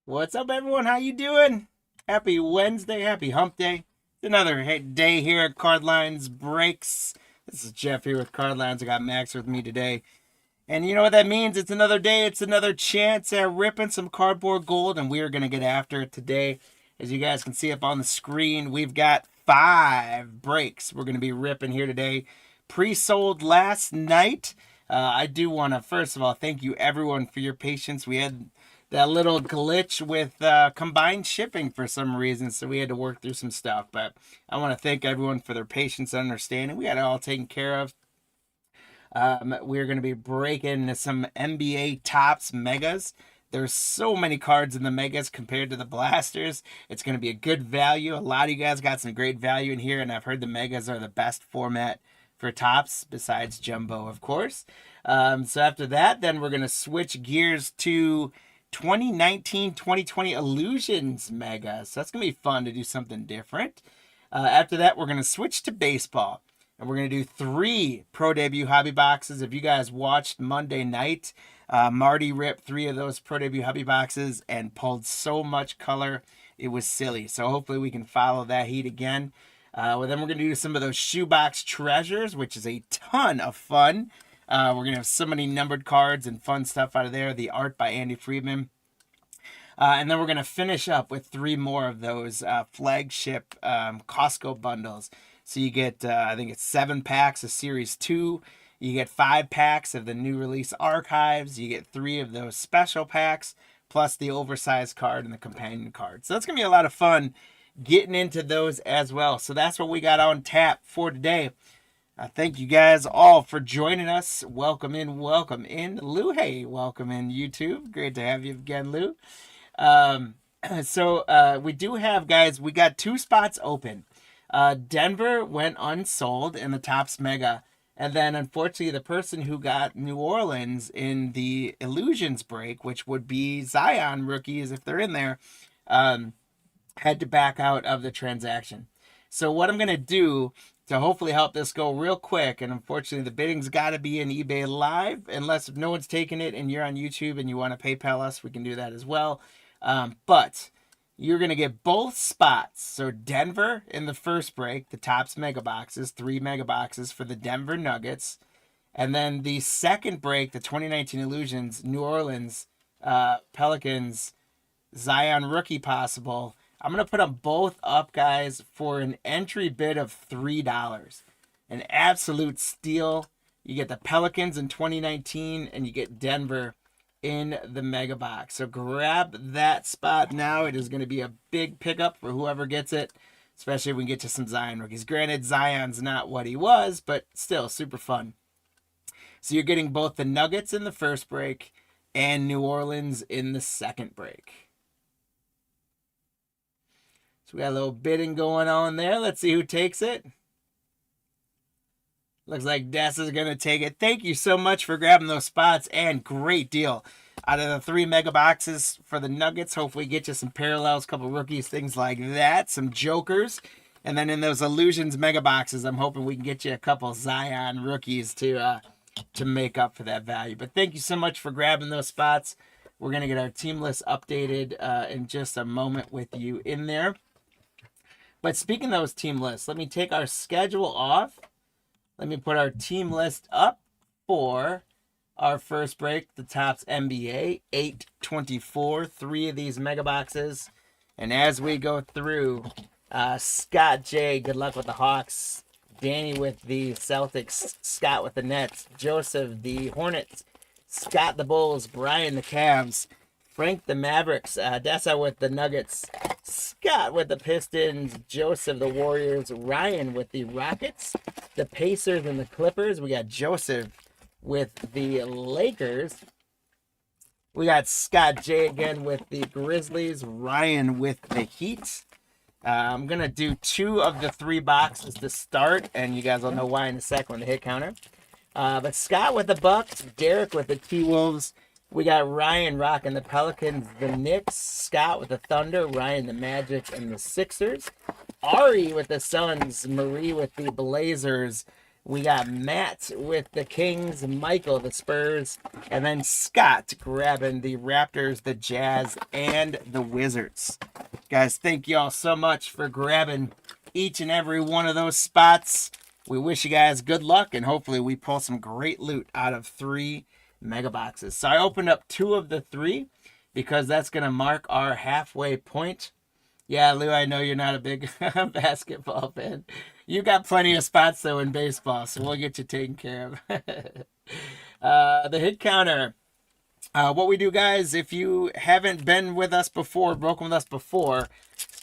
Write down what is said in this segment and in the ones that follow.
What's up, everyone? How you doing? Happy Wednesday, happy hump day. It's another day here at Cardlines Breaks. This is Jeff here with Cardlines. I got Max with me today. And you know what that means? It's another day, it's another chance at ripping some cardboard gold, and we are going to get after it today. As you guys can see up on the screen, we've got 5 breaks we're going to be ripping here today. Pre-sold last night. I do want to, first of all, thank you everyone for your patience. We had that little glitch with combined shipping for some reason, so we had to work through some stuff. But I want to thank everyone for their patience and understanding. We got it all taken care of. We're going to be breaking some NBA Topps Megas. There's so many cards in the Megas compared to the Blasters. It's going to be a good value. A lot of you guys got some great value in here, and I've heard the Megas are the best format for Topps, besides Jumbo, of course. So after that, then we're going to switch gears to 2019-2020 Illusions Mega. So that's going to be fun to do something different. After that, we're going to switch to baseball. And we're going to do 3 Pro Debut Hobby Boxes. If you guys watched Monday night, Marty ripped 3 of those Pro Debut Hobby Boxes and pulled so much color, it was silly. So hopefully we can follow that heat again. Then we're going to do some of those Shoebox Treasures, which is a ton of fun. We're going to have so many numbered cards and fun stuff out of there. The art by Andy Friedman. And then we're going to finish up with 3 more of those Flagship Costco bundles. So you get, I think it's 7 packs of Series 2. You get 5 packs of the new release archives. You get 3 of those special packs, plus the oversized card and the companion card. So that's going to be a lot of fun getting into those as well. So that's what we got on tap for today. Thank you guys all for joining us. Welcome in, welcome in. Lou, hey, welcome in YouTube. Great to have you again, Lou. We do have, guys, we got 2 spots open. Denver went unsold in the Topps Mega. And then, unfortunately, the person who got New Orleans in the Illusions break, which would be Zion rookies if they're in there, had to back out of the transaction. So what I'm going to do to hopefully help this go real quick, and unfortunately the bidding's got to be in eBay Live, unless if no one's taking it and you're on YouTube and you want to PayPal us, we can do that as well. But you're going to get both spots. So Denver in the first break, the Topps Mega Boxes, 3 Mega Boxes for the Denver Nuggets. And then the second break, the 2019 Illusions, New Orleans Pelicans, Zion rookie possible. I'm going to put them both up, guys, for an entry bid of $3. An absolute steal. You get the Pelicans in 2019, and you get Denver in the Mega Box. So grab that spot now. It is going to be a big pickup for whoever gets it, especially if we get to some Zion rookies. Granted, Zion's not what he was, but still super fun. So you're getting both the Nuggets in the first break and New Orleans in the second break. So we got a little bidding going on there. Let's see who takes it. Looks like Des is going to take it. Thank you so much for grabbing those spots, and great deal. Out of the 3 Mega Boxes for the Nuggets, hopefully get you some parallels, a couple rookies, things like that, some jokers. And then in those Illusions Mega Boxes, I'm hoping we can get you a couple Zion rookies to make up for that value. But thank you so much for grabbing those spots. We're going to get our team list updated in just a moment with you in there. But speaking of those team lists, let me take our schedule off. Let me put our team list up for our first break, the Topps NBA, 824, 3 of these Mega Boxes. And as we go through, Scott J, good luck with the Hawks. Danny with the Celtics, Scott with the Nets, Joseph the Hornets, Scott the Bulls, Brian the Cavs, Frank the Mavericks, Dessa with the Nuggets, Scott with the Pistons, Joseph the Warriors, Ryan with the Rockets, the Pacers and the Clippers. We got Joseph with the Lakers. We got Scott J again with the Grizzlies, Ryan with the Heat. I'm going to do 2 of the 3 boxes to start, and you guys will know why in a second when the hit counter. But Scott with the Bucks, Derek with the T-Wolves. We got Ryan rocking the Pelicans, the Knicks, Scott with the Thunder, Ryan the Magic, and the Sixers. Ari with the Suns, Marie with the Blazers, We got Matt with the Kings, Michael, the Spurs, and then Scott grabbing the Raptors, the Jazz, and the Wizards. Guys, thank you all so much for grabbing each and every one of those spots. We wish you guys good luck, and hopefully we pull some great loot out of 3 mega boxes. So I opened up 2 of the 3 because that's going to mark our halfway point. Yeah, Lou, I know you're not a big basketball fan. You got plenty of spots, though, in baseball, so we'll get you taken care of. The hit counter. What we do, guys, if you haven't been with us before, broken with us before,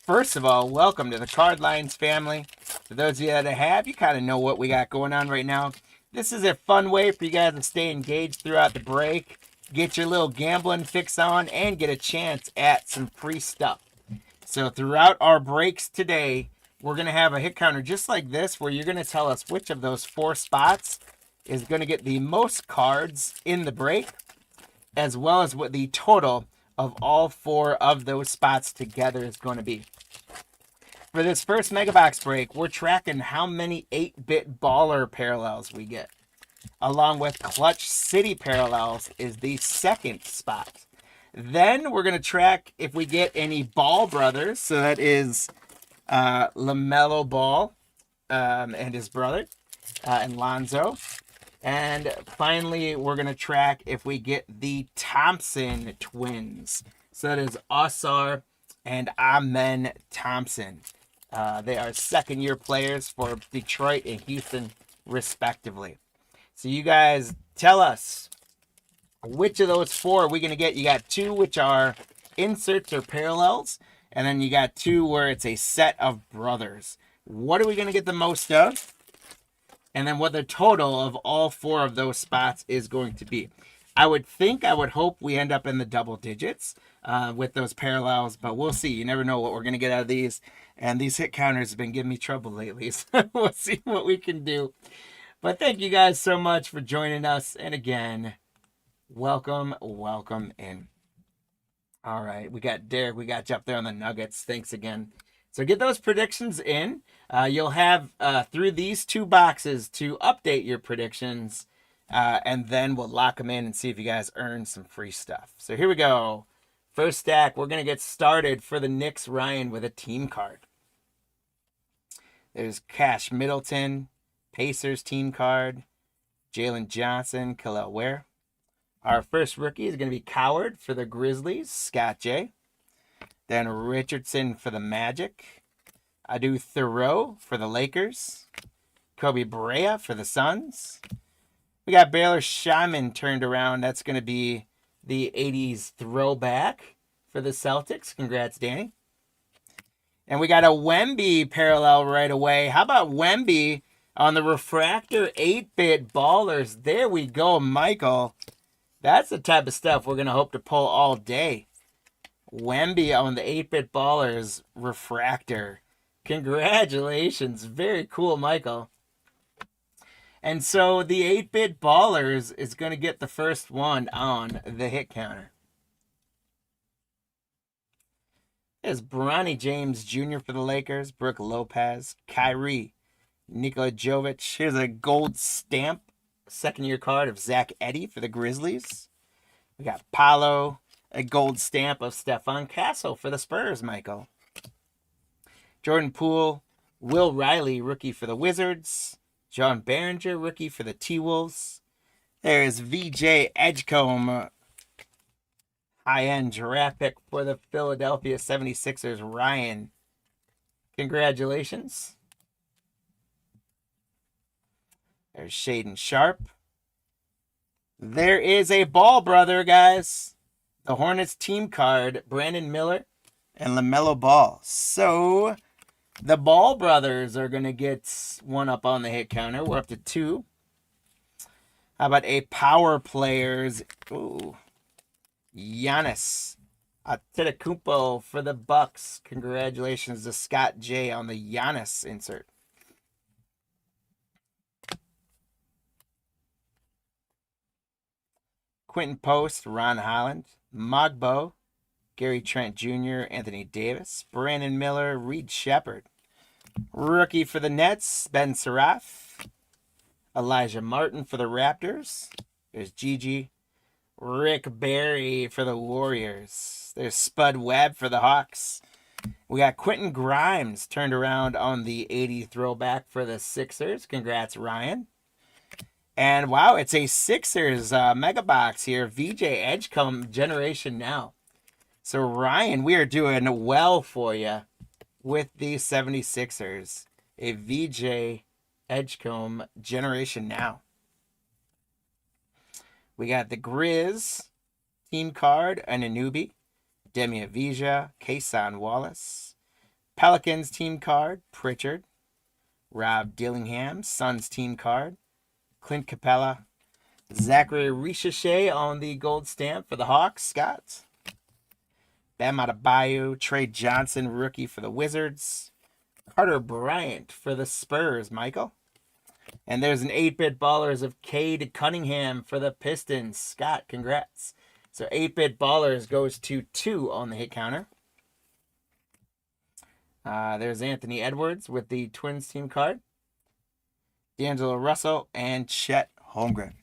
first of all, welcome to the Card Lines family. For those of you that have, you kind of know what we got going on right now. This is a fun way for you guys to stay engaged throughout the break, get your little gambling fix on, and get a chance at some free stuff. So throughout our breaks today, we're going to have a hit counter just like this, where you're going to tell us which of those 4 spots is going to get the most cards in the break, as well as what the total of all 4 of those spots together is going to be. For this first Mega Box break, we're tracking how many 8-bit baller parallels we get. Along with Clutch City parallels is the second spot. Then we're going to track if we get any Ball Brothers. So that is LaMelo Ball and his brother and Lonzo. And finally, we're going to track if we get the Thompson twins. So that is Osar and Amen Thompson. They are second-year players for Detroit and Houston, respectively. So you guys tell us, which of those 4 are we going to get? You got 2 which are inserts or parallels, and then you got 2 where it's a set of brothers. What are we going to get the most of? And then what the total of all 4 of those spots is going to be. I would hope we end up in the double digits with those parallels, but we'll see. You never know what we're going to get out of these. And these hit counters have been giving me trouble lately, so we'll see what we can do. But thank you guys so much for joining us. And again, welcome in. All right, we got Derek. We got you up there on the Nuggets. Thanks again. So get those predictions in. You'll have through these 2 boxes to update your predictions. And then we'll lock them in and see if you guys earn some free stuff. So here we go. First stack, we're going to get started for the Knicks, Ryan, with a team card. There's Cash Middleton, Pacers team card, Jalen Johnson, Khalil Ware. Our first rookie is going to be Coward for the Grizzlies, Scott J. Then Richardson for the Magic. Adu Thoreau for the Lakers. Kobe Brea for the Suns. We got Baylor Shaman turned around. That's going to be the 80s throwback for the Celtics. Congrats, Danny. And we got a Wemby parallel right away. How about Wemby on the Refractor 8-bit ballers? There we go, Michael. That's the type of stuff we're going to hope to pull all day. Wemby on the 8-bit ballers Refractor. Congratulations. Very cool, Michael. And so the 8-bit ballers is going to get the first one on the hit counter. There's Bronny James Jr. for the Lakers, Brooke Lopez, Kyrie, Nikola Jovic. Here's a gold stamp, second-year card of Zach Edey for the Grizzlies. We got Paolo, a gold stamp of Stephon Castle for the Spurs, Michael. Jordan Poole, Will Riley, rookie for the Wizards. John Behringer, rookie for the T-Wolves. There's VJ Edgecombe, high-end draft pick for the Philadelphia 76ers, Ryan. Congratulations. There's Shaden Sharp. There is a Ball brother, guys. The Hornets team card, Brandon Miller and LaMelo Ball. So the Ball brothers are going to get one up on the hit counter. We're up to 2. How about a power players? Ooh. Giannis Antetokounmpo for the Bucks. Congratulations to Scott J on the Giannis insert. Quentin Post, Ron Holland, Mogbo, Gary Trent Jr., Anthony Davis, Brandon Miller, Reed Shepard. Rookie for the Nets, Ben Seraph. Elijah Martin for the Raptors. There's Gigi. Rick Barry for the Warriors. There's Spud Webb for the Hawks. We got Quentin Grimes turned around on the 80 throwback for the Sixers. Congrats, Ryan. And wow, it's a Sixers mega box here. VJ Edgecombe Generation Now. So Ryan, we are doing well for you with the 76ers. A VJ Edgecombe Generation Now. We got the Grizz team card, Anunoby, Demi Avija, Kason Wallace. Pelicans team card, Pritchard. Rob Dillingham, Suns team card, Clint Capella. Zachary Ricochet on the gold stamp for the Hawks, Scott. Bam Adebayo, Trey Johnson, rookie for the Wizards. Carter Bryant for the Spurs, Michael. And there's an 8-bit ballers of Cade Cunningham for the Pistons. Scott, congrats. So 8-bit ballers goes to 2 on the hit counter. There's Anthony Edwards with the Twins team card. D'Angelo Russell and Chet Holmgren.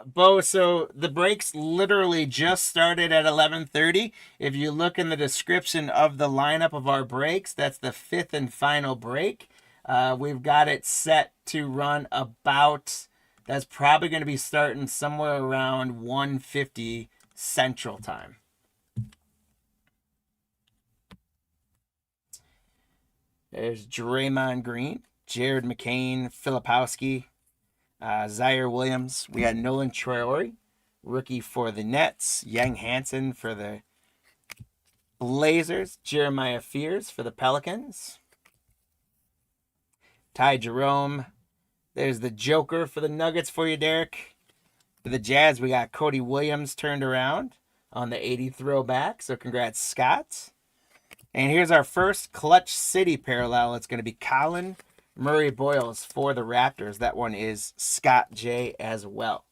Bo, so the breaks literally just started at 11:30. If you look in the description of the lineup of our breaks, that's the 5th and final break. We've got it set to run about, that's probably going to be starting somewhere around 1:50 Central Time. There's Draymond Green, Jared McCain, Filipowski, Zaire Williams. We got Nolan Traore, rookie for the Nets. Yang Hansen for the Blazers. Jeremiah Fears for the Pelicans. Ty Jerome. There's the Joker for the Nuggets for you, Derek. For the Jazz, we got Cody Williams turned around on the 80 throwback. So congrats, Scott. And here's our first Clutch City parallel. It's going to be Colin Murray Boyles for the Raptors. That one is Scott J as well.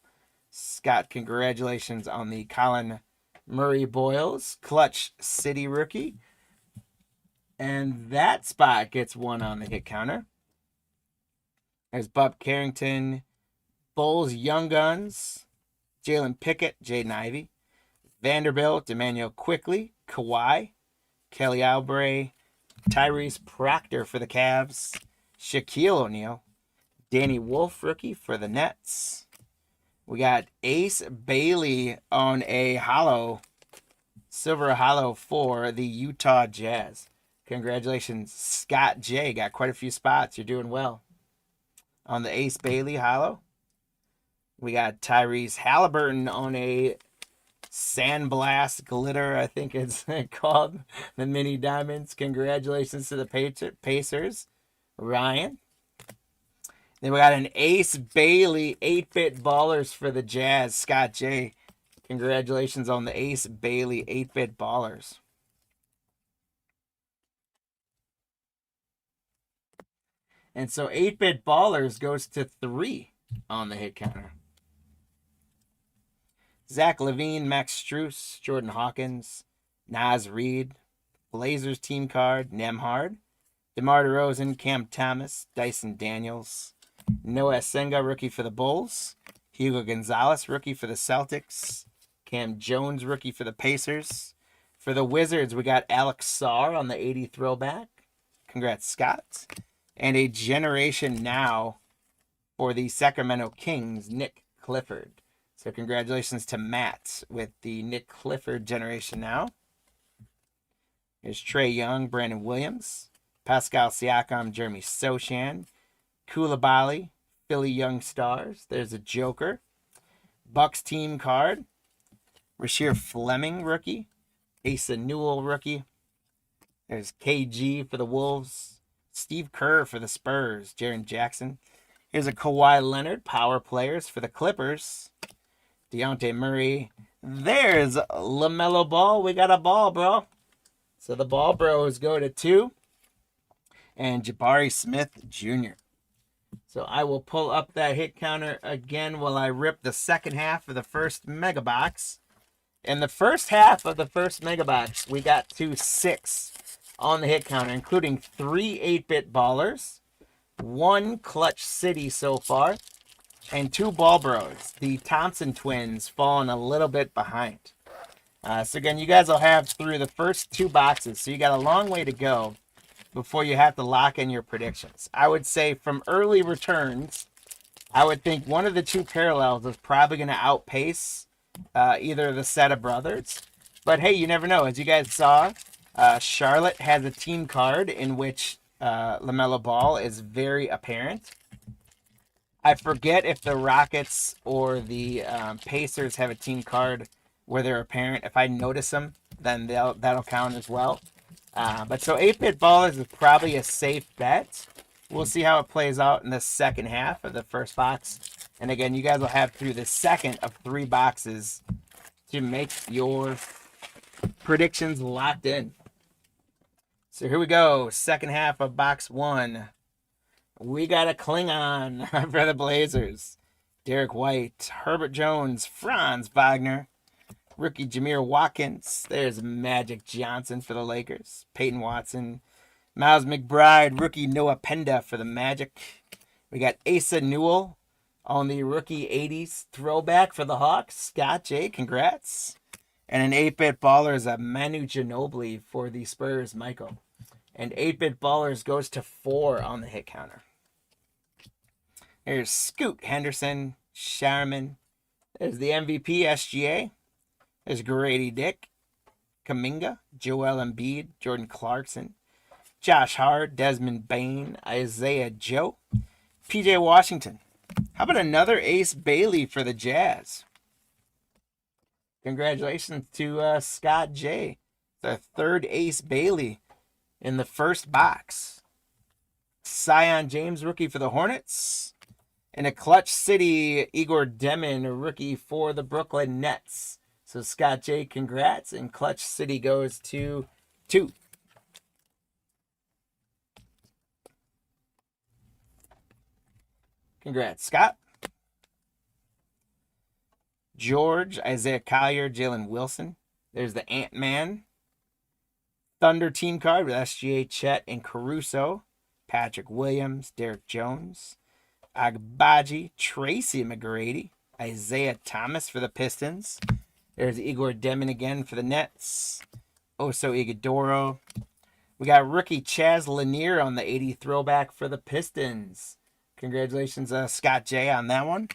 Scott, congratulations on the Colin Murray Boyles Clutch City rookie. And that spot gets 1 on the hit counter. There's Bub Carrington, Bulls Young Guns, Jalen Pickett, Jaden Ivey, Vanderbilt, Emmanuel Quickley, Kawhi, Kelly Oubre, Tyrese Proctor for the Cavs, Shaquille O'Neal, Danny Wolf, rookie for the Nets. We got Ace Bailey on a hollow, silver hollow for the Utah Jazz. Congratulations, Scott J. Got quite a few spots. You're doing well. On the Ace Bailey hollow, we got Tyrese Halliburton on a Sandblast Glitter, I think it's called, the mini diamonds. Congratulations to the Pacers, Ryan. Then we got an Ace Bailey 8-bit ballers for the Jazz, Scott J. Congratulations on the Ace Bailey 8-bit ballers. And so 8-bit ballers goes to 3 on the hit counter. Zach LaVine, Max Strus, Jordan Hawkins, Naz Reid, Blazers team card, Nemhard, DeMar DeRozan, Cam Thomas, Dyson Daniels, Noah Senga, rookie for the Bulls, Hugo Gonzalez, rookie for the Celtics, Cam Jones, rookie for the Pacers. For the Wizards, we got Alex Sarr on the 80 throwback. Congrats, Scott. And a generation now for the Sacramento Kings, Nick Clifford. So congratulations to Matt with the Nick Clifford generation now. Here's Trae Young, Brandon Williams, Pascal Siakam, Jeremy Sochan, Koulibaly, Philly Young Stars. There's a Joker. Bucks team card. Rasheer Fleming, rookie. Asa Newell, rookie. There's KG for the Wolves. Steve Kerr for the Spurs. Jaren Jackson. Here's a Kawhi Leonard, power players for the Clippers. Dejounte Murray. There's LaMelo Ball. We got a ball, bro. So the ball bros go to 2. And Jabari Smith Jr. So I will pull up that hit counter again while I rip the second half of the first mega box. In the first half of the first mega box, we got to 6 on the hit counter, including 3 8-bit ballers. 1 Clutch City so far, and 2 Ball Bros. The Thompson twins falling a little bit behind. So again, you guys will have through the first 2 boxes, so you got a long way to go before you have to lock in your predictions. I would say from early returns, I would think one of the 2 parallels is probably going to outpace either of the set of brothers. But hey, you never know. As you guys saw, Charlotte has a team card in which LaMelo Ball is very apparent. I forget if the Rockets or the Pacers have a team card where they're apparent. If I notice them, then that'll count as well. But so 8-Bit Ballers is probably a safe bet. We'll see how it plays out in the second half of the first box. And again, you guys will have through the second of 3 boxes to make your predictions locked in. So here we go. Second half of box 1. We got a Klingon for the Blazers. Derek White, Herbert Jones, Franz Wagner, rookie Jameer Watkins. There's Magic Johnson for the Lakers. Peyton Watson, Miles McBride, rookie Noah Penda for the Magic. We got Asa Newell on the rookie 80s throwback for the Hawks. Scott J, congrats. And an 8-Bit Ballers, a Manu Ginobili for the Spurs, Michael. And 8-Bit Ballers goes to 4 on the hit counter. There's Scoot Henderson, Sharman. There's the MVP, SGA. There's Grady Dick, Kuminga, Joel Embiid, Jordan Clarkson, Josh Hart, Desmond Bain, Isaiah Joe, PJ Washington. How about another Ace Bailey for the Jazz? Congratulations to Scott J. The 3rd Ace Bailey in the first box. Zion James, rookie for the Hornets. And a Clutch City, Igor Demin, a rookie for the Brooklyn Nets. So Scott J, congrats. And Clutch City goes to 2. Congrats, Scott. George, Isaiah Collier, Jalen Wilson. There's the Ant-Man. Thunder team card with SGA, Chet, and Caruso. Patrick Williams, Derek Jones. Agbaji, Tracy McGrady, Isaiah Thomas for the Pistons. There's Igor Demin again for the Nets. Oso Ighodaro. We got rookie Chaz Lanier on the 80 throwback for the Pistons. Congratulations, Scott J, on that one.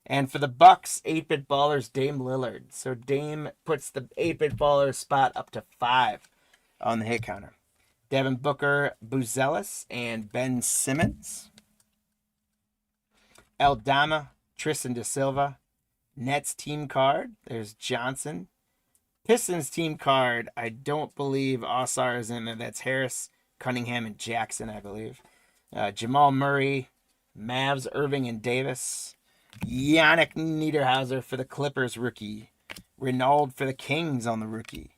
And for the Bucks, 8-Bit Ballers, Dame Lillard. So Dame puts the 8-Bit Ballers spot up to 5 on the hit counter. Devin Booker, Buzelis, and Ben Simmons. Eldama, Tristan da Silva. Nets team card. There's Johnson. Pistons team card. I don't believe Osar is in there. That's Harris, Cunningham, and Jackson, I believe. Jamal Murray, Mavs, Irving, and Davis. Yannick Niederhauser for the Clippers rookie. Renaud for the Kings on the rookie.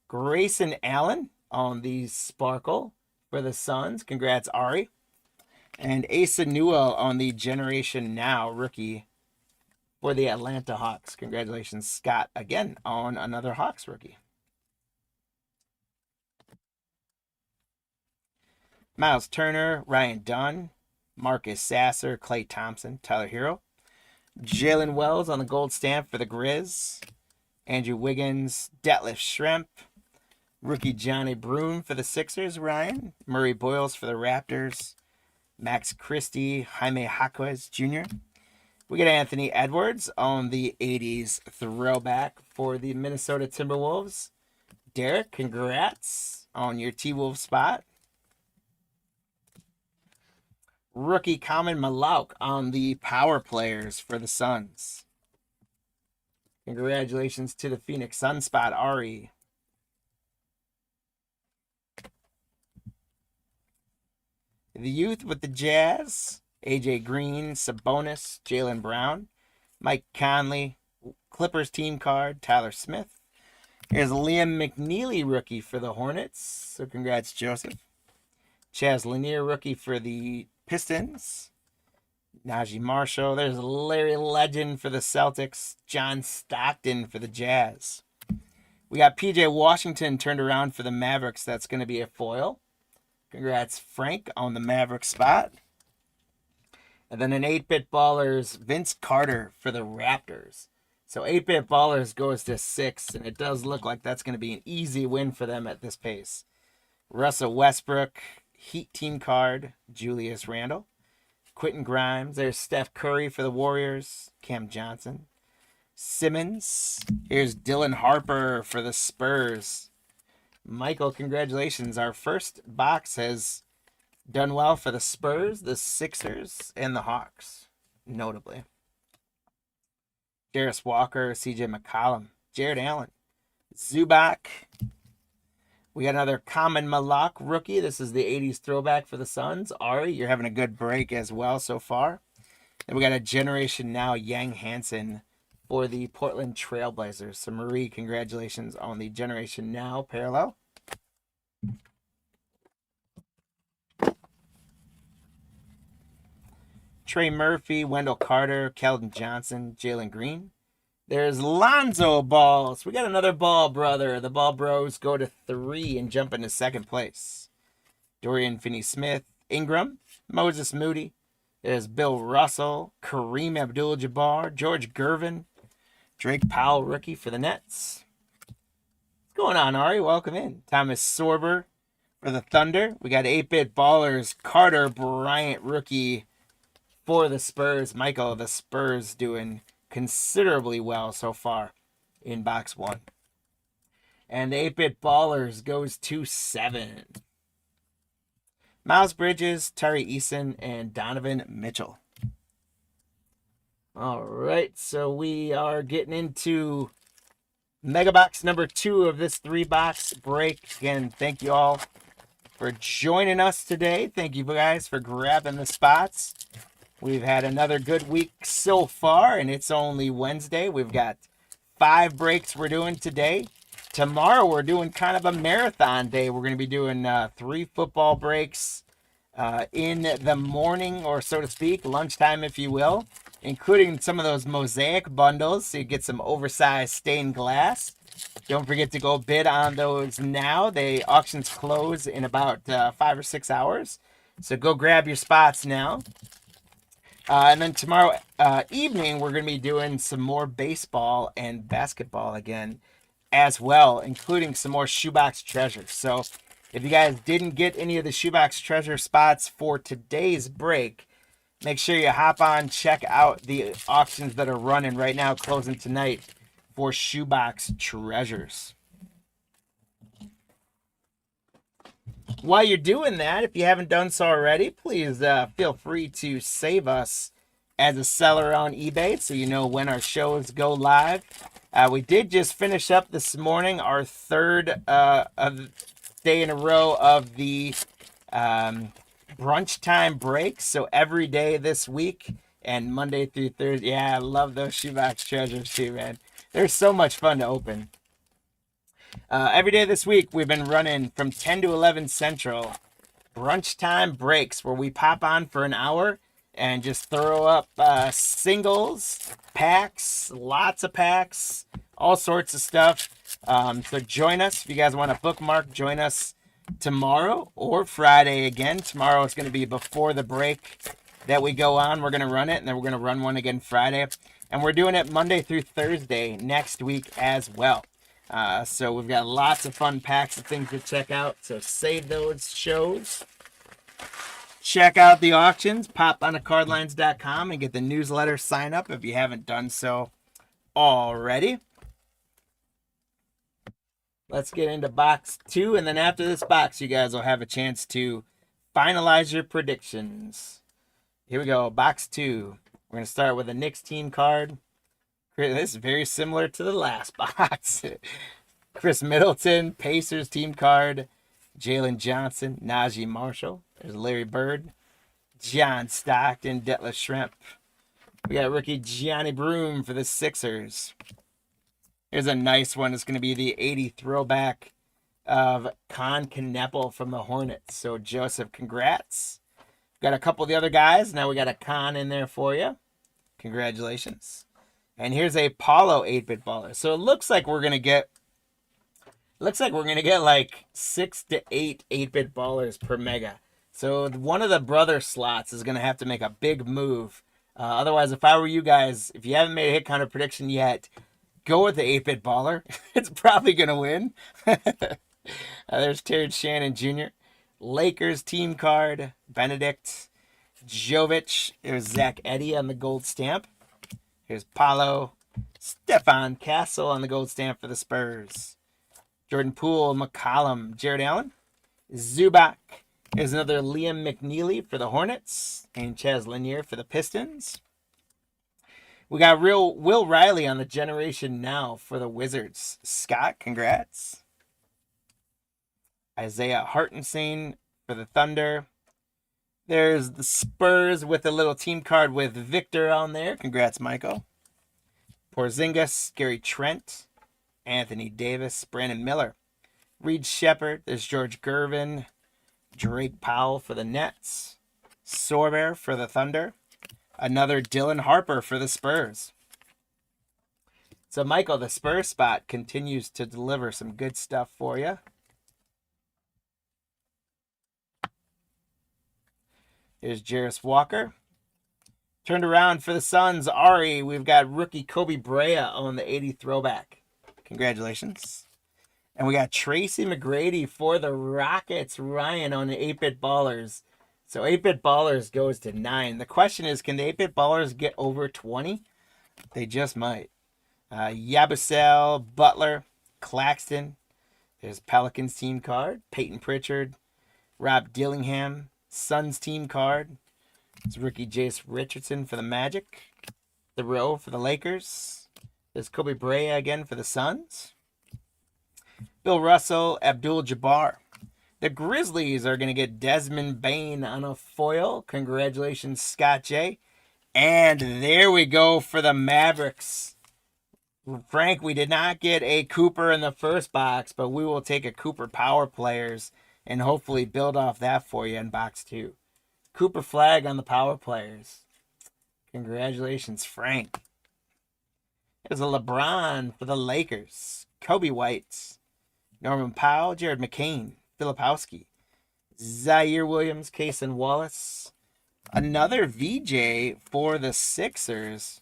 Grayson Allen on the Sparkle for the Suns. Congrats, Ari. And Asa Newell on the Generation Now rookie for the Atlanta Hawks. Congratulations, Scott, again on another Hawks rookie. Miles Turner, Ryan Dunn, Marcus Sasser, Klay Thompson, Tyler Hero. Jalen Wells on the gold stamp for the Grizz. Andrew Wiggins, Detlef Schrempf. Rookie Johnny Broom for the Sixers, Ryan. Murray Boyles for the Raptors. Max Christie, Jaime Jaquez Jr. We get Anthony Edwards on the 80s throwback for the Minnesota Timberwolves. Derek, congrats on your T-Wolves spot. Rookie Common Malauk on the Power Players for the Suns. Congratulations to the Phoenix Sun spot, Ari. The youth with the Jazz, AJ Green, Sabonis, Jaylen Brown, Mike Conley, Clippers team card, Tyler Smith. Here's Liam McNeely, rookie for the Hornets. So congrats, Joseph. Chaz Lanier, rookie for the Pistons. Najee Marshall. There's Larry Legend for the Celtics. John Stockton for the Jazz. We got PJ Washington turned around for the Mavericks. That's going to be a foil. Congrats, Frank, on the Maverick spot. And then an 8-bit ballers, Vince Carter for the Raptors. So 8-bit ballers goes to 6, and it does look like that's going to be an easy win for them at this pace. Russell Westbrook, Heat team card, Julius Randle. Quentin Grimes, there's Steph Curry for the Warriors, Cam Johnson. Simmons, here's Dylan Harper for the Spurs. Michael, congratulations. Our first box has done well for the Spurs, the Sixers, and the Hawks, notably. Darius Walker, CJ McCollum, Jared Allen, Zubac. We got another Common Malak rookie. This is the 80s throwback for the Suns. Ari, you're having a good break as well so far. Then we got a Generation Now Yang Hansen for the Portland Trailblazers. So Marie, congratulations on the Generation Now parallel. Trey Murphy, Wendell Carter, Keldon Johnson, Jalen Green. There's Lonzo Balls. We got another Ball brother. The Ball Bros go to 3 and jump into second place. Dorian Finney-Smith, Ingram, Moses Moody. There's Bill Russell, Kareem Abdul-Jabbar, George Gervin, Drake Powell, rookie for the Nets. What's going on, Ari? Welcome in. Thomas Sorber for the Thunder. We got 8-bit ballers, Carter Bryant, rookie for the Spurs. Michael, the Spurs doing considerably well so far in box 1. And the 8-bit ballers goes to 7. Miles Bridges, Tari Eason, and Donovan Mitchell. All right, so we are getting into Mega Box number 2 of this 3-box break. Again, thank you all for joining us today. Thank you guys for grabbing the spots. We've had another good week so far, and it's only Wednesday. We've got 5 breaks we're doing today. Tomorrow we're doing kind of a marathon day. We're going to be doing 3 football breaks in the morning, or so to speak, lunchtime if you will, including some of those mosaic bundles so you get some oversized stained glass. Don't forget to go bid on those now. The auctions close in about 5 or 6 hours, so go grab your spots now. And then tomorrow evening, we're going to be doing some more baseball and basketball again as well, including some more Shoebox treasures. So if you guys didn't get any of the Shoebox treasure spots for today's break, make sure you hop on, check out the auctions that are running right now, closing tonight for Shoebox treasures. While you're doing that, if you haven't done so already, please feel free to save us as a seller on eBay so you know when our shows go live. We did just finish up this morning our 3rd day in a row of the brunch time breaks. So every day this week and Monday through Thursday. Yeah, I love those Shoebox treasures too, man. They're so much fun to open. Every day this week, we've been running from 10 to 11 Central brunch time breaks where we pop on for an hour and just throw up singles, packs, lots of packs, all sorts of stuff. So join us. If you guys want to bookmark, join us tomorrow or Friday again. Tomorrow is going to be before the break that we go on. We're going to run it, and then we're going to run one again Friday. And we're doing it Monday through Thursday next week as well. So we've got lots of fun packs of things to check out. So save those shows. Check out the auctions. Pop on to cardlines.com and get the newsletter sign up if you haven't done so already. Let's get into box 2. And then after this box, you guys will have a chance to finalize your predictions. Here we go. Box 2. We're going to start with a Knicks team card. This is very similar to the last box. Chris Middleton, Pacers team card. Jalen Johnson, Najee Marshall. There's Larry Bird. John Stockton, Detlef Schrempf. We got rookie Gianni Broome for the Sixers. Here's a nice one. It's going to be the 80 throwback of Con Kneppel from the Hornets. So, Joseph, congrats. Got a couple of the other guys. Now we got a Con in there for you. Congratulations. And here's a Paulo 8-bit baller. So it looks like we're gonna get like 6 to 8 8-bit ballers per mega. So one of the brother slots is going to have to make a big move. Otherwise, if I were you guys, if you haven't made a hit counter prediction yet, go with the 8-bit baller. It's probably going to win. There's Terrence Shannon Jr. Lakers team card, Benedict, Jovic. There's Zach Edey on the gold stamp. Here's Paolo, Stefan Castle on the gold stamp for the Spurs. Jordan Poole, McCollum, Jared Allen, Zubac. Here's another Liam McNeely for the Hornets and Chaz Lanier for the Pistons. We got Will Riley on the Generation Now for the Wizards. Scott, congrats. Isaiah Hartenstein for the Thunder. There's the Spurs with a little team card with Victor on there. Congrats, Michael. Porzingis, Gary Trent, Anthony Davis, Brandon Miller, Reed Shepard. There's George Gervin, Drake Powell for the Nets, Sorber for the Thunder, another Dylan Harper for the Spurs. So, Michael, the Spurs spot continues to deliver some good stuff for you. Here's Jarris Walker. Turned around for the Suns, Ari. We've got rookie Kobe Brea on the 80 throwback. Congratulations. And we got Tracy McGrady for the Rockets, Ryan on the 8-bit ballers. So 8-bit ballers goes to 9. The question is, can the 8-bit ballers get over 20? They just might. Yabusel, Butler, Claxton. There's Pelicans team card. Peyton Pritchard, Rob Dillingham, Suns team card. It's rookie Jace Richardson for the Magic. Thoreau for the Lakers. There's Kobe Brea again for the Suns. Bill Russell, Abdul Jabbar. The Grizzlies are going to get Desmond Bane on a foil. Congratulations, Scott J. And there we go for the Mavericks. Frank, we did not get a Cooper in the first box, but we will take a Cooper Power Players and hopefully build off that for you in box 2. Cooper flag on the Power Players. Congratulations, Frank. There's a LeBron for the Lakers. Kobe White, Norman Powell, Jared McCain, Filipowski, Zaire Williams, Cason Wallace. Another VJ for the Sixers.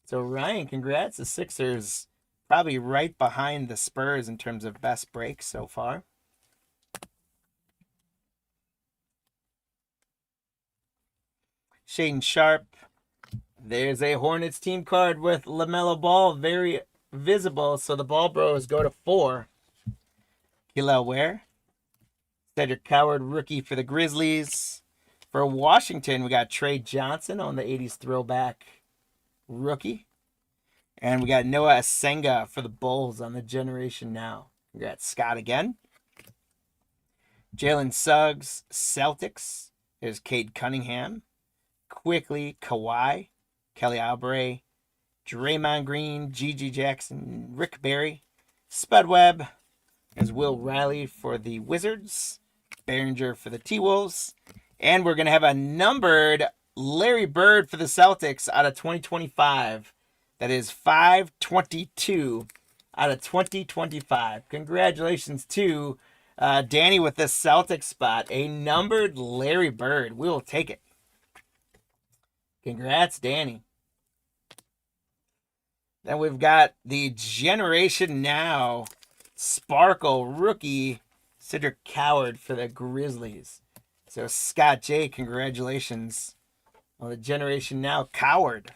So, Ryan, congrats. The Sixers probably right behind the Spurs in terms of best breaks so far. Shaden Sharp. There's a Hornets team card with LaMelo Ball. Very visible. So the Ball Bros go to 4. Hillel Ware. Cedric Coward, rookie for the Grizzlies. For Washington, we got Trey Johnson on the 80s throwback rookie. And we got Noah Asenga for the Bulls on the Generation Now. Congrats, Scott, again. Jalen Suggs, Celtics. There's Cade Cunningham. Quickly, Kawhi, Kelly Oubre, Draymond Green, Gigi Jackson, Rick Barry, Spud Webb. There's Will Riley for the Wizards, Behringer for the T-Wolves, and we're going to have a numbered Larry Bird for the Celtics out of 2025. That is 522 out of 2025. Congratulations to Danny with the Celtics spot. A numbered Larry Bird. We will take it. Congrats, Danny. Then we've got the Generation Now Sparkle rookie Cedric Coward for the Grizzlies. So Scott J, congratulations on the Generation Now Coward.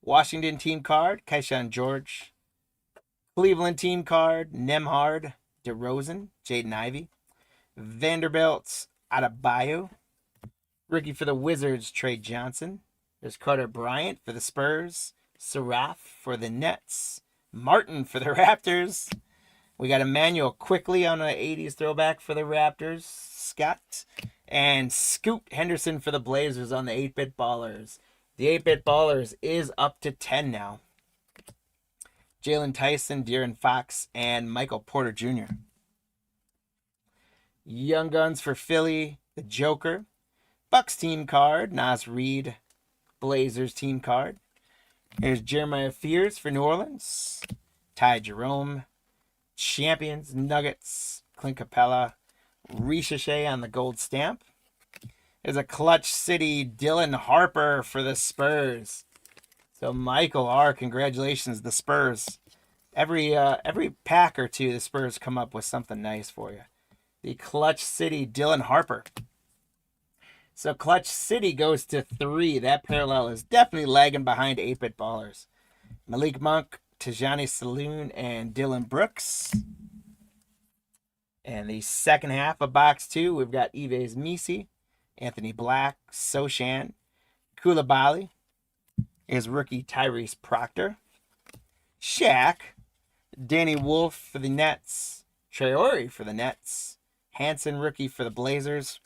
Washington team card, Keyshawn George. Cleveland team card, Nemhard, DeRozan, Jaden Ivey. Vanderbilt, Adebayo. Rookie for the Wizards, Trey Johnson. There's Carter Bryant for the Spurs. Saraf for the Nets. Martin for the Raptors. We got Emmanuel Quickly on an 80s throwback for the Raptors. Scott. And Scoot Henderson for the Blazers on the 8-bit ballers. The 8-bit ballers is up to 10 now. Jalen Tyson, De'Aaron Fox, and Michael Porter Jr. Young Guns for Philly, the Joker. Bucks team card, Nas Reed. Blazers team card. Here's Jeremiah Fears for New Orleans. Ty Jerome. Champions, Nuggets. Clint Capella. Ricochet on the gold stamp. There's a Clutch City Dylan Harper for the Spurs. So Michael R., congratulations, the Spurs. Every pack or two, the Spurs come up with something nice for you. The Clutch City Dylan Harper. So Clutch City goes to 3. That parallel is definitely lagging behind 8-Bit Ballers. Malik Monk, Tajani Saloon, and Dylan Brooks. And the second half of box 2, we've got Yves Misi, Anthony Black, Sochan, Koulibaly. Is rookie Tyrese Proctor. Shaq. Danny Wolf for the Nets. Traore for the Nets. Hansen rookie for the Blazers.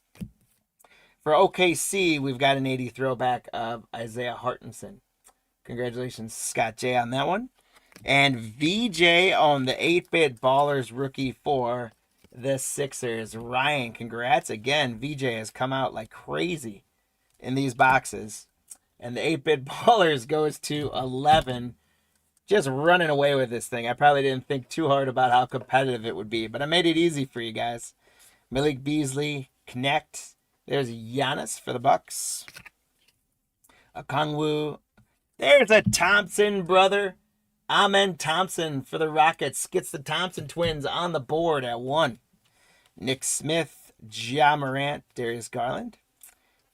For OKC, we've got an 80 throwback of Isaiah Hartenson. Congratulations, Scott J, on that one. And VJ on the 8-Bit Ballers rookie for the Sixers. Ryan, congrats. Again, VJ has come out like crazy in these boxes. And the 8-Bit Ballers goes to 11. Just running away with this thing. I probably didn't think too hard about how competitive it would be, but I made it easy for you guys. Malik Beasley, Connect. There's Giannis for the Bucks. Okongwu. There's a Thompson brother. Amen Thompson for the Rockets. Gets the Thompson twins on the board at 1. Nick Smith, Ja Morant, Darius Garland.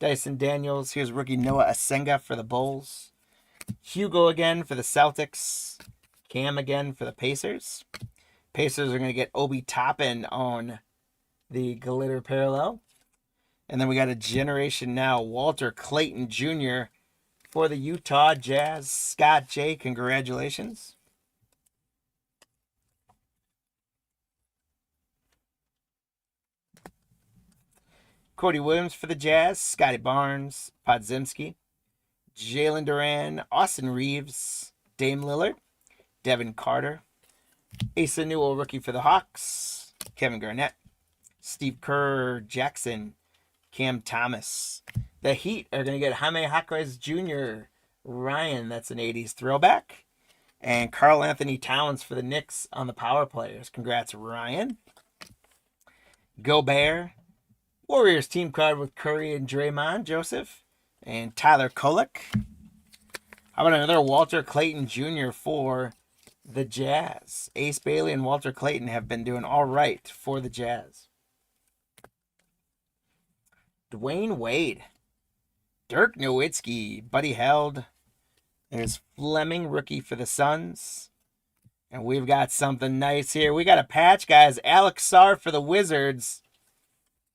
Dyson Daniels. Here's rookie Noah Asenga for the Bulls. Hugo again for the Celtics. Cam again for the Pacers. Pacers are going to get Obi Toppin on the glitter parallel. And then we got a Generation Now Walter Clayton Jr. for the Utah Jazz. Scott J, congratulations. Cody Williams for the Jazz. Scotty Barnes. Podzimski. Jalen Duran. Austin Reeves. Dame Lillard. Devin Carter. Asa Newell, rookie for the Hawks. Kevin Garnett. Steve Kerr Jackson. Cam Thomas. The Heat are going to get Jaime Jaquez Jr. Ryan, that's an 80s throwback. And Karl Anthony Towns for the Knicks on the power players. Congrats, Ryan. Gobert. Warriors team card with Curry and Draymond, Joseph. And Tyler Kolek. How about another Walter Clayton Jr. for the Jazz? Ace Bailey and Walter Clayton have been doing all right for the Jazz. Dwayne Wade. Dirk Nowitzki. Buddy Held. There's Fleming, rookie for the Suns. And we've got something nice here. We got a patch, guys. Alex Sarr for the Wizards.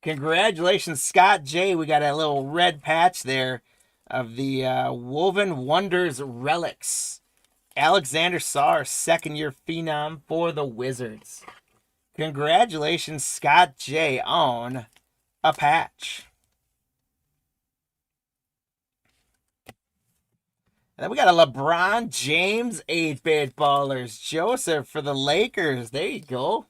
Congratulations, Scott J. We got a little red patch there of the Woven Wonders Relics. Alexander Sarr, second-year phenom for the Wizards. Congratulations, Scott J. on a patch. And then we got a LeBron James 8-Bit Ballers. Joseph for the Lakers. There you go.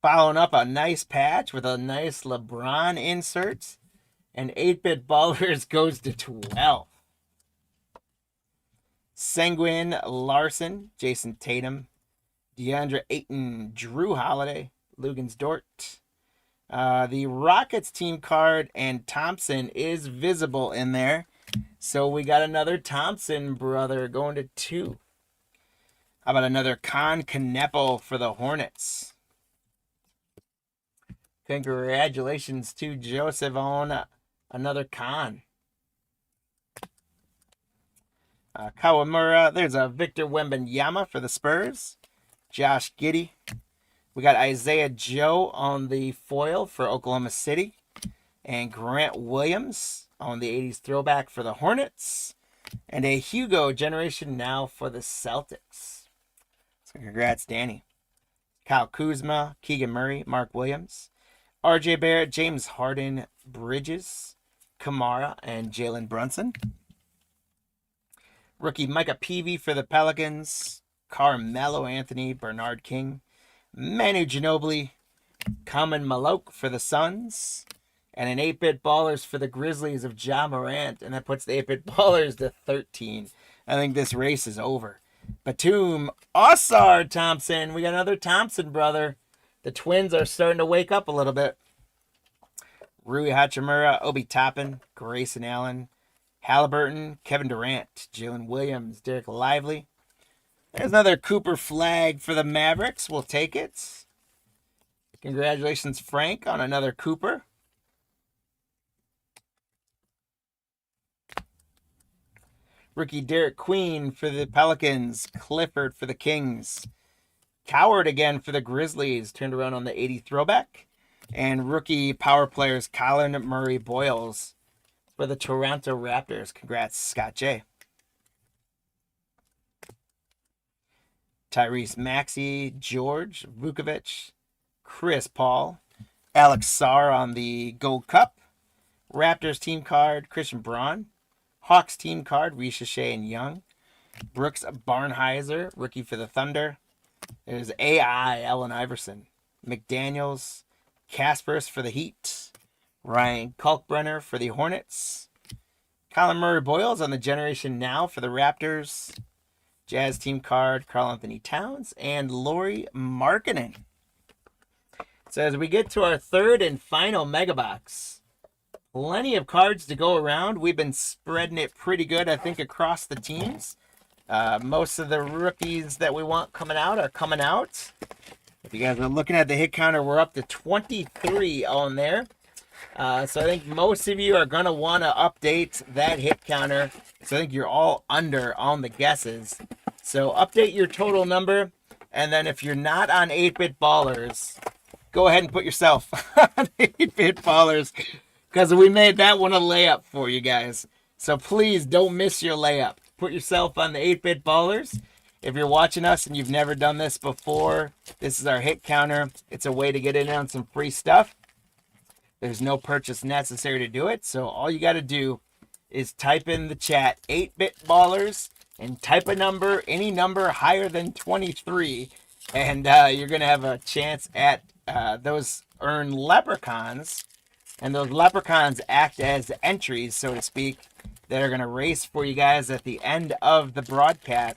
Following up a nice patch with a nice LeBron insert. And 8-Bit Ballers goes to 12. Sengun Larson, Jason Tatum, DeAndre Ayton, Drew Holiday, Lugans Dort. The Rockets team card and Thompson is visible in there. So we got another Thompson brother going to 2. How about another Con Kneppel for the Hornets? Congratulations to Joseph on another Con. Kawamura. There's a Victor Wembanyama for the Spurs. Josh Giddey. We got Isaiah Joe on the foil for Oklahoma City. And Grant Williams on the 80s throwback for the Hornets. And a Hugo Generation Now for the Celtics. So congrats, Danny. Kyle Kuzma, Keegan Murray, Mark Williams. RJ Barrett, James Harden, Bridges, Kamara, and Jalen Brunson. Rookie Micah Peavy for the Pelicans. Carmelo Anthony, Bernard King. Manu Ginobili, Common Malok for the Suns. And an 8-Bit Ballers for the Grizzlies of Ja Morant. And that puts the 8-Bit Ballers to 13. I think this race is over. Batum, Osar Thompson. We got another Thompson brother. The Twins are starting to wake up a little bit. Rui Hachimura, Obi Toppin, Grayson Allen, Halliburton, Kevin Durant, Jalen Williams, Derek Lively. There's another Cooper flag for the Mavericks. We'll take it. Congratulations, Frank, on another Cooper. Rookie Derek Queen for the Pelicans. Clifford for the Kings. Coward again for the Grizzlies. Turned around on the 80 throwback. And rookie power players Colin Murray Boyles for the Toronto Raptors. Congrats, Scott J. Tyrese Maxey, George Vukovic, Chris Paul, Alex Sarr on the Gold Cup. Raptors team card, Christian Braun. Hawks team card, Ricochet and Young. Brooks Barnheiser, rookie for the Thunder. There's AI, Allen Iverson. McDaniels, Kaspers for the Heat. Ryan Kalkbrenner for the Hornets. Colin Murray Boyles on the Generation Now for the Raptors. Jazz team card, Karl Anthony Towns. And Lauri Markkanen. So as we get to our third and final mega box, plenty of cards to go around. We've been spreading it pretty good, I think, across the teams. Most of the rookies that we want coming out are coming out. If you guys are looking at the hit counter, we're up to 23 on there. So I think most of you are going to want to update that hit counter. So I think you're all under on the guesses. So update your total number. And then if you're not on 8-Bit Ballers, go ahead and put yourself on 8-Bit Ballers. Because we made that one a layup for you guys. So please don't miss your layup. Put yourself on the 8-Bit Ballers. If you're watching us and you've never done this before, this is our hit counter. It's a way to get in on some free stuff. There's no purchase necessary to do it. So all you got to do is type in the chat 8-Bit Ballers and type a number, any number higher than 23. And you're going to have a chance at those earn leprechauns. And those leprechauns act as entries, so to speak, that are going to race for you guys at the end of the broadcast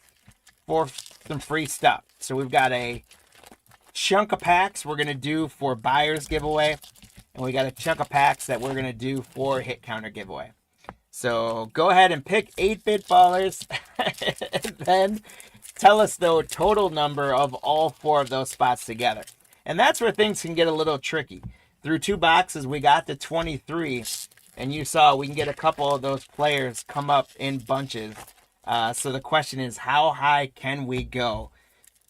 for some free stuff. So we've got a chunk of packs we're going to do for buyers giveaway. And we got a chunk of packs that we're going to do for hit counter giveaway. So go ahead and pick 8-Bit Ballers. And then tell us the total number of all four of those spots together. And that's where things can get a little tricky. Through two boxes, we got to 23. And you saw we can get a couple of those players come up in bunches. So the question is, how high can we go?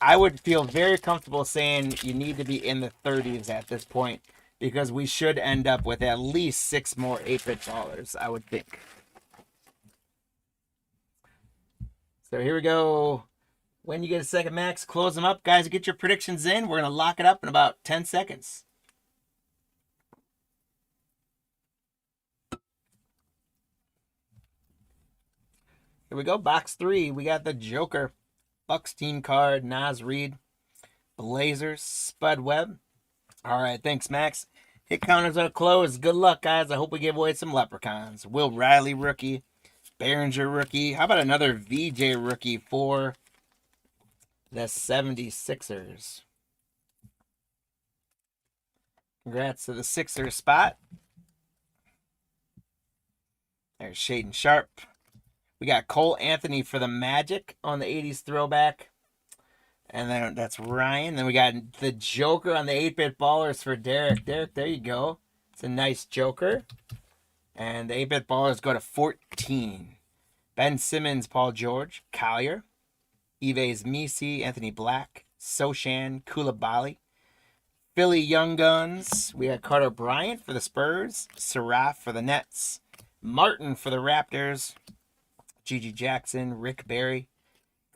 I would feel very comfortable saying you need to be in the 30s at this point, because we should end up with at least 6 more 8-Bit Ballers, I would think. So here we go. When you get a second, Max, close them up. Guys, get your predictions in. We're going to lock it up in about 10 seconds. Here we go. Box 3. We got the Joker. Bucks team card. Naz Reid. Blazers. Spud Webb. All right. Thanks, Max. Hit counters are closed. Good luck, guys. I hope we give away some leprechauns. Will Riley rookie. Behringer rookie. How about another VJ rookie for the 76ers? Congrats to the Sixers spot. There's Shaedon Sharp. We got Cole Anthony for the Magic on the 80s throwback. And then that's Ryan. Then we got the Joker on the 8-Bit Ballers for Derek. Derek, there you go. It's a nice Joker. And the 8-Bit Ballers go to 14. Ben Simmons, Paul George, Collier, Yves Misi, Anthony Black, Sochan, Koulibaly. Philly Young Guns. We got Carter Bryant for the Spurs. Saraf for the Nets. Martin for the Raptors. Gigi Jackson, Rick Barry.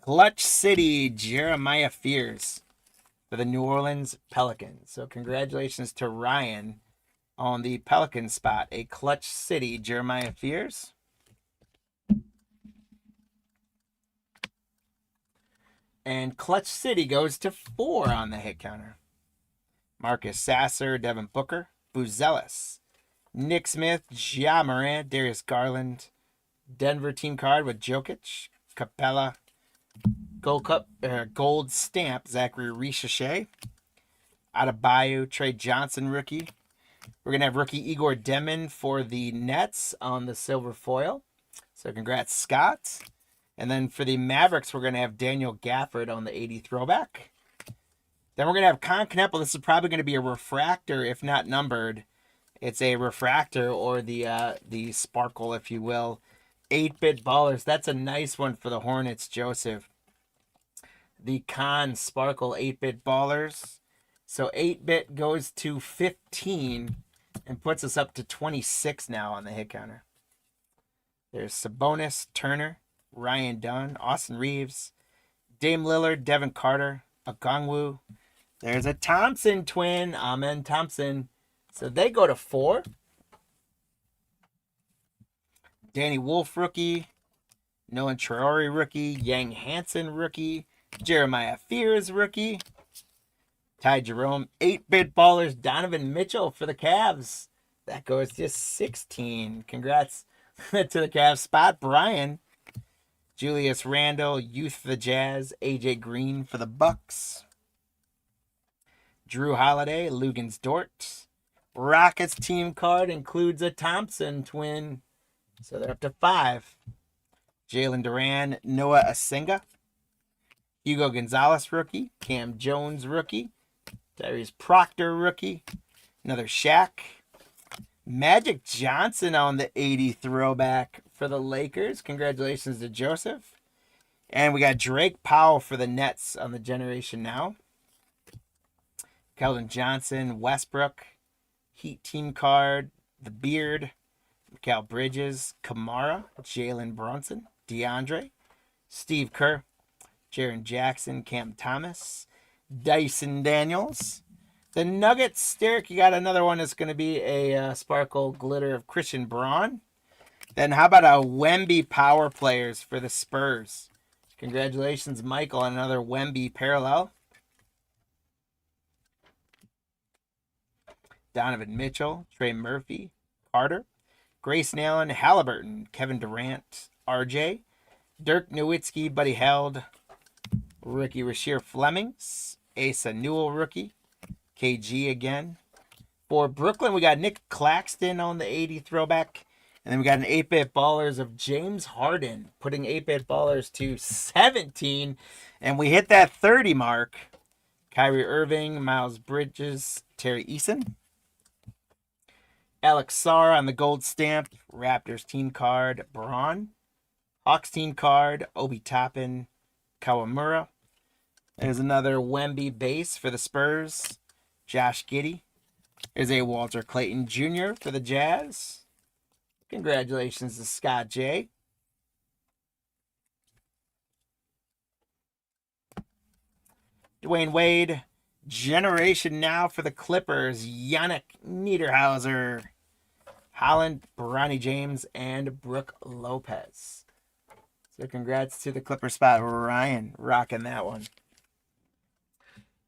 Clutch City, Jeremiah Fears for the New Orleans Pelicans. So congratulations to Ryan on the Pelican spot. A Clutch City, Jeremiah Fears. And Clutch City goes to 4 on the hit counter. Marcus Sasser, Devin Booker, Buzelis, Nick Smith, Ja Morant, Darius Garland, Denver team card with Jokic, Capella, Gold Stamp, Zachary Ricochet, Out of Bayou, Trey Johnson rookie. We're going to have rookie Igor Demon for the Nets on the silver foil. So congrats, Scott. And then for the Mavericks, we're going to have Daniel Gafford on the 80 throwback. Then we're going to have Con Kneppel. This is probably going to be a refractor, if not numbered. It's a refractor or the sparkle, if you will. 8-bit ballers. That's a nice one for the Hornets, Joseph. The Con Sparkle 8-bit ballers. So 8-bit goes to 15 and puts us up to 26 now on the hit counter. There's Sabonis, Turner, Ryan Dunn, Austin Reeves, Dame Lillard, Devin Carter, Okongwu. There's a Thompson twin, Amen Thompson. So they go to 4. Danny Wolf rookie, Nolan Traore rookie, Yang Hansen rookie, Jeremiah Fears rookie, Ty Jerome, 8-bit ballers, Donovan Mitchell for the Cavs. That goes to 16. Congrats to the Cavs. Spot Brian, Julius Randle, Youth for the Jazz, AJ Green for the Bucks, Drew Holiday, Lugans Dort. Rockets team card includes a Thompson twin. So they're up to 5. Jalen Duran, Noah Asenga, Hugo Gonzalez rookie, Cam Jones rookie, Tyrese Proctor rookie, another Shaq, Magic Johnson on the 80 throwback for the Lakers. Congratulations to Joseph. And we got Drake Powell for the Nets on the Generation Now. Keldon Johnson, Westbrook, Heat team card, the Beard, Mikal Bridges, Kamara, Jalen Brunson, DeAndre, Steve Kerr, Jaren Jackson, Cam Thomas, Dyson Daniels. The Nuggets, Derek, you got another one that's going to be a sparkle glitter of Christian Braun. Then how about a Wemby power players for the Spurs? Congratulations, Michael, on another Wemby parallel. Donovan Mitchell, Trey Murphy, Carter, Grayson Allen, Halliburton, Kevin Durant, RJ, Dirk Nowitzki, Buddy Held, rookie Rasheer Flemings, Asa Newell rookie, KG again. For Brooklyn, we got Nick Claxton on the 80 throwback. And then we got an 8-bit ballers of James Harden, putting 8-bit ballers to 17. And we hit that 30 mark. Kyrie Irving, Miles Bridges, Terry Eason. Alex Sarr on the gold stamp. Raptors team card, Braun. Hawks team card, Obi Toppin, Kawamura. There's another Wemby base for the Spurs, Josh Giddey. There's a Walter Clayton Jr. for the Jazz. Congratulations to Scott J. Dwayne Wade, Generation Now for the Clippers, Yannick Niederhauser, Holland, Bronny James, and Brooke Lopez. So congrats to the Clipper spot. Ryan rocking that one.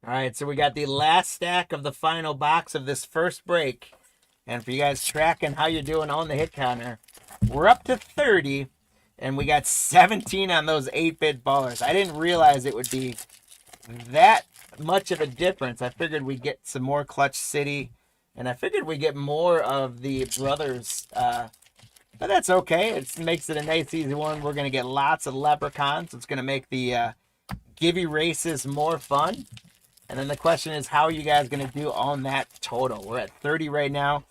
All right, so we got the last stack of the final box of this first break. And for you guys tracking how you're doing on the hit counter, we're up to 30, and we got 17 on those 8-bit ballers. I didn't realize it would be that much of a difference. I figured we'd get some more Clutch City, and I figured we'd get more of the brothers, but that's okay. It makes it a nice, easy one. We're going to get lots of leprechauns. It's going to make the Gibby races more fun. And then the question is, how are you guys going to do on that total? We're at 30 right now.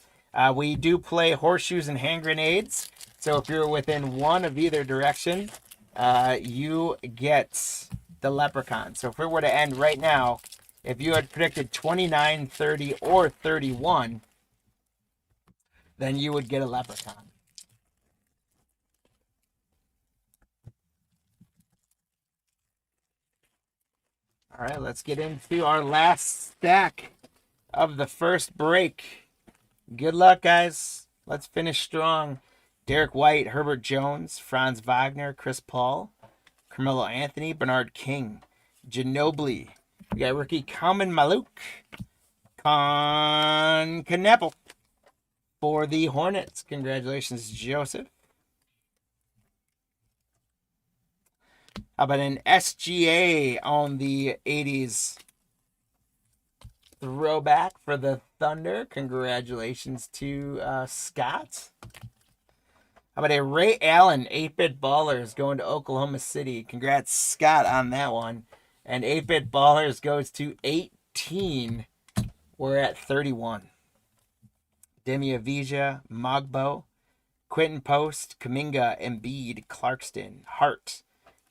We do play horseshoes and hand grenades. So if you're within one of either direction, you get the leprechaun. So if we were to end right now, if you had predicted 29, 30, or 31, then you would get a leprechaun. All right, let's get into our last stack of the first break. Good luck, guys. Let's finish strong. Derek White, Herbert Jones, Franz Wagner, Chris Paul, Carmelo Anthony, Bernard King, Ginobili. We got rookie Kalman Maluk, Con Kneppel for the Hornets. Congratulations, Joseph. How about an SGA on the 80s throwback for the Thunder. Congratulations to Scott. How about a Ray Allen 8-bit ballers going to Oklahoma City? Congrats, Scott, on that one. And 8-bit ballers goes to 18. We're at 31. Demi Avija, Mogbo, Quentin Post, Kuminga, Embiid, Clarkston, Hart,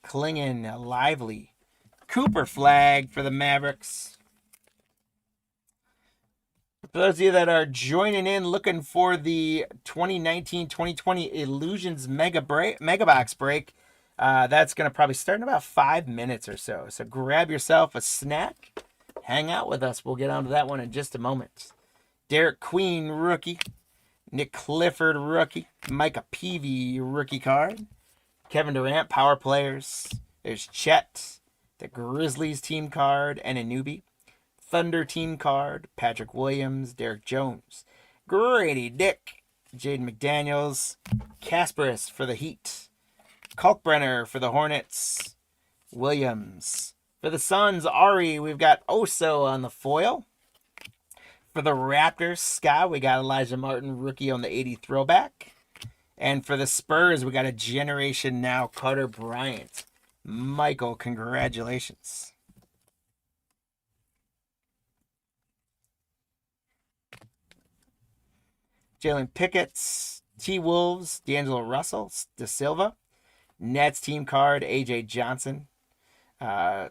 Klingon, Lively, Cooper Flag for the Mavericks. For those of you that are joining in looking for the 2019-2020 Illusions Mega Box break, that's going to probably start in about 5 minutes or so. So grab yourself a snack. Hang out with us. We'll get on to that one in just a moment. Derek Queen, rookie. Nick Clifford, rookie. Micah Peavy, rookie card. Kevin Durant, power players. There's Chet, the Grizzlies team card, and a newbie. Thunder team card, Patrick Williams, Derek Jones. Grady Dick, Jaden McDaniels. Kasparis for the Heat. Kalkbrenner for the Hornets. Williams. For the Suns, Ari, we've got Oso on the foil. For the Raptors, Scott, we got Elijah Martin, rookie on the 80 throwback. And for the Spurs, we got a Generation Now Carter Bryant. Michael, congratulations. Jalen Pickett, T-Wolves, D'Angelo Russell, De Silva. Nets team card, AJ Johnson.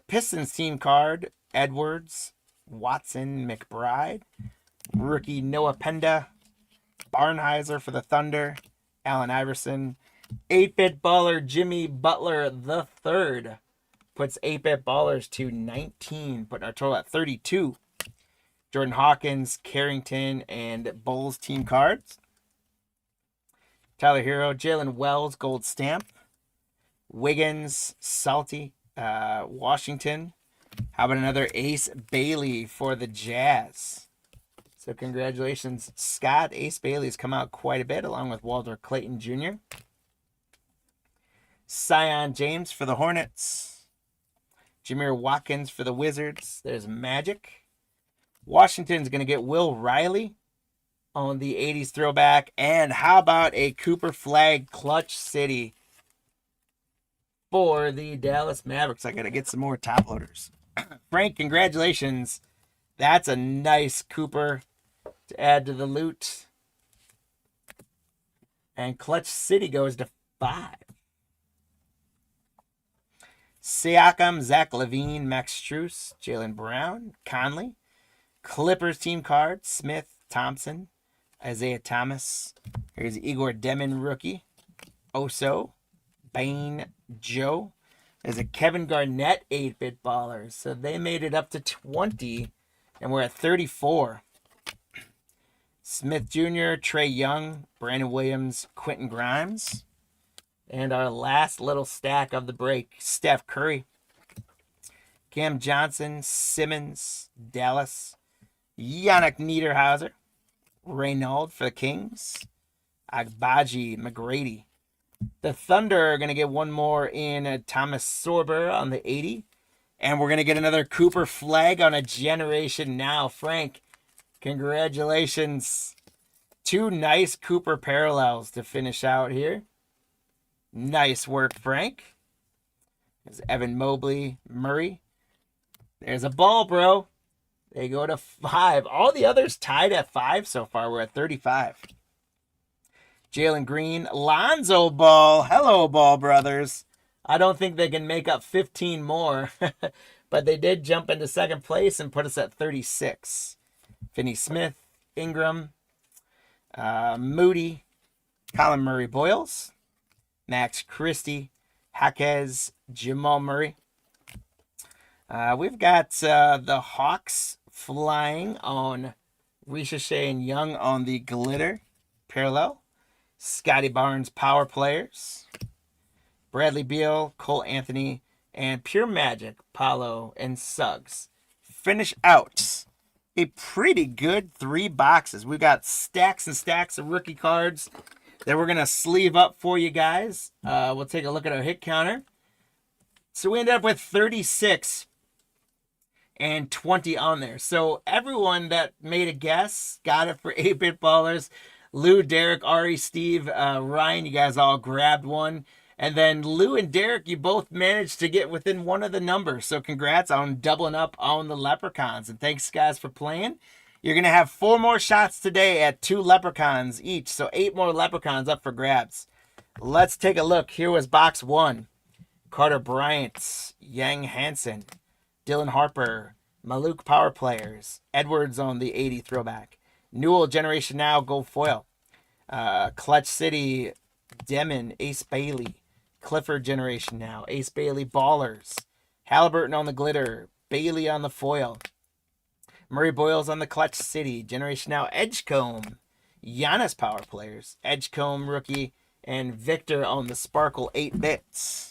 Pistons team card, Edwards, Watson, McBride. Rookie Noah Penda. Barnheiser for the Thunder. Allen Iverson. 8-bit baller Jimmy Butler the third. Puts 8-bit ballers to 19. Putting our total at 32. Jordan Hawkins, Carrington, and Bulls team cards. Tyler Hero, Jalen Wells, gold stamp. Wiggins, Salty, Washington. How about another Ace Bailey for the Jazz? So congratulations, Scott. Ace Bailey's come out quite a bit, along with Walter Clayton Jr. Sion James for the Hornets. Jameer Watkins for the Wizards. There's Magic. Washington's going to get Will Riley on the 80s throwback. And how about a Cooper Flag Clutch City for the Dallas Mavericks? I got to get some more top loaders. Frank, congratulations. That's a nice Cooper to add to the loot. And Clutch City goes to 5. Siakam, Zach LaVine, Max Strus, Jaylen Brown, Conley. Clippers team card, Smith, Thompson, Isaiah Thomas. Here's Igor Demon rookie. Oso, Bain, Joe. There's a Kevin Garnett 8-bit baller. So they made it up to 20, and we're at 34. Smith Jr., Trey Young, Brandon Williams, Quentin Grimes. And our last little stack of the break, Steph Curry, Cam Johnson, Simmons, Dallas, Yannick Niederhauser, Reynaud for the Kings, Agbaji, McGrady. The Thunder are going to get one more in Thomas Sorber on the 80. And we're going to get another Cooper Flag on a Generation Now. Frank, congratulations. 2 nice Cooper parallels to finish out here. Nice work, Frank. There's Evan Mobley, Murray. There's a ball, bro. They go to 5. All the others tied at 5 so far. We're at 35. Jalen Green, Lonzo Ball. Hello, Ball brothers. I don't think they can make up 15 more. But they did jump into second place and put us at 36. Finney Smith, Ingram, Moody, Colin Murray Boyles, Max Christie, Jaquez, Jamal Murray. We've got the Hawks flying on Ricochet and Young on the glitter parallel. Scotty Barnes power players. Bradley Beal, Cole Anthony, and Pure Magic, Paulo, and Suggs. Finish out a pretty good 3 boxes. We've got stacks and stacks of rookie cards that we're going to sleeve up for you guys. We'll take a look at our hit counter. So we ended up with 36 and 20 on there. So everyone that made a guess got it for 8-bit ballers. Lou, Derek, Ari, Steve, Ryan, you guys all grabbed one. And then Lou and Derek, you both managed to get within one of the numbers. So congrats on doubling up on the leprechauns. And thanks, guys, for playing. You're going to have 4 more shots today at 2 leprechauns each. So 8 more leprechauns up for grabs. Let's take a look. Here was box 1. Carter Bryant, Yang Hansen, Dylan Harper, Maluk Power Players, Edwards on the 80 throwback, Newell Generation Now Gold Foil, Clutch City, Demon, Ace Bailey, Clifford Generation Now, Ace Bailey Ballers, Halliburton on the glitter, Bailey on the foil, Murray Boyles on the Clutch City, Generation Now Edgecombe, Giannis Power Players, Edgecombe rookie, and Victor on the Sparkle 8 bits.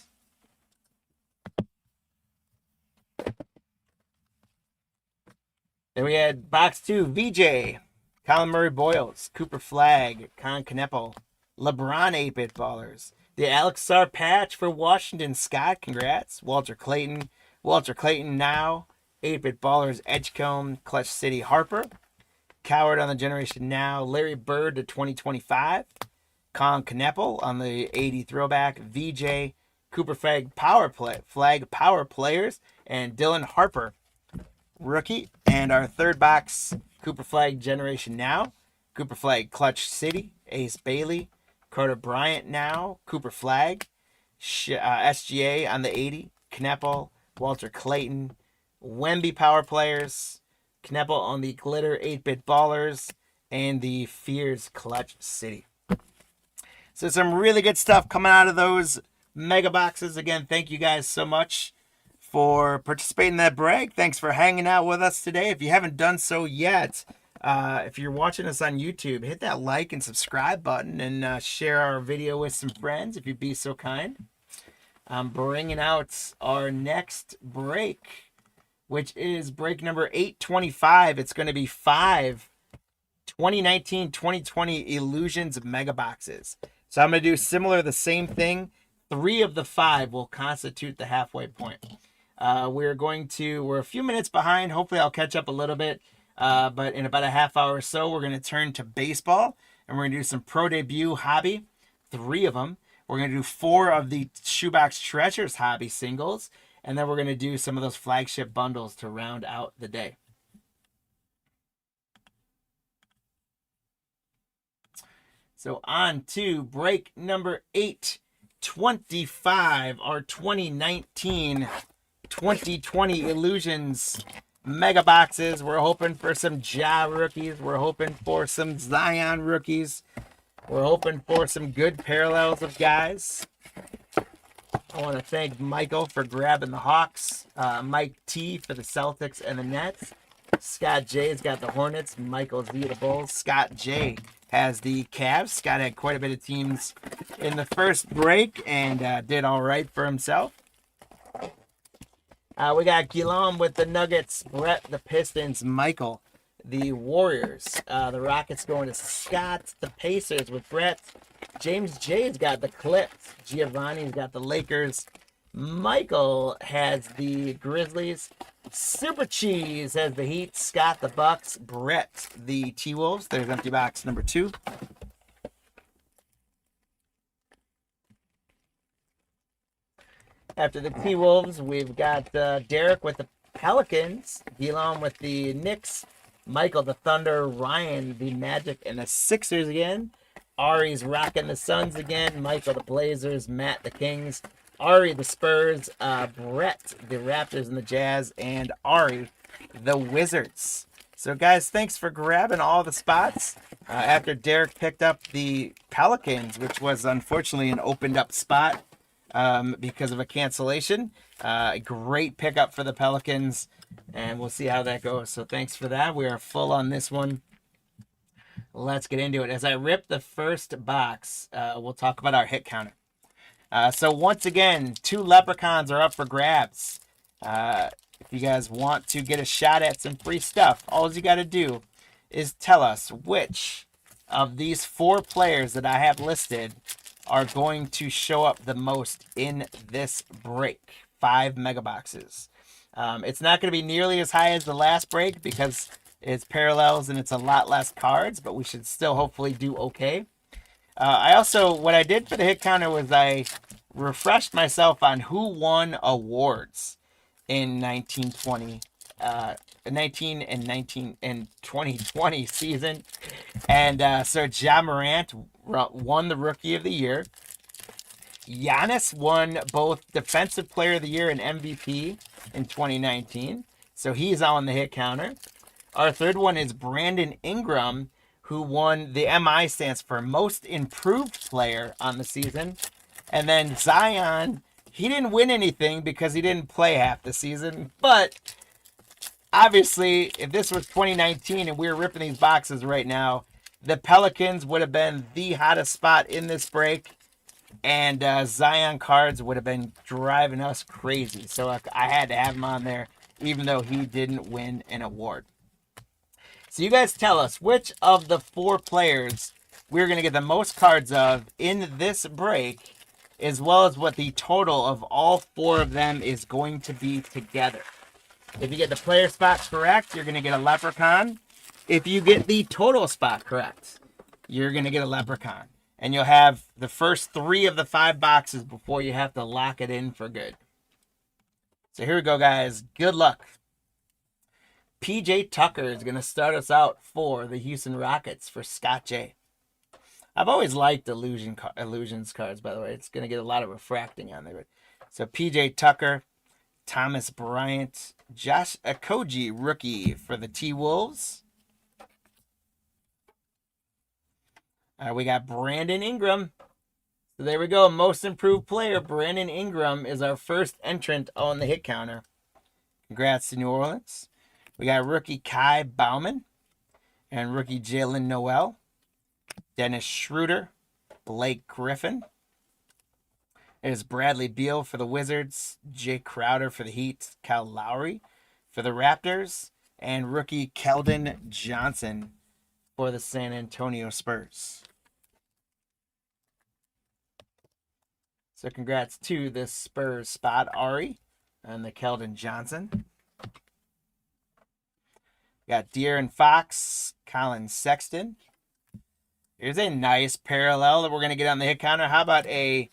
Then we had box 2, VJ, Colin Murray Boyles, Cooper Flag, Con Kneppel, LeBron 8-bit ballers. The Alex Sarr patch for Washington, Scott, congrats. Walter Clayton now, 8-bit ballers, Edgecombe, Clutch City Harper. Coward on the Generation Now, Larry Bird to 2025. Con Kneppel on the 80 throwback, VJ, Cooper Flag Power Players, and Dylan Harper rookie. And our third box, Cooper Flag Generation Now, Cooper Flag Clutch City, Ace Bailey, Carter Bryant now, Cooper Flag, SGA on the 80, Kneppel, Walter Clayton, Wemby Power Players, Kneppel on the glitter 8-bit ballers, and the Fears Clutch City. So some really good stuff coming out of those mega boxes. Again, thank you guys so much for participating in that break. Thanks for hanging out with us today. If you haven't done so yet, if you're watching us on YouTube, hit that like and subscribe button and share our video with some friends if you'd be so kind. I'm bringing out our next break, which is break number 825. It's going to be 5 2019-2020 Illusions Mega Boxes. So I'm going to do the same thing. 3 of the 5 will constitute the halfway point. We're a few minutes behind. Hopefully I'll catch up a little bit. But in about a half hour or so, we're going to turn to baseball. And we're going to do some pro debut hobby. 3 of them. We're going to do 4 of the Shoebox Treasures hobby singles. And then we're going to do some of those flagship bundles to round out the day. So on to break number 825, our 2019-2020 Illusions Mega Boxes. We're hoping for some Ja rookies. We're hoping for some Zion rookies. We're hoping for some good parallels of guys. I want to thank Michael for grabbing the Hawks, Mike T for the Celtics and the Nets. Scott J's got the Hornets, Michael Z the Bulls. Scott J has the Cavs. Scott had quite a bit of teams in the first break and did all right for himself. We got Guillaume with the Nuggets, Brett the Pistons, Michael the Warriors. The Rockets going to Scott, the Pacers with Brett. James J's got the Clips. Giovanni's got the Lakers. Michael has the Grizzlies. Super Cheese has the Heat. Scott the Bucks. Brett the T-Wolves. There's empty box number 2. After the T-Wolves, we've got Derek with the Pelicans. Guillaume with the Knicks. Michael the Thunder. Ryan the Magic and the Sixers again. Ari's rocking the Suns again. Michael the Blazers. Matt the Kings. Ari the Spurs. Brett the Raptors and the Jazz. And Ari the Wizards. So guys, thanks for grabbing all the spots. After Derek picked up the Pelicans, which was unfortunately an opened up spot because of a cancellation. Great pickup for the Pelicans. And we'll see how that goes. So thanks for that. We are full on this one. Let's get into it. As I rip the first box, we'll talk about our hit counter. So once again, 2 leprechauns are up for grabs. If you guys want to get a shot at some free stuff, all you got to do is tell us which of these 4 players that I have listed are going to show up the most in this break. 5 mega boxes. It's not going to be nearly as high as the last break because it's parallels and it's a lot less cards, but we should still hopefully do okay. I also, what I did for the hit counter was I refreshed myself on who won awards in 1920, 19 and 2020 season. And so Ja Morant won the Rookie of the Year. Giannis won both Defensive Player of the Year and MVP in 2019. So he's on the hit counter. Our third one is Brandon Ingram, who won the MI stands for Most Improved Player on the season. And then Zion, he didn't win anything because he didn't play half the season. But obviously, if this was 2019 and we were ripping these boxes right now, the Pelicans would have been the hottest spot in this break. And Zion cards would have been driving us crazy. So I had to have him on there, even though he didn't win an award. So you guys tell us which of the 4 players we're going to get the most cards of in this break, as well as what the total of all 4 of them is going to be together. If you get the player spot correct, you're going to get a leprechaun. If you get the total spot correct, you're going to get a leprechaun. And you'll have the first 3 of the 5 boxes before you have to lock it in for good. So here we go, guys. Good luck. PJ Tucker is going to start us out for the Houston Rockets for Scott J. I've always liked Illusions cards, by the way. It's going to get a lot of refracting on there. So PJ Tucker, Thomas Bryant, Josh Okogie, rookie for the T-Wolves. We got Brandon Ingram. So there we go. Most improved player, Brandon Ingram, is our first entrant on the hit counter. Congrats to New Orleans. We got rookie Kai Bauman and rookie Jalen Noel, Dennis Schroeder, Blake Griffin. There's Bradley Beal for the Wizards, Jake Crowder for the Heat, Kyle Lowry for the Raptors, and rookie Keldon Johnson for the San Antonio Spurs. So congrats to the Spurs spot, Ari, and the Keldon Johnson. Got De'Aaron Fox, Colin Sexton. Here's a nice parallel that we're going to get on the hit counter. How about a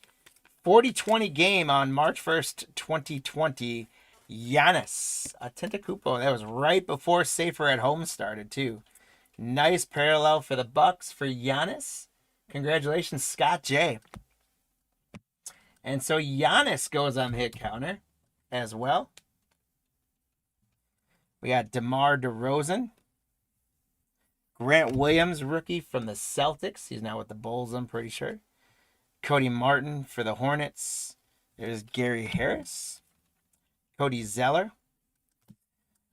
40-20 game on March 1st, 2020? Giannis Antetokounmpo. That was right before Safer at Home started, too. Nice parallel for the Bucks for Giannis. Congratulations, Scott J. And so Giannis goes on the hit counter as well. We got DeMar DeRozan. Grant Williams, rookie from the Celtics. He's now with the Bulls, I'm pretty sure. Cody Martin for the Hornets. There's Gary Harris. Cody Zeller.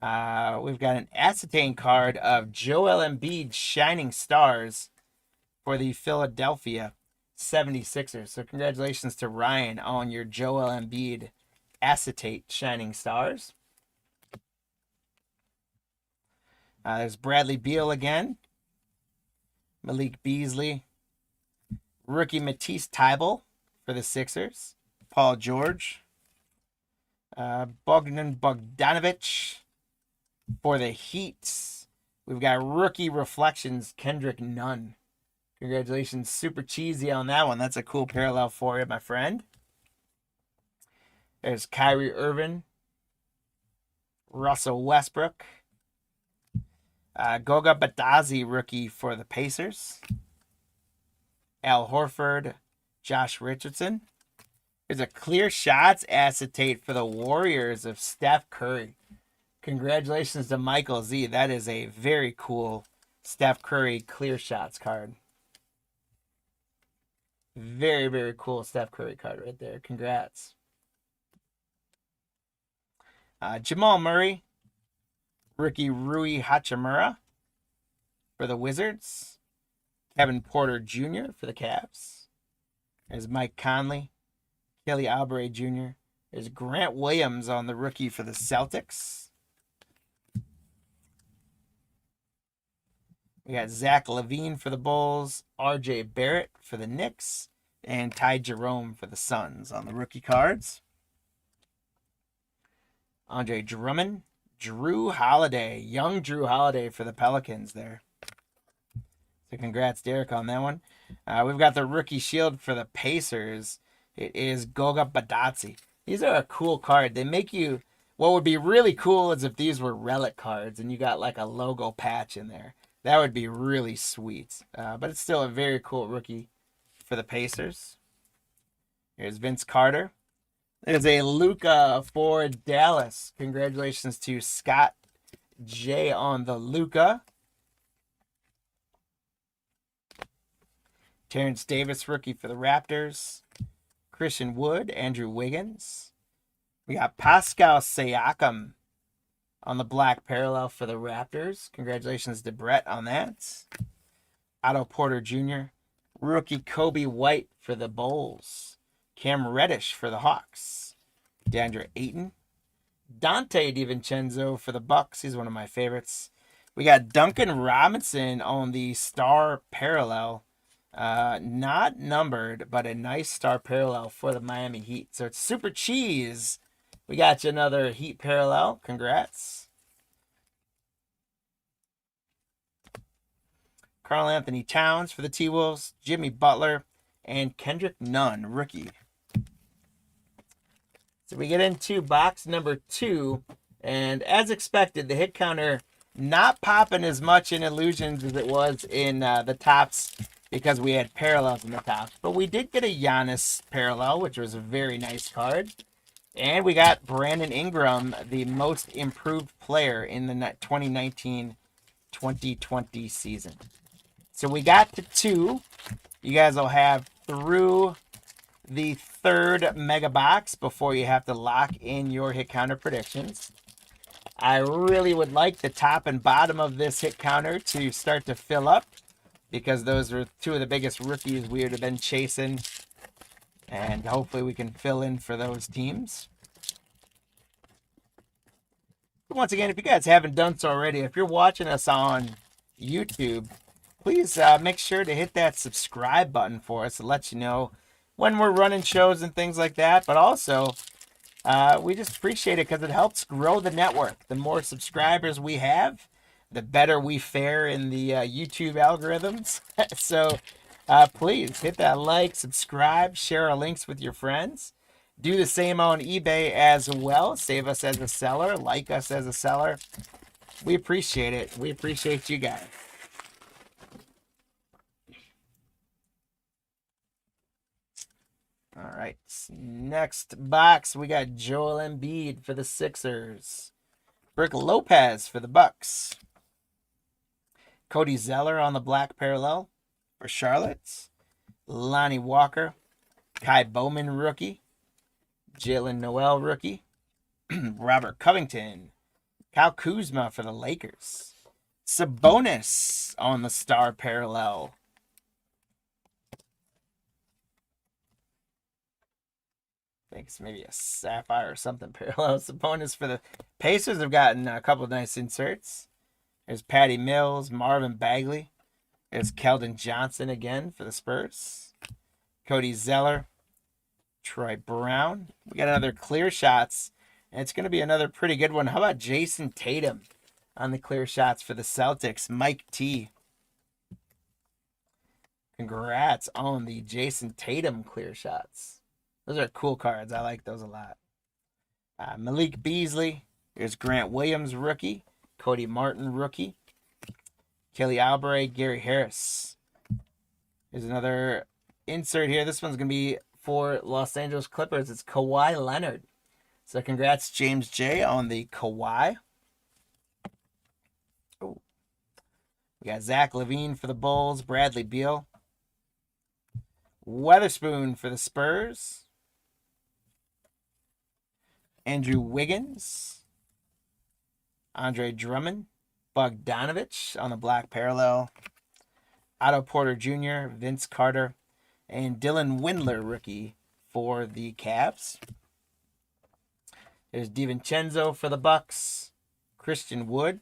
We've got an acetate card of Joel Embiid Shining Stars for the Philadelphia 76ers. So congratulations to Ryan on your Joel Embiid acetate Shining Stars. There's Bradley Beal again. Malik Beasley. Rookie Matisse Thybulle for the Sixers. Paul George. Bogdan Bogdanovic for the Heat. We've got rookie reflections, Kendrick Nunn. Congratulations. Super cheesy on that one. That's a cool parallel for you, my friend. There's Kyrie Irving. Russell Westbrook. Goga Badazi, rookie for the Pacers. Al Horford, Josh Richardson. There's a clear shots acetate for the Warriors of Steph Curry. Congratulations to Michael Z. That is a very cool Steph Curry clear shots card. Very, very cool Steph Curry card right there. Congrats. Jamal Murray. Rookie Rui Hachimura for the Wizards. Kevin Porter Jr. for the Cavs. There's Mike Conley. Kelly Oubre Jr. There's Grant Williams on the rookie for the Celtics. We got Zach LaVine for the Bulls. RJ Barrett for the Knicks. And Ty Jerome for the Suns on the rookie cards. Andre Drummond, Drew Holiday, young Drew Holiday for the Pelicans there. So congrats, Derek, on that one. We've got the rookie shield for the Pacers. It is Goga Badatsi. These are a cool card. They make you... What would be really cool is if these were relic cards and you got like a logo patch in there. That would be really sweet. But it's still a very cool rookie for the Pacers. Here's Vince Carter. There's a Luka for Dallas. Congratulations to Scott J on the Luka. Terrence Davis, rookie for the Raptors. Christian Wood, Andrew Wiggins. We got Pascal Siakam on the black parallel for the Raptors. Congratulations to Brett on that. Otto Porter Jr. Rookie Kobe White for the Bulls. Cam Reddish for the Hawks. DeAndre Ayton. Dante DiVincenzo for the Bucks. He's one of my favorites. We got Duncan Robinson on the star parallel. Not numbered, but a nice star parallel for the Miami Heat. So it's Super Cheese. We got you another Heat parallel. Congrats. Karl Anthony Towns for the T-Wolves. Jimmy Butler. And Kendrick Nunn, rookie. So we get into box number 2. And as expected, the hit counter not popping as much in Illusions as it was in the tops because we had parallels in the tops. But we did get a Giannis parallel, which was a very nice card. And we got Brandon Ingram, the most improved player in the 2019-2020 season. So we got to 2. You guys will have through the 3rd mega box before you have to lock in your hit counter predictions. I really would like the top and bottom of this hit counter to start to fill up because those are 2 of the biggest rookies we would have been chasing. And hopefully we can fill in for those teams. Once again, if you guys haven't done so already, if you're watching us on YouTube, please make sure to hit that subscribe button for us to let you know when we're running shows and things like that. But also, we just appreciate it because it helps grow the network. The more subscribers we have, the better we fare in the YouTube algorithms. So please hit that like, subscribe, share our links with your friends. Do the same on eBay as well. Save us as a seller. Like us as a seller. We appreciate it. We appreciate you guys. All right. Next box, we got Joel Embiid for the Sixers. Brook Lopez for the Bucks. Cody Zeller on the black parallel for Charlotte. Lonnie Walker. Kai Bowman, rookie. Jalen Noel, rookie. Robert Covington. Kyle Kuzma for the Lakers. Sabonis on the star parallel. I think it's maybe a sapphire or something parallel. Sabonis for the Pacers have gotten a couple of nice inserts. There's Patty Mills, Marvin Bagley. There's Keldon Johnson again for the Spurs. Cody Zeller. Troy Brown. We got another clear shots. And it's going to be another pretty good one. How about Jason Tatum on the clear shots for the Celtics? Mike T. Congrats on the Jason Tatum clear shots. Those are cool cards. I like those a lot. Malik Beasley. There's Grant Williams, rookie. Cody Martin, rookie. Kelly Oubre, Gary Harris. There's another insert here. This one's going to be for Los Angeles Clippers. It's Kawhi Leonard. So congrats, James J, on the Kawhi. Oh. We got Zach LaVine for the Bulls. Bradley Beal. Weatherspoon for the Spurs. Andrew Wiggins. Andre Drummond. Bogdanovich on the black parallel. Otto Porter Jr., Vince Carter, and Dylan Windler, rookie for the Cavs. There's DiVincenzo for the Bucks. Christian Wood.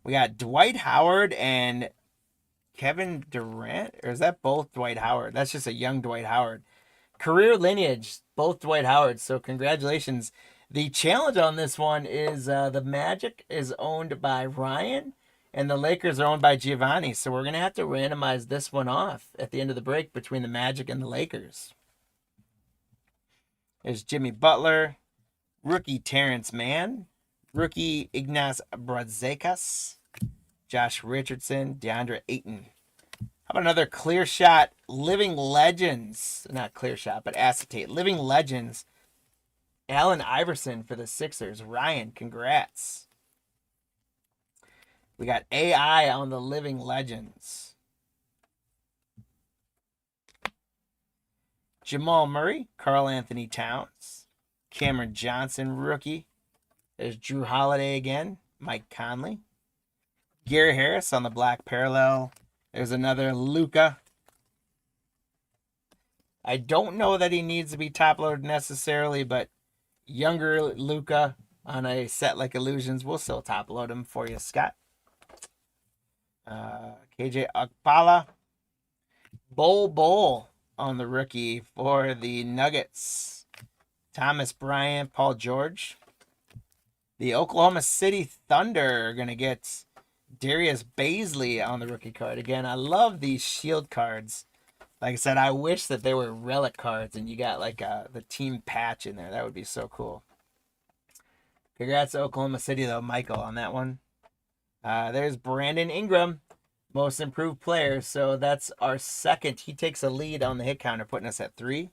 We got Dwight Howard and Kevin Durant. Or is that both Dwight Howard? That's just a young Dwight Howard. Career lineage, both Dwight Howard. So congratulations. The challenge on this one is the Magic is owned by Ryan, and the Lakers are owned by Giovanni. So we're going to have to randomize this one off at the end of the break between the Magic and the Lakers. There's Jimmy Butler, rookie Terrence Mann, rookie Ignas Brazdeikis, Josh Richardson, DeAndre Ayton. How about another clear shot, Living Legends, not clear shot, but acetate, Living Legends, Allen Iverson for the Sixers. Ryan, congrats. We got AI on the Living Legends. Jamal Murray, Karl Anthony Towns, Cameron Johnson, rookie. There's Drew Holiday again, Mike Conley. Gary Harris on the black parallel. There's another Luka. I don't know that he needs to be top loaded necessarily, but younger Luka on a set like Illusions, we'll still top load him for you, Scott. KJ Okpala. Bol on the rookie for the Nuggets. Thomas Bryant, Paul George. The Oklahoma City Thunder are going to get Darius Baisley on the rookie card. Again, I love these shield cards. Like I said, I wish that they were relic cards and you got like the team patch in there. That would be so cool. Congrats to Oklahoma City, though, Michael, on that one. There's Brandon Ingram, most improved player. So that's our second. He takes a lead on the hit counter, putting us at 3.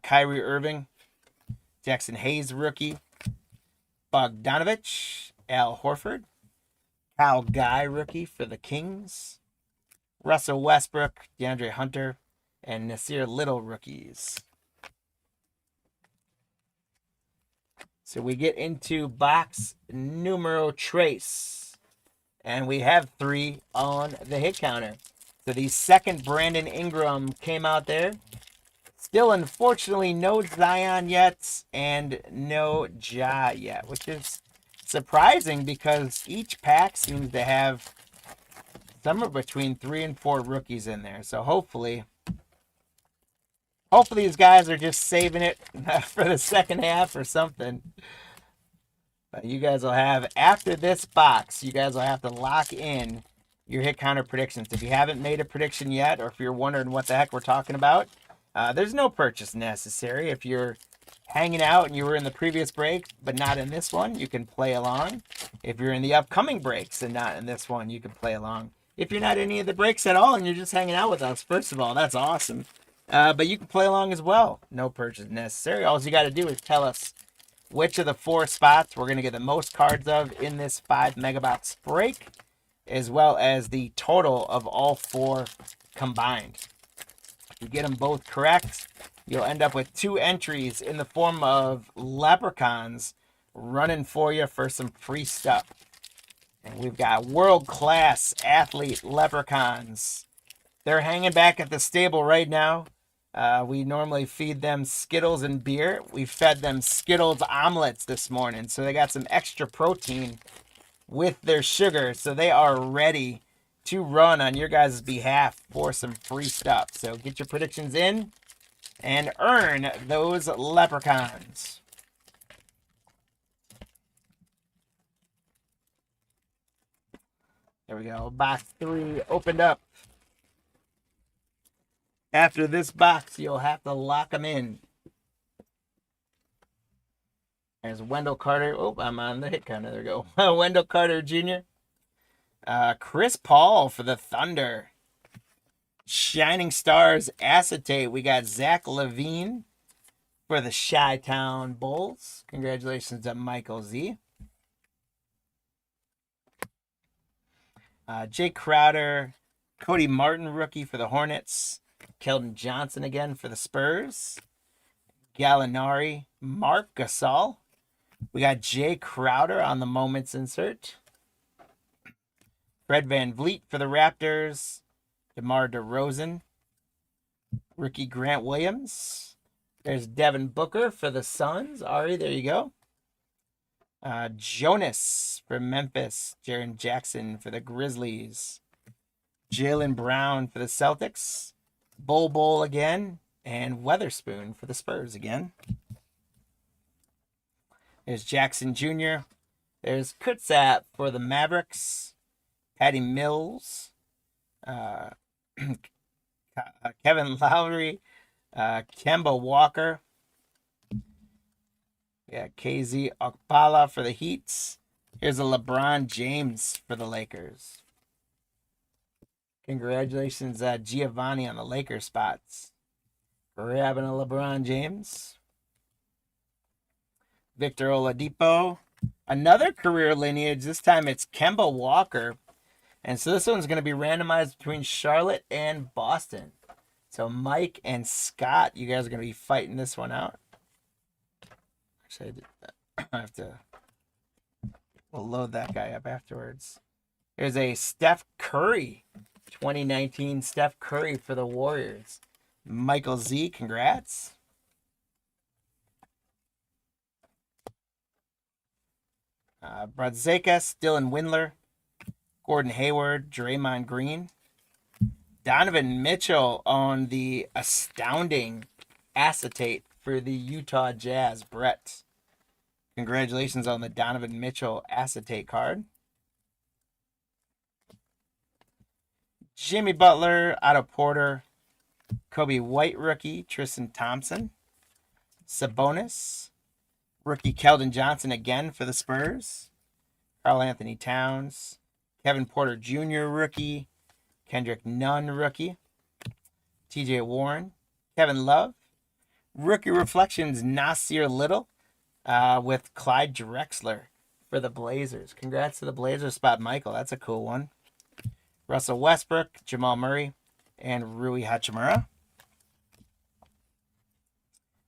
Kyrie Irving, Jackson Hayes, rookie. Bogdanovich, Al Horford. Kyle Guy, rookie for the Kings. Russell Westbrook, DeAndre Hunter, and Nasir Little, rookies. So we get into box numero tres. And we have 3 on the hit counter. So the second Brandon Ingram came out there. Still, unfortunately, no Zion yet and no Ja yet, which is surprising because each pack seems to have somewhere between 3 and 4 rookies in there. So hopefully these guys are just saving it for the second half or something. But you guys will have, after this box, you guys will have to lock in your hit counter predictions. If you haven't made a prediction yet, or if you're wondering what the heck we're talking about, there's no purchase necessary. If you're hanging out and you were in the previous break, but not in this one, you can play along. If you're in the upcoming breaks and not in this one, you can play along. If you're not in any of the breaks at all and you're just hanging out with us, first of all, that's awesome. But you can play along as well. No purchase necessary. All you got to do is tell us which of the 4 spots we're going to get the most cards of in this 5 megabox break, as well as the total of all 4 combined. If you get them both correct, you'll end up with 2 entries in the form of leprechauns running for you for some free stuff. And we've got world-class athlete leprechauns. They're hanging back at the stable right now. We normally feed them Skittles and beer. We fed them Skittles omelets this morning, so they got some extra protein with their sugar, so they are ready to run on your guys' behalf for some free stuff. So get your predictions in and earn those leprechauns. There we go. Box 3 opened up. After this box, you'll have to lock them in. There's Wendell Carter. Oh, I'm on the hit counter. There we go. Wendell Carter Jr. Chris Paul for the Thunder. Shining Stars Acetate. We got Zach LaVine for the Chi-Town Bulls. Congratulations to Michael Z. Jake Crowder. Cody Martin, rookie for the Hornets. Keldon Johnson again for the Spurs. Gallinari. Mark Gasol. We got Jay Crowder on the Moments insert. Fred VanVleet for the Raptors. DeMar DeRozan. Rookie Grant Williams. There's Devin Booker for the Suns. Ari, there you go. Jonas for Memphis. Jaren Jackson for the Grizzlies. Jaylen Brown for the Celtics. Bol again. And Weatherspoon for the Spurs again. There's Jackson Jr. There's Kutzap for the Mavericks. Patty Mills. Uh, Kevin Lowry. Kemba Walker. Yeah, KZ Okpala for the Heats. Here's a LeBron James for the Lakers. Congratulations, Giovanni on the Lakers spots. Grabbing a LeBron James. Victor Oladipo. Another career lineage. This time it's Kemba Walker. And so this one's going to be randomized between Charlotte and Boston. So Mike and Scott, you guys are going to be fighting this one out. Actually, I have to... We'll load that guy up afterwards. There's a Steph Curry. 2019 Steph Curry for the Warriors. Michael Z, congrats. Bradzekas, Dylan Windler. Gordon Hayward, Draymond Green. Donovan Mitchell on the astounding acetate for the Utah Jazz. Brett, congratulations on the Donovan Mitchell acetate card. Jimmy Butler, Otto Porter. Kobe White rookie, Tristan Thompson. Sabonis. Rookie Keldon Johnson again for the Spurs. Karl Anthony Towns. Kevin Porter Jr. rookie. Kendrick Nunn rookie. TJ Warren. Kevin Love. Rookie Reflections Nasir Little with Clyde Drexler for the Blazers. Congrats to the Blazers spot, Michael. That's a cool one. Russell Westbrook, Jamal Murray, and Rui Hachimura.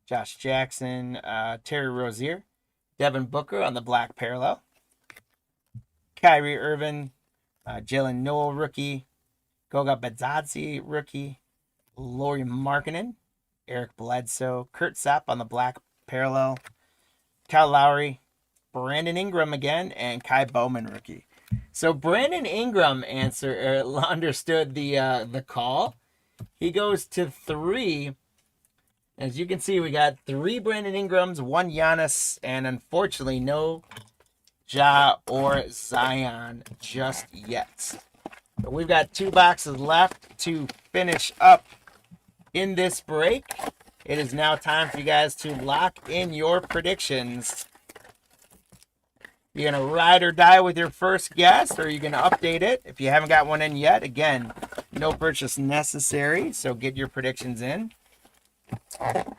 Josh Jackson, Terry Rozier. Devin Booker on the black parallel. Kyrie Irving, Jalen Noel rookie. Goga Badzazi rookie. Lauri Markkanen. Eric Bledsoe. Kurt Sapp on the black parallel. Kyle Lowry. Brandon Ingram again. And Kai Bowman rookie. So Brandon Ingram understood the call. He goes to 3. As you can see, we got 3 Brandon Ingrams, 1 Giannis, and unfortunately no Ja or Zion just yet. But we've got 2 boxes left to finish up in this break. It is now time for you guys to lock in your predictions. You're going to ride or die with your first guess, or you're going to update it. If you haven't got one in yet, again, no purchase necessary, so get your predictions in.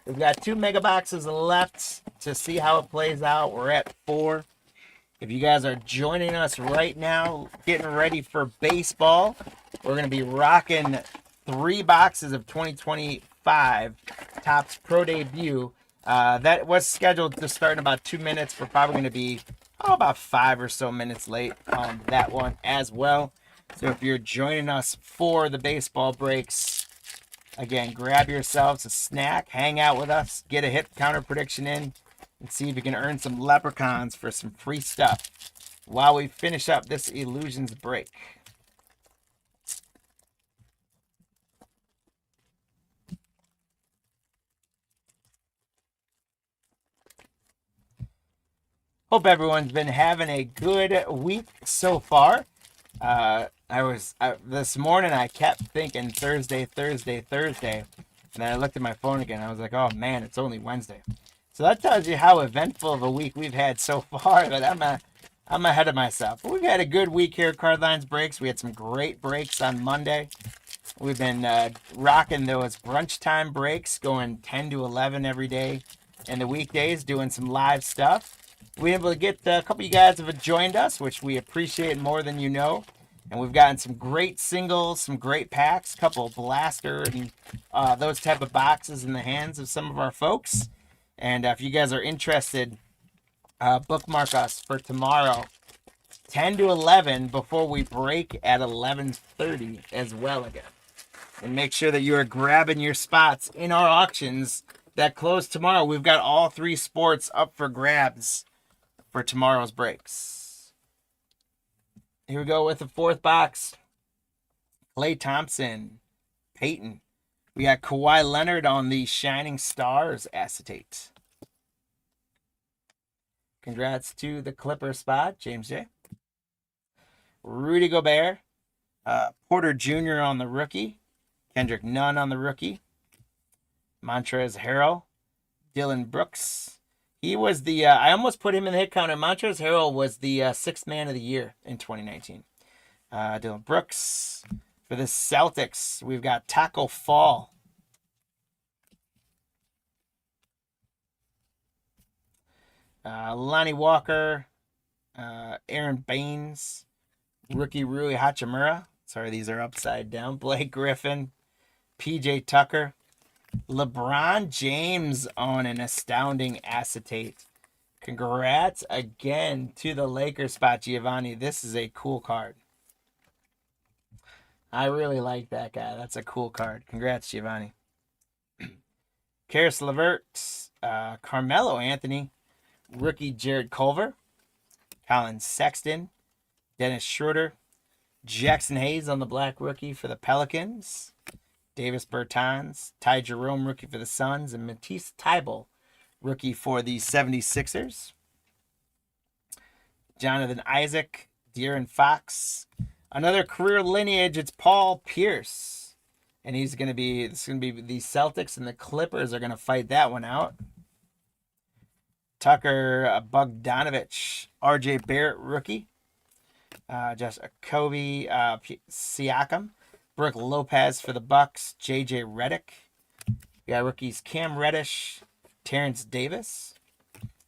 We've got 2 mega boxes left to see how it plays out. We're at 4. If you guys are joining us right now, getting ready for baseball, we're going to be rocking 3 boxes of 2025 Topps Pro Debut. That was scheduled to start in about 2 minutes. We're probably going to be about 5 or so minutes late on that one as well. So if you're joining us for the baseball breaks, again, grab yourselves a snack, hang out with us, get a hit counter prediction in, and see if you can earn some leprechauns for some free stuff while we finish up this Illusions break. Hope everyone's been having a good week so far. This morning I kept thinking Thursday, and then I looked at my phone again. I was like, oh man, it's only Wednesday. So that tells you how eventful of a week we've had so far. But I'm ahead of myself. But we've had a good week here at Cardlines Breaks. We had some great breaks on Monday. We've been rocking those brunch time breaks, going 10 to 11 every day, and the weekdays doing some live stuff. We were able to get a couple of you guys have joined us, which we appreciate more than you know. And we've gotten some great singles, some great packs, a couple of blaster and those type of boxes in the hands of some of our folks. And if you guys are interested, bookmark us for tomorrow, 10 to 11, before we break at 11:30 as well again. And make sure that you are grabbing your spots in our auctions that close tomorrow. We've got all 3 sports up for grabs for tomorrow's breaks. Here we go with the 4th box. Klay Thompson, Peyton. We got Kawhi Leonard on the Shining Stars acetate. Congrats to the Clipper spot, James J. Rudy Gobert. Porter Jr. on the rookie. Kendrick Nunn on the rookie. Montrezl Harrell. Dylan Brooks. He was the, I almost put him in the hit counter. Montrezl Harrell was the sixth man of the year in 2019. Dylan Brooks. For the Celtics, we've got Taco Fall. Lonnie Walker. Aaron Baines. Rookie Rui Hachimura. Sorry, these are upside down. Blake Griffin. PJ Tucker. LeBron James on an astounding acetate. Congrats again to the Lakers spot, Giovanni. This is a cool card. I really like that guy. That's a cool card. Congrats, Giovanni. Karis LeVert. Carmelo Anthony. Rookie Jared Culver. Colin Sexton. Dennis Schroeder. Jackson Hayes on the black rookie for the Pelicans. Davis Bertans. Ty Jerome, rookie for the Suns. And Matisse Thybulle, rookie for the 76ers. Jonathan Isaac. De'Aaron Fox. Another career lineage. It's Paul Pierce. And it's going to be the Celtics and the Clippers are going to fight that one out. Tucker Bogdanovich. RJ Barrett, rookie. Just Kobe Siakam. Brooke Lopez for the Bucks. JJ Redick. We got rookies Cam Reddish. Terrence Davis.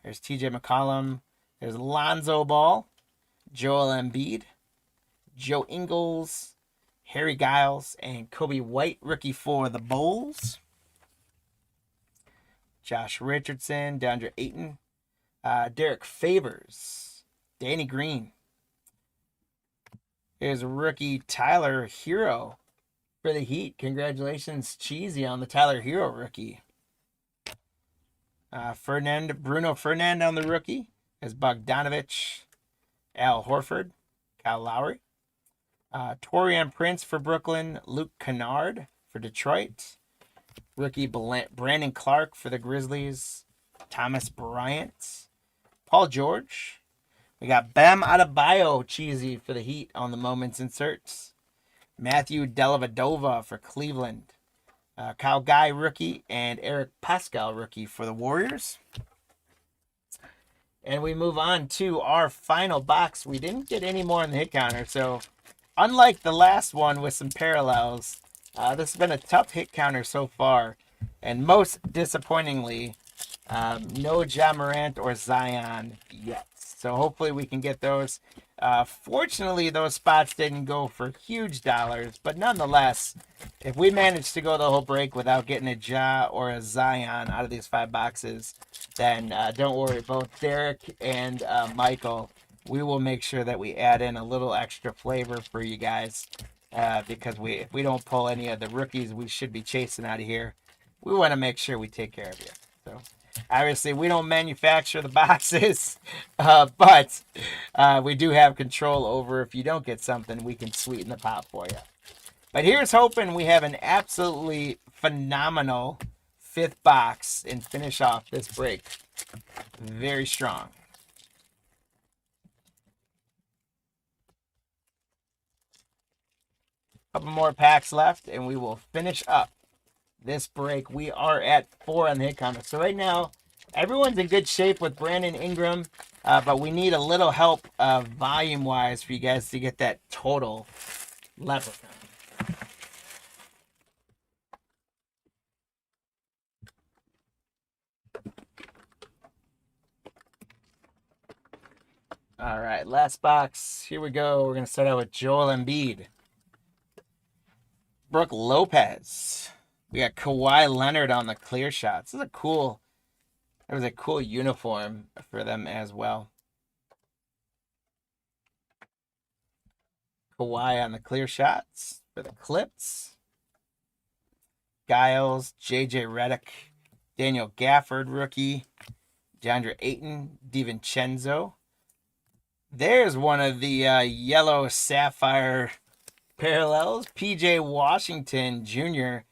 There's TJ McCollum. There's Lonzo Ball. Joel Embiid. Joe Ingles. Harry Giles. And Kobe White, rookie for the Bulls. Josh Richardson. DeAndre Ayton. Derek Favors. Danny Green. Here's rookie Tyler Hero for the Heat. Congratulations, Cheesy, on the Tyler Hero rookie. Bruno Fernand on the rookie. There's Bogdanovich. Al Horford. Kyle Lowry. Taurean Prince for Brooklyn. Luke Kennard for Detroit. Rookie Brandon Clark for the Grizzlies. Thomas Bryant. Paul George. We got Bam Adebayo, Cheesy, for the Heat on the Moments inserts. Matthew Dellavedova for Cleveland. Kyle Guy, rookie. And Eric Pascal, rookie for the Warriors. And we move on to our final box. We didn't get any more in the hit counter. So, unlike the last one with some parallels, this has been a tough hit counter so far. And most disappointingly, no Ja Morant or Zion yet. So hopefully we can get those. Fortunately, those spots didn't go for huge dollars. But nonetheless, if we manage to go the whole break without getting a Ja or a Zion out of these 5 boxes, then don't worry. Both Derek and Michael, we will make sure that we add in a little extra flavor for you guys. Because if we don't pull any of the rookies we should be chasing out of here, we want to make sure we take care of you. So obviously, we don't manufacture the boxes, but we do have control over if you don't get something, we can sweeten the pot for you. But here's hoping we have an absolutely phenomenal 5th box and finish off this break very strong. Couple more packs left, and we will finish up this break. We are at 4 on the hit counter. So right now, everyone's in good shape with Brandon Ingram, but we need a little help volume-wise for you guys to get that total level. All right, last box. Here we go. We're going to start out with Joel Embiid. Brooke Lopez. We got Kawhi Leonard on the clear shots. This is that was a cool uniform for them as well. Kawhi on the clear shots for the Clips. Giles, JJ Redick, Daniel Gafford, rookie. DeAndre Ayton, DiVincenzo. There's one of the yellow sapphire parallels. PJ Washington Jr.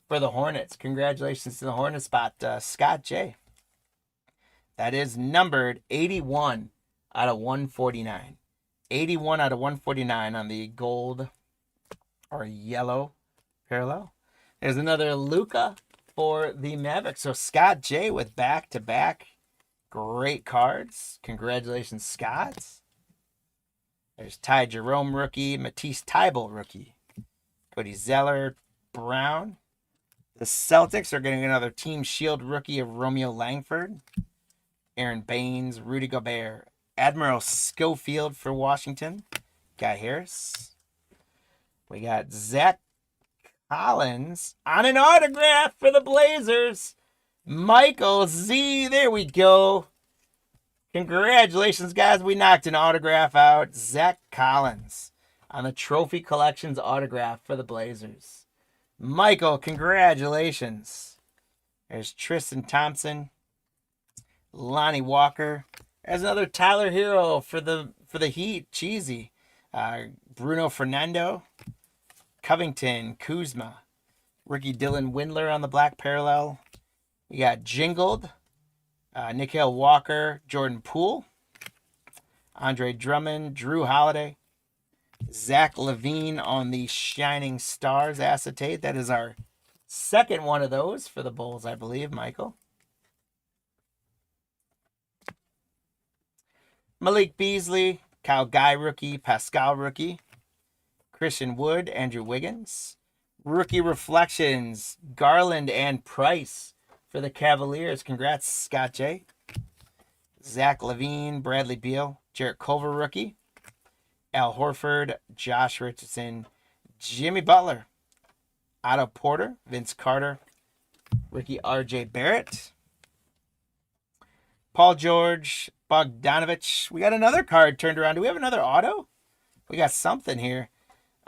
for the Hornets. Congratulations to the Hornets spot, Scott J. That is numbered 81 out of 149. 81 out of 149 on the gold or yellow parallel. There's another Luka for the Mavericks. So Scott J with back-to-back great cards. Congratulations, Scott. There's Ty Jerome rookie, Matisse Thybulle rookie, Cody Zeller, Brown. The Celtics are getting another Team Shield rookie of Romeo Langford, Aaron Baines, Rudy Gobert, Admiral Schofield for Washington, Guy Harris. We got Zach Collins on an autograph for the Blazers. Michael Z. There we go. Congratulations, guys. We knocked an autograph out. Zach Collins on the Trophy Collections autograph for the Blazers. Michael, congratulations. There's Tristan Thompson, Lonnie Walker. There's another Tyler Hero for the Heat. Cheesy. Bruno Fernando, Covington, Kuzma, rookie Dylan Windler on the black parallel. We got Jingled, Nickeil Walker, Jordan Poole, Andre Drummond, Drew Holiday, Zach LaVine on the Shining Stars acetate. That is our second one of those for the Bulls, I believe, Michael. Malik Beasley, Kyle Guy rookie, Pascal rookie, Christian Wood, Andrew Wiggins. Rookie Reflections, Garland and Price for the Cavaliers. Congrats, Scott J. Zach LaVine, Bradley Beal, Jarrett Culver rookie, Al Horford, Josh Richardson, Jimmy Butler, Otto Porter, Vince Carter, rookie RJ Barrett, Paul George, Bogdanovich. We got another card turned around. Do we have another auto? We got something here.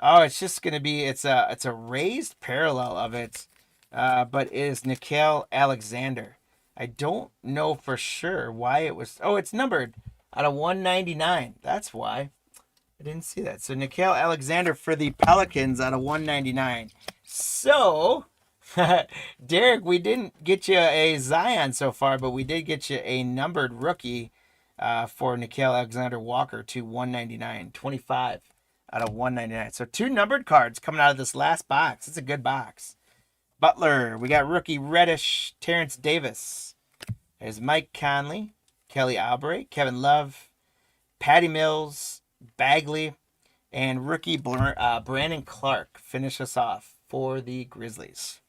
Oh, it's just going to be, it's a raised parallel of it, but it is Nickeil Alexander. I don't know for sure why it was, oh, it's numbered out of 199. That's why. I didn't see that. So Nickeil Alexander for the Pelicans out of 199. So, Derek, we didn't get you a Zion so far, but we did get you a numbered rookie for Nickeil Alexander Walker to 199. 25 out of 199. So 2 numbered cards coming out of this last box. It's a good box. Butler. We got rookie Reddish, Terrence Davis. There's Mike Conley, Kelly Oubre, Kevin Love, Patty Mills, Bagley, and rookie Brandon Clark finish us off for the Grizzlies.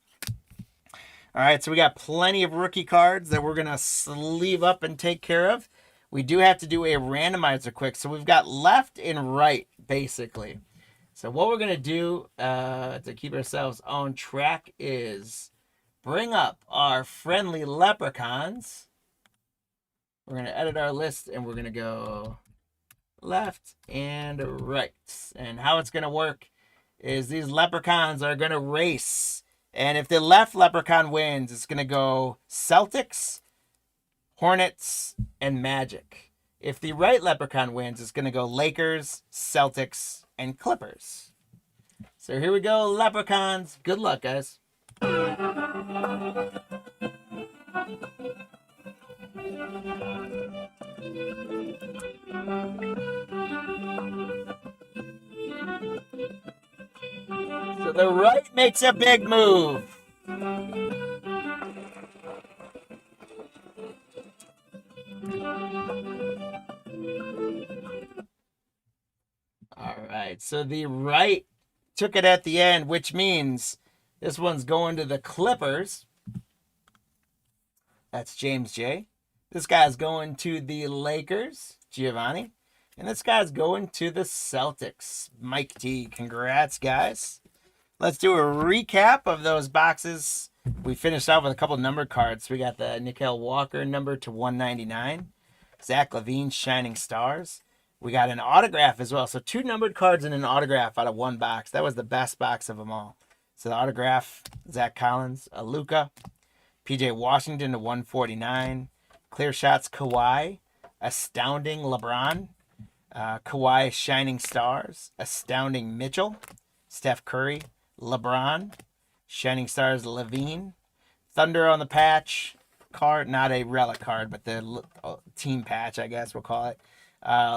All right, so we got plenty of rookie cards that we're going to sleeve up and take care of. We do have to do a randomizer quick. So we've got left and right, basically. So what we're going to do to keep ourselves on track is bring up our friendly leprechauns. We're going to edit our list, and we're going to go left and right. And how it's going to work is these leprechauns are going to race. And if the left leprechaun wins, it's going to go Celtics, Hornets, and Magic. If the right leprechaun wins, it's going to go Lakers, Celtics, and Clippers. So here we go, leprechauns. Good luck, guys. So the right makes a big move. All right, so the right took it at the end, which means this one's going to the Clippers. That's James J. This guy's going to the Lakers, Giovanni. And this guy's going to the Celtics, Mike T. Congrats, guys. Let's do a recap of those boxes. We finished off with a couple numbered cards. We got the Nickeil Walker number to 199. Zach LaVine, Shining Stars. We got an autograph as well. So 2 numbered cards and an autograph out of 1 box. That was the best box of them all. So the autograph, Zach Collins, a Luka, PJ Washington to 149. Clear Shots, Kawhi. Astounding, LeBron. Kawhi, Shining Stars. Astounding, Mitchell. Steph Curry, LeBron. Shining Stars, LaVine. Thunder on the patch. card, not a relic card, but the team patch, I guess we'll call it.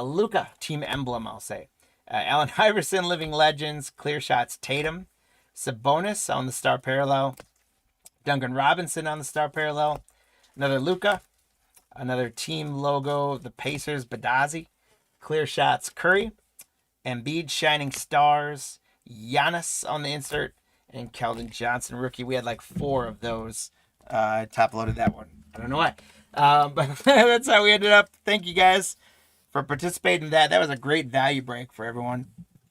Luka, team emblem, I'll say. Allen Iverson, Living Legends, Clear Shots, Tatum. Sabonis on the Star Parallel. Duncan Robinson on the Star Parallel. Another Luka. Another team logo, the Pacers, Badazi. Clear Shots, Curry. Embiid, Shining Stars. Giannis on the insert. And Keldon Johnson, rookie. We had like 4 of those. I top loaded that one. I don't know why. But that's how we ended up. Thank you guys for participating in that. That was a great value break for everyone.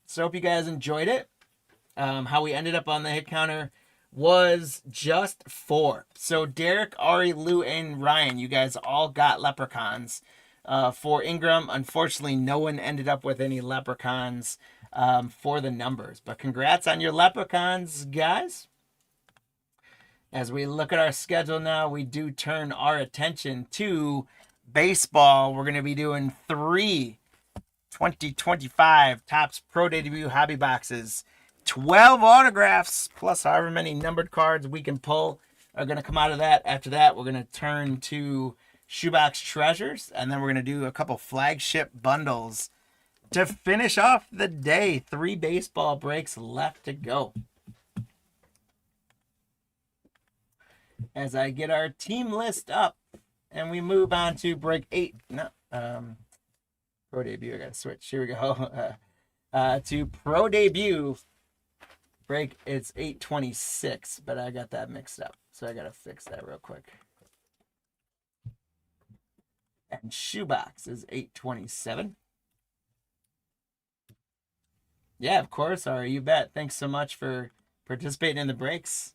So hope you guys enjoyed it. How we ended up on the hit counter was just 4. So Derek, Ari, Lou, and Ryan, you guys all got leprechauns. For Ingram, unfortunately, no one ended up with any leprechauns for the numbers. But congrats on your leprechauns, guys. As we look at our schedule now, we do turn our attention to baseball. We're going to be doing 3 2025 Topps Pro Debut Hobby Boxes. 12 autographs plus however many numbered cards we can pull are going to come out of that. After that, we're going to turn to Shoebox Treasures, and then we're going to do a couple flagship bundles to finish off the day. 3 baseball breaks left to go. As I get our team list up and we move on to break 8. No, Pro Debut. I got to switch. Here we go. To Pro Debut. Break, it's 826, but I got that mixed up. So I got to fix that real quick. And Shoebox is 827. Yeah, of course, Ari, you bet. Thanks so much for participating in the breaks.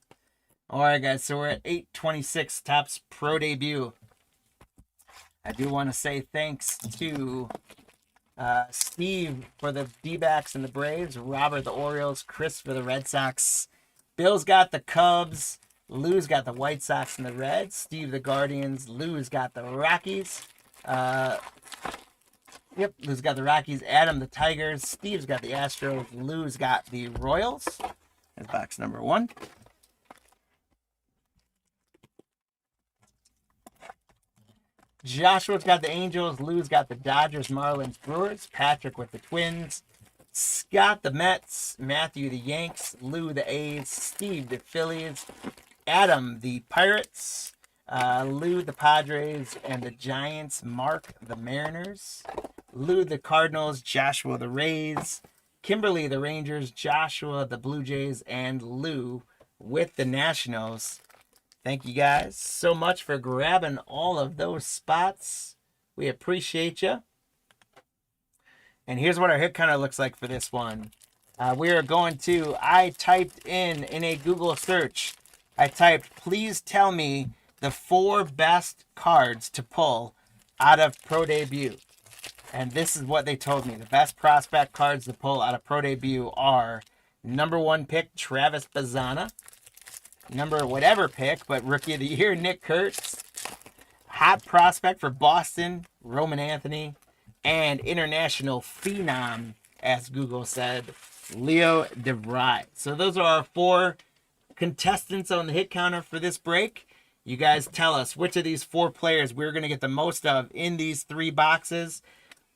All right, guys, so we're at 826 Topps Pro Debut. I do want to say thanks to Steve for the D-backs and the Braves, Robert the Orioles, Chris for the Red Sox. Bill's got the Cubs, Lou's got the White Sox and the Reds, Steve the Guardians, Lou's got the Rockies. Lou's got the Rockies, Adam the Tigers, Steve's got the Astros, Lou's got the Royals. That's box number 1. Joshua's got the Angels, Lou's got the Dodgers, Marlins, Brewers, Patrick with the Twins, Scott the Mets, Matthew the Yanks, Lou the A's, Steve the Phillies, Adam the Pirates, Lou the Padres and the Giants, Mark the Mariners, Lou the Cardinals, Joshua the Rays, Kimberly the Rangers, Joshua the Blue Jays, and Lou with the Nationals. Thank you guys so much for grabbing all of those spots. We appreciate you. And here's what our hit counter looks like for this one. We are going to, I typed in a Google search, I typed, please tell me the 4 best cards to pull out of Pro Debut. And this is what they told me. The best prospect cards to pull out of Pro Debut are number 1 pick, Travis Bazzana. Number whatever pick, but Rookie of the Year, Nick Kurtz. Hot prospect for Boston, Roman Anthony. And international phenom, as Google said, Leo DeVry. So those are our 4 contestants on the hit counter for this break. You guys tell us which of these 4 players we're going to get the most of in these 3 boxes.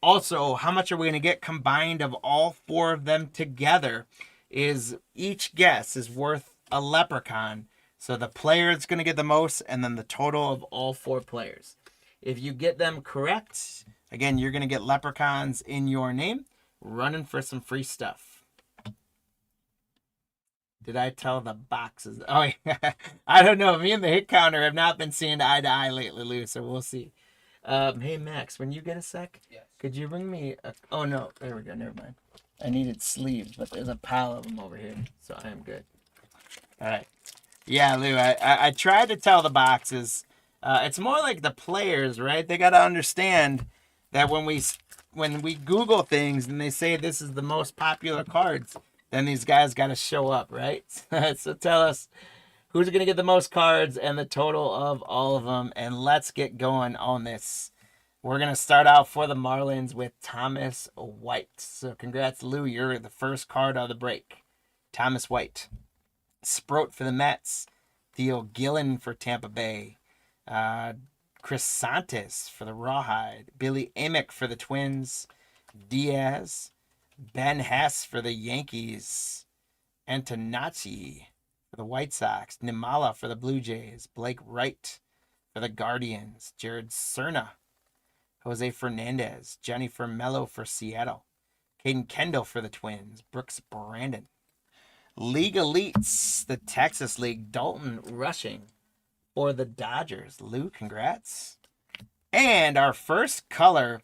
Also, how much are we going to get combined of all 4 of them together? Is each guess is worth a leprechaun. So the player is going to get the most, and then the total of all 4 players. If you get them correct, again, you're going to get leprechauns in your name, running for some free stuff. Did I tell the boxes? Oh, yeah. I don't know. Me and the hit counter have not been seeing eye to eye lately, Lou, so we'll see. Hey, Max, when you get a sec, yes, could you bring me a... Oh, no. There we go. Never mind. I needed sleeves, but there's a pile of them over here, so I am good. All right. Yeah, Lou, I tried to tell the boxes. It's more like the players, right? They got to understand that when we Google things and they say this is the most popular cards, then these guys got to show up, right? So tell us who's going to get the most cards and the total of all of them, and let's get going on this. We're going to start out for the Marlins with Thomas White. So congrats, Lou. You're the first card of the break. Thomas White. Sproat for the Mets. Theo Gillen for Tampa Bay. Chris Santos for the Rawhide. Billy Amick for the Twins. Diaz. Ben Hess for the Yankees. Antonacci for the White Sox. Nimala for the Blue Jays. Blake Wright for the Guardians. Jared Cerna. Jose Fernandez. Johnny Formello for Seattle. Caden Kendall for the Twins. Brooks Brandon. League Elites, the Texas League. Dalton Rushing for the Dodgers. Lou, congrats. And our first color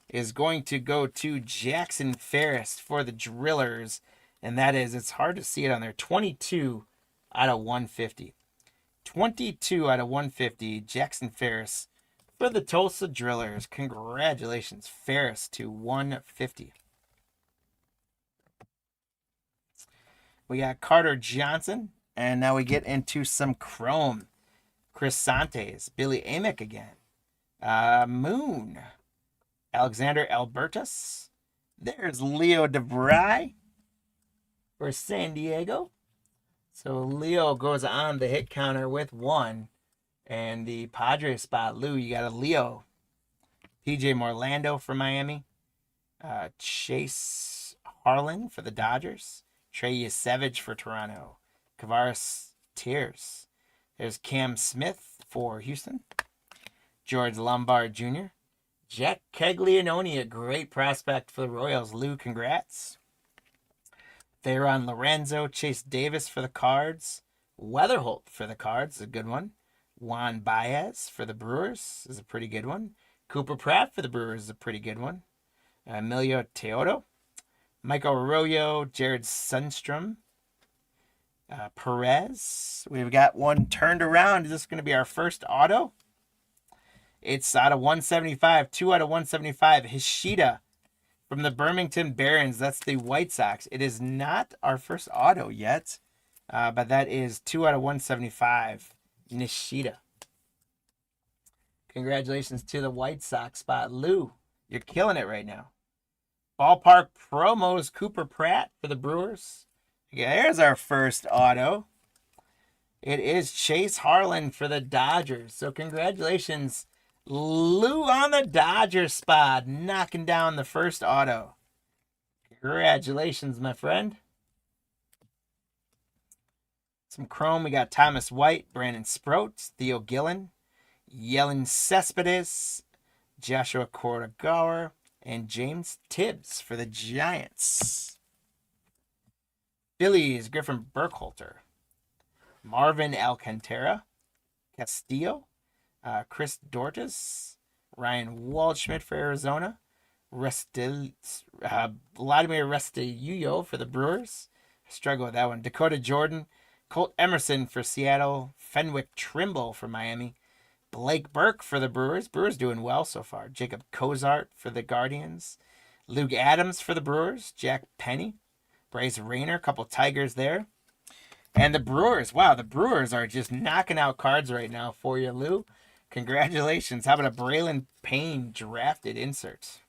is going to go to Jackson Ferris for the Drillers. And that is, it's hard to see it on there, 22 out of 150. 22 out of 150, Jackson Ferris for the Tulsa Drillers. Congratulations, Ferris, to 150. We got Carter Johnson, and now we get into some Chrome. Chris Santos, Billy Amick again. Moon, Alexander Albertus. There's Leo DeVry for San Diego. So Leo goes on the hit counter with 1. And the Padres spot, Lou, you got a Leo. PJ Morlando for Miami. Chase Harlan for the Dodgers. Trey Yesevich for Toronto. Kavaris Tears. There's Cam Smith for Houston. George Lombard Jr. Jack Caglianone, a great prospect for the Royals. Lou, congrats. Theron Lorenzo. Chase Davis for the Cards. Weatherholt for the Cards, a good one. Juan Baez for the Brewers is a pretty good one. Cooper Pratt for the Brewers is a pretty good one. Emilio Teodo. Michael Arroyo, Jared Sundstrom, Perez. We've got one turned around. Is this going to be our first auto? It's out of 175, 2 out of 175. Hishida from the Birmingham Barons. That's the White Sox. It is not our first auto yet, but that is 2 out of 175. Nishida. Congratulations to the White Sox spot. Lou, you're killing it right now. Ballpark promos, Cooper Pratt for the Brewers. Yeah, there's our first auto. It is Chase Harlan for the Dodgers. So congratulations, Lou, on the Dodgers spot, knocking down the first auto. Congratulations, my friend. Some Chrome, we got Thomas White, Brandon Sproat, Theo Gillen, Yellen Cespedes, Joshua Cortagauer, and James Tibbs for the Giants. Phillies, Griffin Burkhalter. Marvin Alcantara. Castillo. Chris Dortis. Ryan Waldschmidt for Arizona. Vladimir Resteuyo for the Brewers. I struggle with that one. Dakota Jordan. Colt Emerson for Seattle. Fenwick Trimble for Miami. Blake Burke for the Brewers. Brewers doing well so far. Jacob Cozart for the Guardians. Luke Adams for the Brewers. Jack Penny. Bryce Rayner. A couple Tigers there. And the Brewers. Wow, the Brewers are just knocking out cards right now for you, Lou. Congratulations. How about a Braylon Payne drafted insert?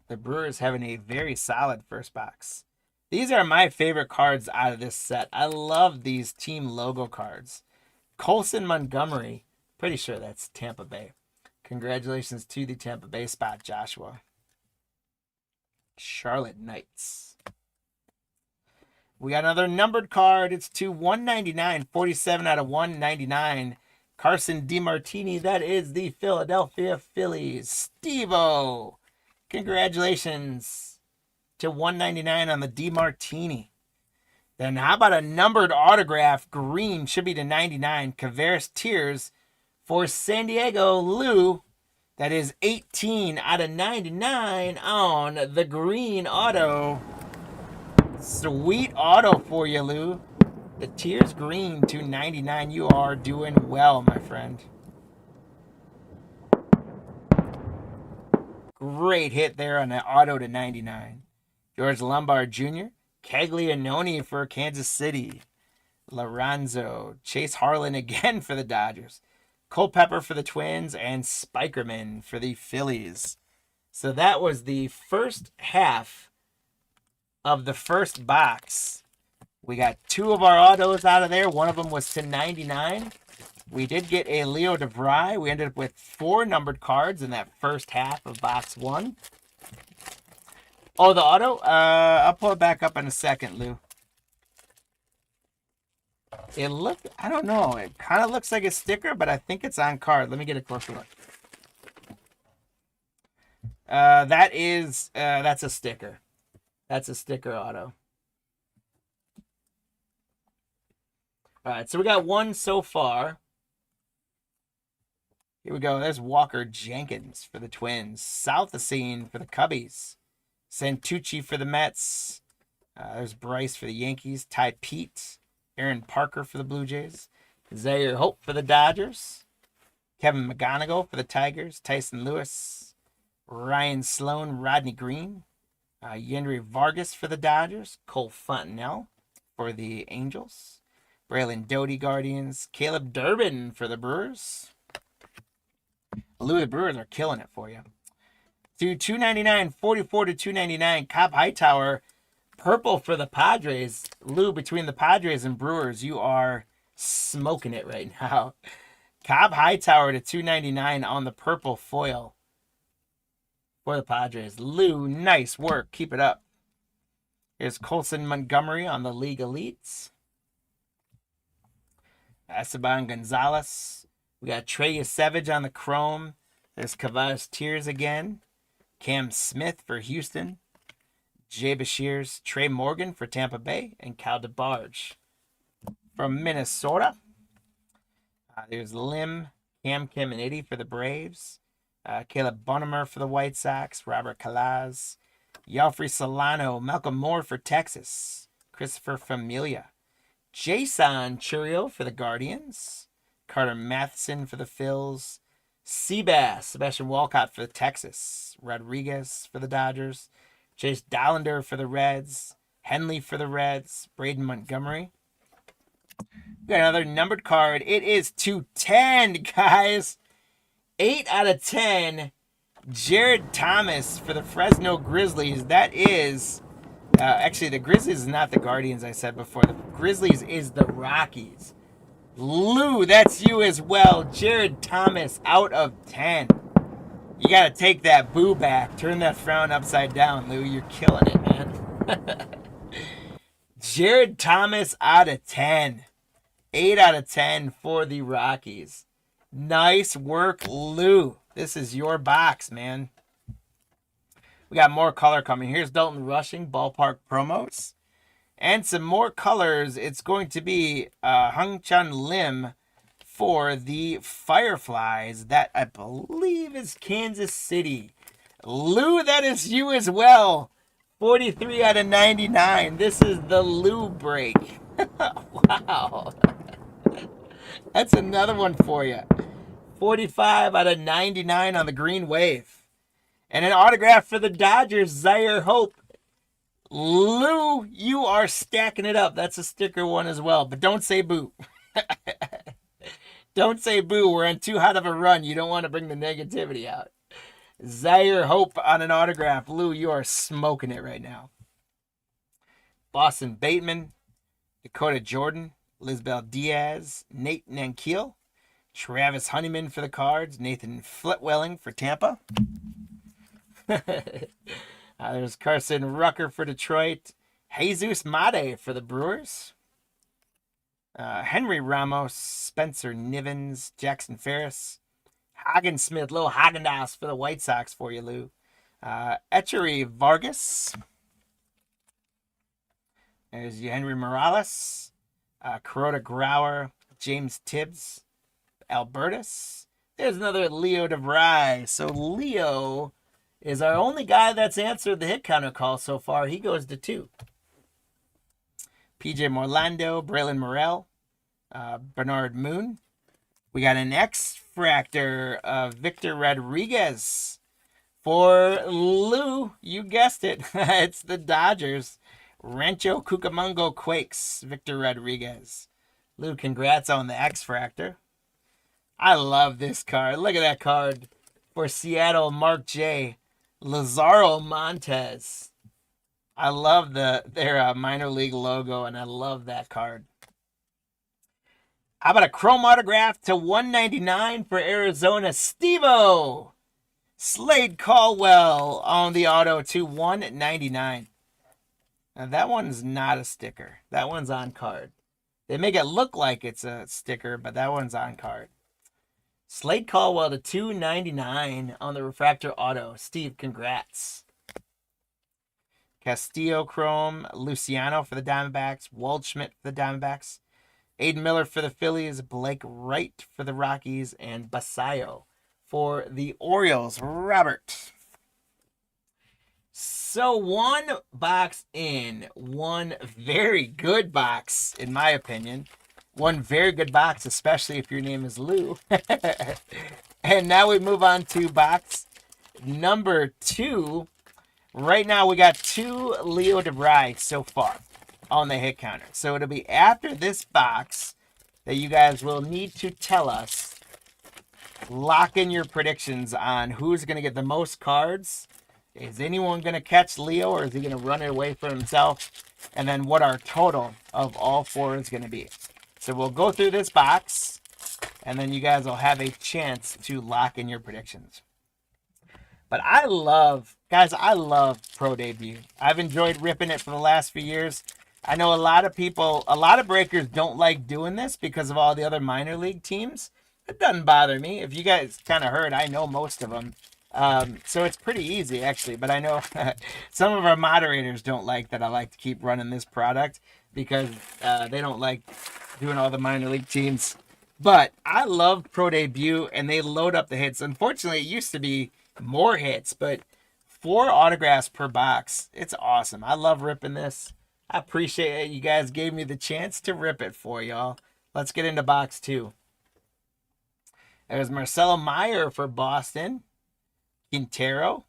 The Brewers having a very solid first box. These are my favorite cards out of this set. I love these team logo cards. Colson Montgomery, pretty sure that's Tampa Bay. Congratulations to the Tampa Bay spot, Joshua. Charlotte Knights. We got another numbered card. It's to 199, 47 out of 199. Carson DeMartini, that is the Philadelphia Phillies. Steve-O, congratulations to 199 on the DeMartini. Then how about a numbered autograph? Green should be to 99. Kavaris Tears for San Diego. Lou, that is 18 out of 99 on the green auto. Sweet auto for you, Lou. The Tears green to 99. You are doing well, my friend. Great hit there on the auto to 99. George Lombard Jr. Caglianone for Kansas City. Lorenzo. Chase Harlan again for the Dodgers. Culpepper for the Twins. And Spikerman for the Phillies. So that was the first half of the first box. We got two of our autos out of there. One of them was to 99. We did get a Leo DeVry. We ended up with 4 numbered cards in that first half of box 1. Oh, the auto? I'll pull it back up in a second, Lou. It looked, I don't know. It kind of looks like a sticker, but I think it's on card. Let me get a closer look. That's a sticker. That's a sticker auto. All right, so we got 1 so far. Here we go. There's Walker Jenkins for the Twins. Southacene for the Cubbies. Santucci for the Mets. There's Bryce for the Yankees. Ty Pete. Aaron Parker for the Blue Jays. Zaire Hope for the Dodgers. Kevin McGonigal for the Tigers. Tyson Lewis. Ryan Sloan. Rodney Green. Yendry Vargas for the Dodgers. Cole Fontenelle for the Angels. Braylon Doty Guardians. Caleb Durbin for the Brewers. Lou, the Brewers are killing it for you. To 299, 44 to 299. Cobb Hightower, purple for the Padres. Lou, between the Padres and Brewers, you are smoking it right now. Cobb Hightower to 299 on the purple foil for the Padres. Lou, nice work. Keep it up. Here's Colson Montgomery on the League Elites. Esteban Gonzalez. We got Trey Savage on the chrome. There's Kavadas Tears again. Cam Smith for Houston. Jay Bashirs. Trey Morgan for Tampa Bay. And Cal DeBarge from Minnesota. There's Lim, Cam Kim, and Eddie for the Braves. Caleb Bonnemer for the White Sox. Robert Calaz. Yalfrey Solano. Malcolm Moore for Texas. Christopher Familia. Jason Churio for the Guardians. Carter Matheson for the Phils. Seabass, Sebastian Walcott for the Texas. Rodriguez for the Dodgers. Chase Dollander for the Reds. Henley for the Reds. Braden Montgomery. We got another numbered card. It is 210, guys. 8 out of 10. Jared Thomas for the Fresno Grizzlies. That is... actually, the Grizzlies is not the Guardians I said before. The Grizzlies is the Rockies. Lou, that's you as well. Jared Thomas out of 10. You got to take that boo back. Turn that frown upside down, Lou. You're killing it, man. Jared Thomas out of 10. 8 out of 10 for the Rockies. Nice work, Lou. This is your box, man. We got more color coming. Here's Dalton Rushing, ballpark promos. And some more colors. It's going to be Hung Chun Lim for the Fireflies. That, I believe, is Kansas City. Lou, that is you as well. 43 out of 99. This is the Lou break. Wow. That's another one for you. 45 out of 99 on the Green Wave. And an autograph for the Dodgers, Zaire Hope. Lou, you are stacking it up. That's a sticker one as well. But don't say boo. Don't say boo. We're on too hot of a run. You don't want to bring the negativity out. Zaire Hope on an autograph. Lou, you are smoking it right now. Boston Bateman. Dakota Jordan. Lisbel Diaz. Nate Nankiel. Travis Honeyman for the Cards. Nathan Flitwelling for Tampa. There's Carson Rucker for Detroit. Jesus Mate for the Brewers. Henry Ramos, Spencer Nivens, Jackson Ferris. Hagen Smith, little Hagendas for the White Sox for you, Lou. Echery Vargas. There's Henry Morales. Kuroda Grauer, James Tibbs, Albertus. There's another Leo DeVry. So Leo is our only guy that's answered the hit counter call so far. He goes to 2. PJ Morlando, Braylon Morrell, Bernard Moon. We got an X-Fractor of Victor Rodriguez for Lou. You guessed it. It's the Dodgers. Rancho Cucamonga Quakes, Victor Rodriguez. Lou, congrats on the X-Fractor. I love this card. Look at that card for Seattle, Mark J. Lazaro Montes. I love their minor league logo, and I love that card. How about a chrome autograph to 199 for Arizona, Steve-O? Slade Caldwell on the auto to 199. Now that one's not a sticker. That one's on card. They make it look like it's a sticker, but that one's on card. Slade Caldwell to 299 on the refractor auto. Steve, congrats. Castillo Chrome, Luciano for the Diamondbacks, Waldschmidt for the Diamondbacks, Aiden Miller for the Phillies, Blake Wright for the Rockies, and Basayo for the Orioles. Robert. So one box in, one very good box, in my opinion. One very good box, especially if your name is Lou. And now we move on to box number 2. Right now we got 2 Leo DeVry so far on the hit counter. So it'll be after this box that you guys will need to tell us, lock in your predictions on who's going to get the most cards. Is anyone going to catch Leo, or is he going to run it away for himself? And then what our total of all 4 is going to be. So we'll go through this box, and then you guys will have a chance to lock in your predictions. But I love Pro Debut. I've enjoyed ripping it for the last few years. I know a lot of breakers don't like doing this because of all the other minor league teams. It doesn't bother me. If you guys kind of heard, I know most of them. So it's pretty easy, actually. But I know some of our moderators don't like that I like to keep running this product because they don't like doing all the minor league teams. But I love Pro Debut, and they load up the hits. Unfortunately, it used to be more hits, but 4 autographs per box. It's awesome. I love ripping this. I appreciate it. You guys gave me the chance to rip it for y'all. Let's get into box 2. There's Marcelo Meyer for Boston, Quintero,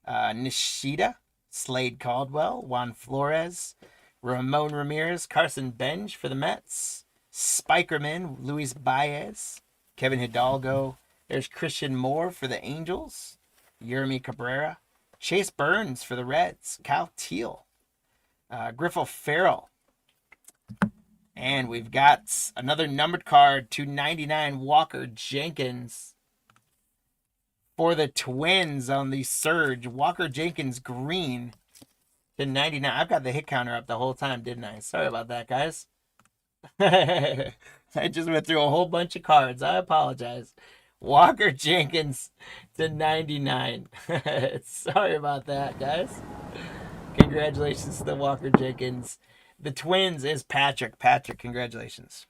Nishida, Slade Caldwell, Juan Flores, Ramon Ramirez, Carson Bench for the Mets, Spikerman, Luis Baez, Kevin Hidalgo. There's Christian Moore for the Angels, Yermi Cabrera, Chase Burns for the Reds, Kyle Teal, Griffo Farrell. And we've got another numbered card, 299, Walker Jenkins for the Twins on the Surge. Walker Jenkins green to 99. I've got the hit counter up the whole time, didn't I? Sorry about that, guys. I just went through a whole bunch of cards. I apologize. Walker Jenkins to 99. Sorry about that, guys. Congratulations to Walker Jenkins. The Twins is Patrick. Patrick, congratulations.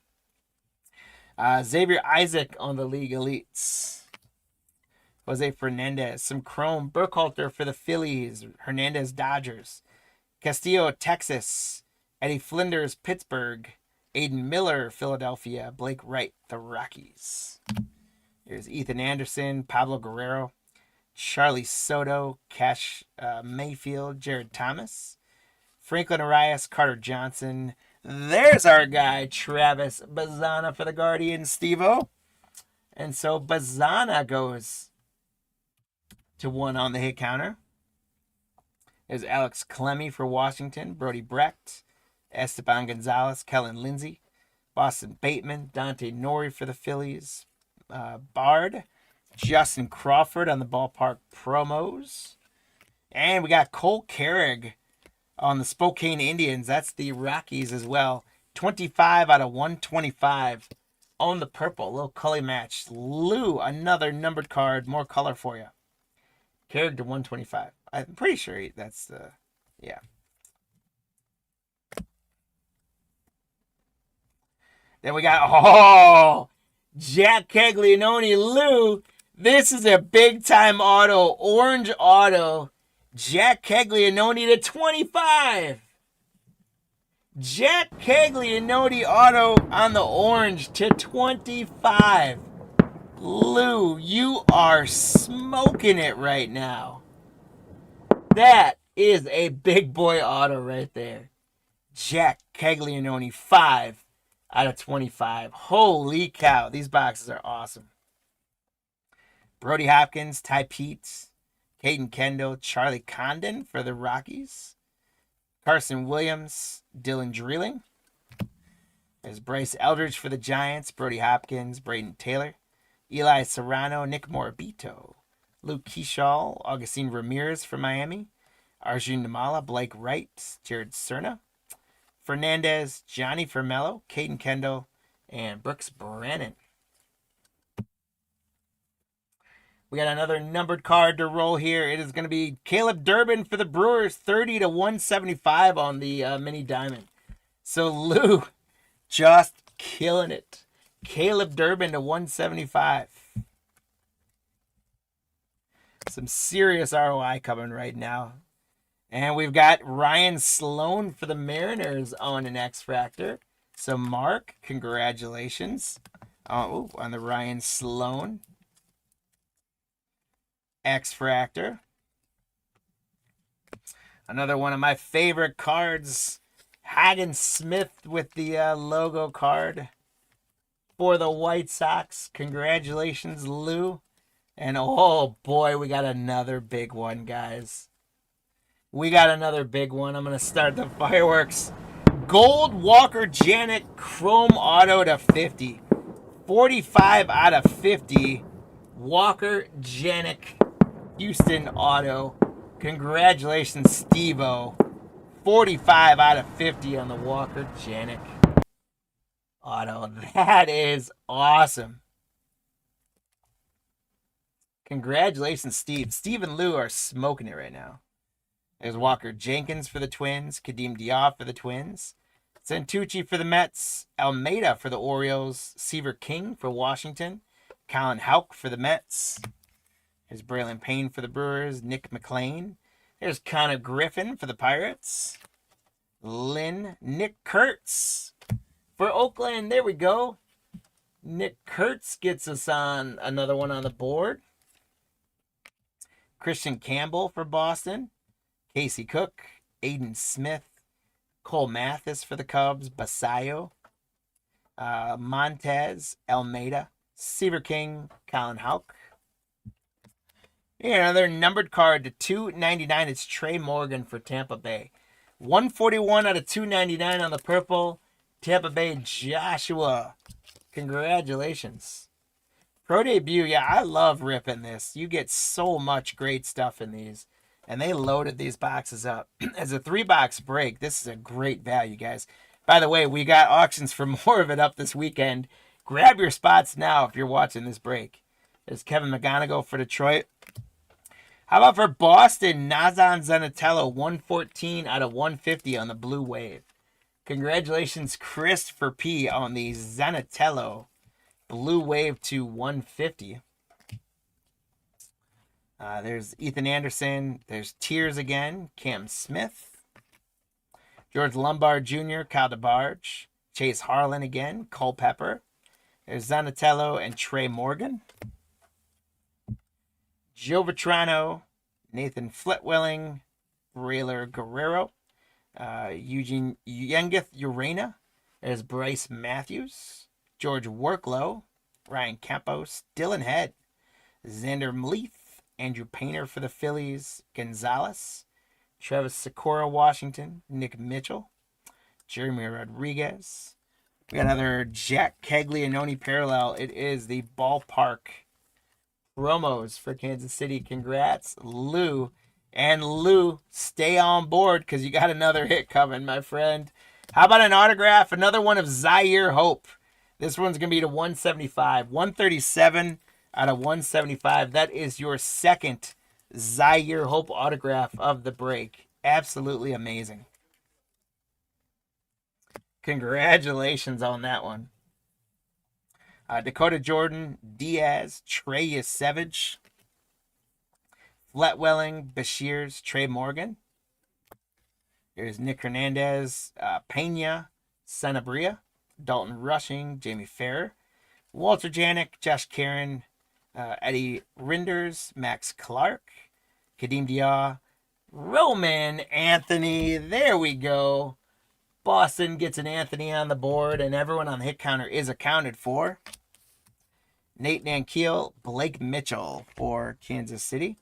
Xavier Isaac on the League Elites. Jose Fernandez. Some chrome. Burkhalter for the Phillies. Hernandez Dodgers. Castillo Texas. Eddie Flinders Pittsburgh. Aiden Miller Philadelphia. Blake Wright the Rockies. There's Ethan Anderson. Pablo Guerrero. Charlie Soto. Cash Mayfield. Jared Thomas. Franklin Arias, Carter Johnson. There's our guy, Travis Bazzana for the Guardians, Steve-O. And so Bazzana goes to 1 on the hit counter. There's Alex Clemmy for Washington, Brody Brecht, Esteban Gonzalez, Kellen Lindsey, Boston Bateman, Dante Nori for the Phillies, Bard, Justin Crawford on the ballpark promos. And we got Cole Carrig on the Spokane Indians. That's the Rockies as well. 25 out of 125 on the purple. Little color match. Lou, another numbered card. More color for you. Carried to 125. I'm pretty sure that's the... Yeah. Then we got... Jack Caglianone. Lou, this is a big-time auto. Orange auto. Jack Caglianone to 25. Jack Caglianone auto on the orange to 25. Lou, you are smoking it right now. That is a big boy auto right there. Jack Caglianone, 5 out of 25. Holy cow, these boxes are awesome. Brody Hopkins, Ty Peets, Caden Kendall, Charlie Condon for the Rockies. Carson Williams, Dylan Drilling. There's Bryce Eldridge for the Giants, Brody Hopkins, Braden Taylor, Eli Serrano, Nick Morabito, Luke Keyshaw, Augustine Ramirez for Miami, Arjun Namala, Blake Wright, Jared Cerna, Fernandez, Johnny Fermello, Caden Kendall, and Brooks Brennan. We got another numbered card to roll here. It is going to be Caleb Durbin for the Brewers, 30 to 175 on the mini diamond. So Lou just killing it. Caleb Durbin to 175. Some serious ROI coming right now. And we've got Ryan Sloan for the Mariners on an X-Fractor. So Mark, congratulations on the Ryan Sloan X-Fractor. Another one of my favorite cards. Hagen Smith with the logo card for the White Sox. Congratulations, Lou. And oh boy, we got another big one, guys. We got another big one. I'm going to start the fireworks. Gold Walker Janet Chrome Auto to 50. 45 out of 50. Walker Janet Houston Auto. Congratulations, Steve-O. 45 out of 50 on the Walker Janet Auto. That is awesome. Congratulations, Steve. Steve and Lou are smoking it right now. There's Walker Jenkins for the Twins. Kadeem Diop for the Twins. Santucci for the Mets. Almeida for the Orioles. Seaver King for Washington. Colin Houck for the Mets. There's Braylon Payne for the Brewers. Nick McLean. There's Connor Griffin for the Pirates. Nick Kurtz for Oakland. There we go. Nick Kurtz gets us on another one on the board. Christian Campbell for Boston. Casey Cook. Aiden Smith. Cole Mathis for the Cubs. Basayo. Montez. Almeida. Seaver King. Colin Houck. Here, another numbered card to 299. It's Trey Morgan for Tampa Bay. 141 out of 299 on the purple. Tampa Bay Joshua. Congratulations. Pro debut. Yeah, I love ripping this. You get so much great stuff in these. And they loaded these boxes up. As a 3-box break, this is a great value, guys. By the way, we got auctions for more of it up this weekend. Grab your spots now if you're watching this break. There's Kevin McGonigal for Detroit. How about for Boston, Nazan Zanatello, 114 out of 150 on the Blue Wave. Congratulations, Christopher P. on the Zanatello Blue Wave to 150. There's Ethan Anderson. There's Tears again. Cam Smith. George Lombard Jr., Kyle DeBarge. Chase Harlan again. Culpepper. There's Zanatello and Trey Morgan. Joe Vitrano, Nathan Flitwilling, Rayler Guerrero, Eugene Yengith Urena. There's Bryce Matthews, George Worklow, Ryan Campos, Dylan Head, Xander Mleeth, Andrew Painter for the Phillies, Gonzalez, Travis Sikora, Washington, Nick Mitchell, Jeremy Rodriguez. We got another Jack Caglianone parallel. It is the ballpark promos for Kansas City. Congrats, Lou. And Lou, stay on board because you got another hit coming, my friend. How about an autograph? Another one of Zaire Hope. This one's going to be to 175. 137 out of 175. That is your second Zaire Hope autograph of the break. Absolutely amazing. Congratulations on that one. Dakota Jordan, Diaz, Trey Yasevich, Fletwelling, Bashirs, Trey Morgan. There's Nick Hernandez, Pena, Sanabria, Dalton Rushing, Jamie Farrer, Walter Janik, Josh Karen, Eddie Rinders, Max Clark, Kadeem Diop, Roman Anthony. There we go. Boston gets an Anthony on the board, and everyone on the hit counter is accounted for. Nate Nankiel, Blake Mitchell for Kansas City.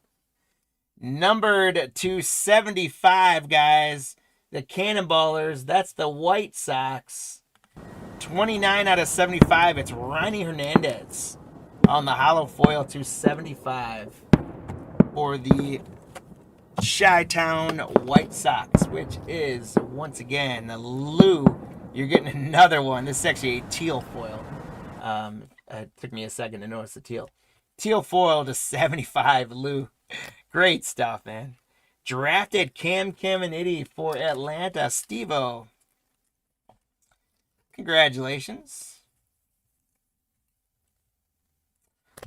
Numbered to 75, guys. The Cannonballers, that's the White Sox. 29 out of 75. It's Ronnie Hernandez on the hollow foil to 75 for the Chi-Town White Sox, which is, once again, Lou. You're getting another one. This is actually a teal foil. It took me a second to notice the teal. Teal foil to 75, Lou. Great stuff, man. Drafted Cam Caminiti for Atlanta, Steve-O. Congratulations.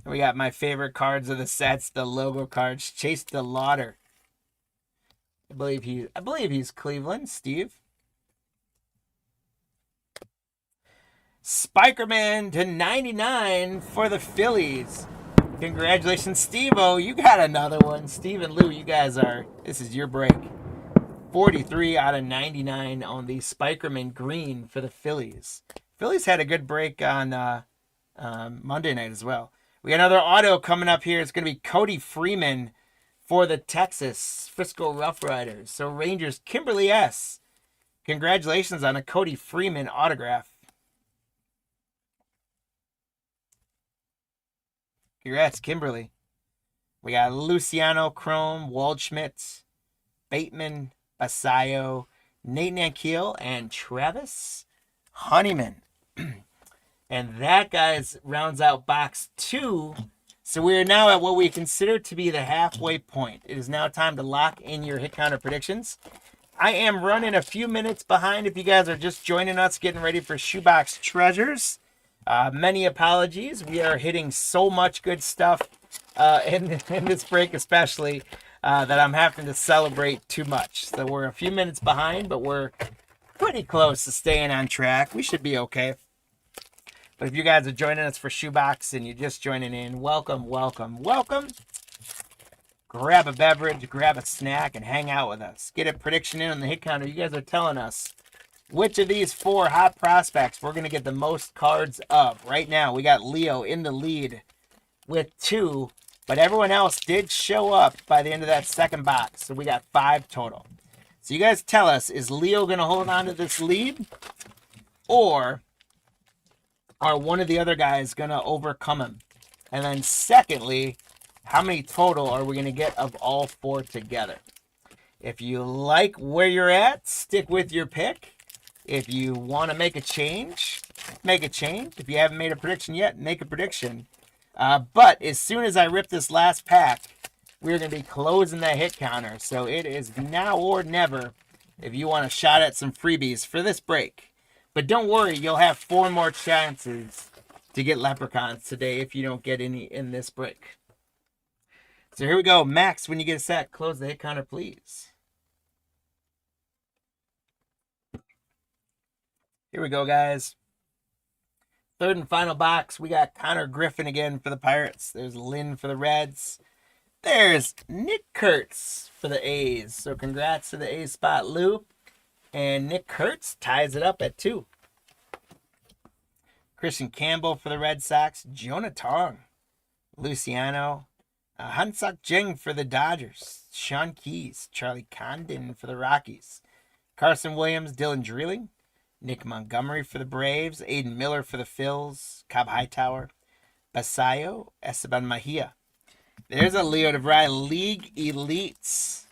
We got my favorite cards of the sets, the logo cards. Chase DeLauder. I believe he's Cleveland, Steve. Spikerman to 99 for the Phillies. Congratulations, Steve-O. You got another one. Steve and Lou, you guys this is your break. 43 out of 99 on the Spikerman green for the Phillies. Phillies had a good break on Monday night as well. We got another auto coming up here. It's going to be Cody Freeman for the Texas Frisco Rough Riders. So Rangers, Kimberly S. Congratulations on a Cody Freeman autograph. Congrats, Kimberly. We got Luciano Chrome, Waldschmidt, Bateman, Basayo, Nate Nankiel, and Travis Honeyman. And that, guys, rounds out box 2. So we are now at what we consider to be the halfway point. It is now time to lock in your hit counter predictions. I am running a few minutes behind if you guys are just joining us, getting ready for Shoebox Treasures. Many apologies. We are hitting so much good stuff in this break especially that I'm having to celebrate too much. So we're a few minutes behind, but we're pretty close to staying on track. We should be okay. But if you guys are joining us for Shoebox and you're just joining in, welcome, welcome, welcome. Grab a beverage, grab a snack, and hang out with us. Get a prediction in on the hit counter. You guys are telling us which of these 4 hot prospects we're going to get the most cards of. Right now, we got Leo in the lead with 2, but everyone else did show up by the end of that second box, so we got 5 total. So you guys tell us, is Leo going to hold on to this lead, or are one of the other guys going to overcome him? And then secondly, how many total are we going to get of all 4 together? If you like where you're at, stick with your pick. If you want to make a change, make a change. If you haven't made a prediction yet, make a prediction. But as soon as I rip this last pack, we're going to be closing that hit counter. So it is now or never if you want a shot at some freebies for this break. But don't worry, you'll have 4 more chances to get leprechauns today if you don't get any in this break. So here we go. Max, when you get a set, close the hit counter, please. Here we go, guys. Third and final box. We got Connor Griffin again for the Pirates. There's Lynn for the Reds. There's Nick Kurtz for the A's. So congrats to the A's spot, Lou. And Nick Kurtz ties it up at 2. Christian Campbell for the Red Sox. Jonah Tong. Luciano. Han-Suk Jing for the Dodgers. Sean Keys. Charlie Condon for the Rockies. Carson Williams. Dylan Drilling. Nick Montgomery for the Braves. Aiden Miller for the Phils. Cobb Hightower. Basayo. Esteban Mejia. There's a Leo DeVry League Elites.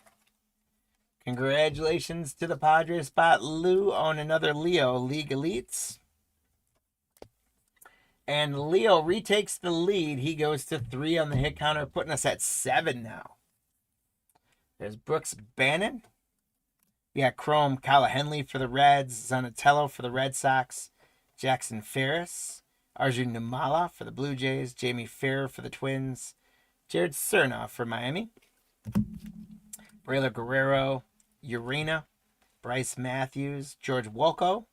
Congratulations to the Padres spot, Lou, on another Leo League Elites. And Leo retakes the lead. He goes to 3 on the hit counter, putting us at 7 now. There's Brooks Bannon. We got Chrome Kyle Henley for the Reds. Zanatello for the Red Sox. Jackson Ferris. Arjun Numala for the Blue Jays. Jamie Farrer for the Twins. Jared Cernoff for Miami. Braylor Guerrero. Urena. Bryce Matthews. George Wolko.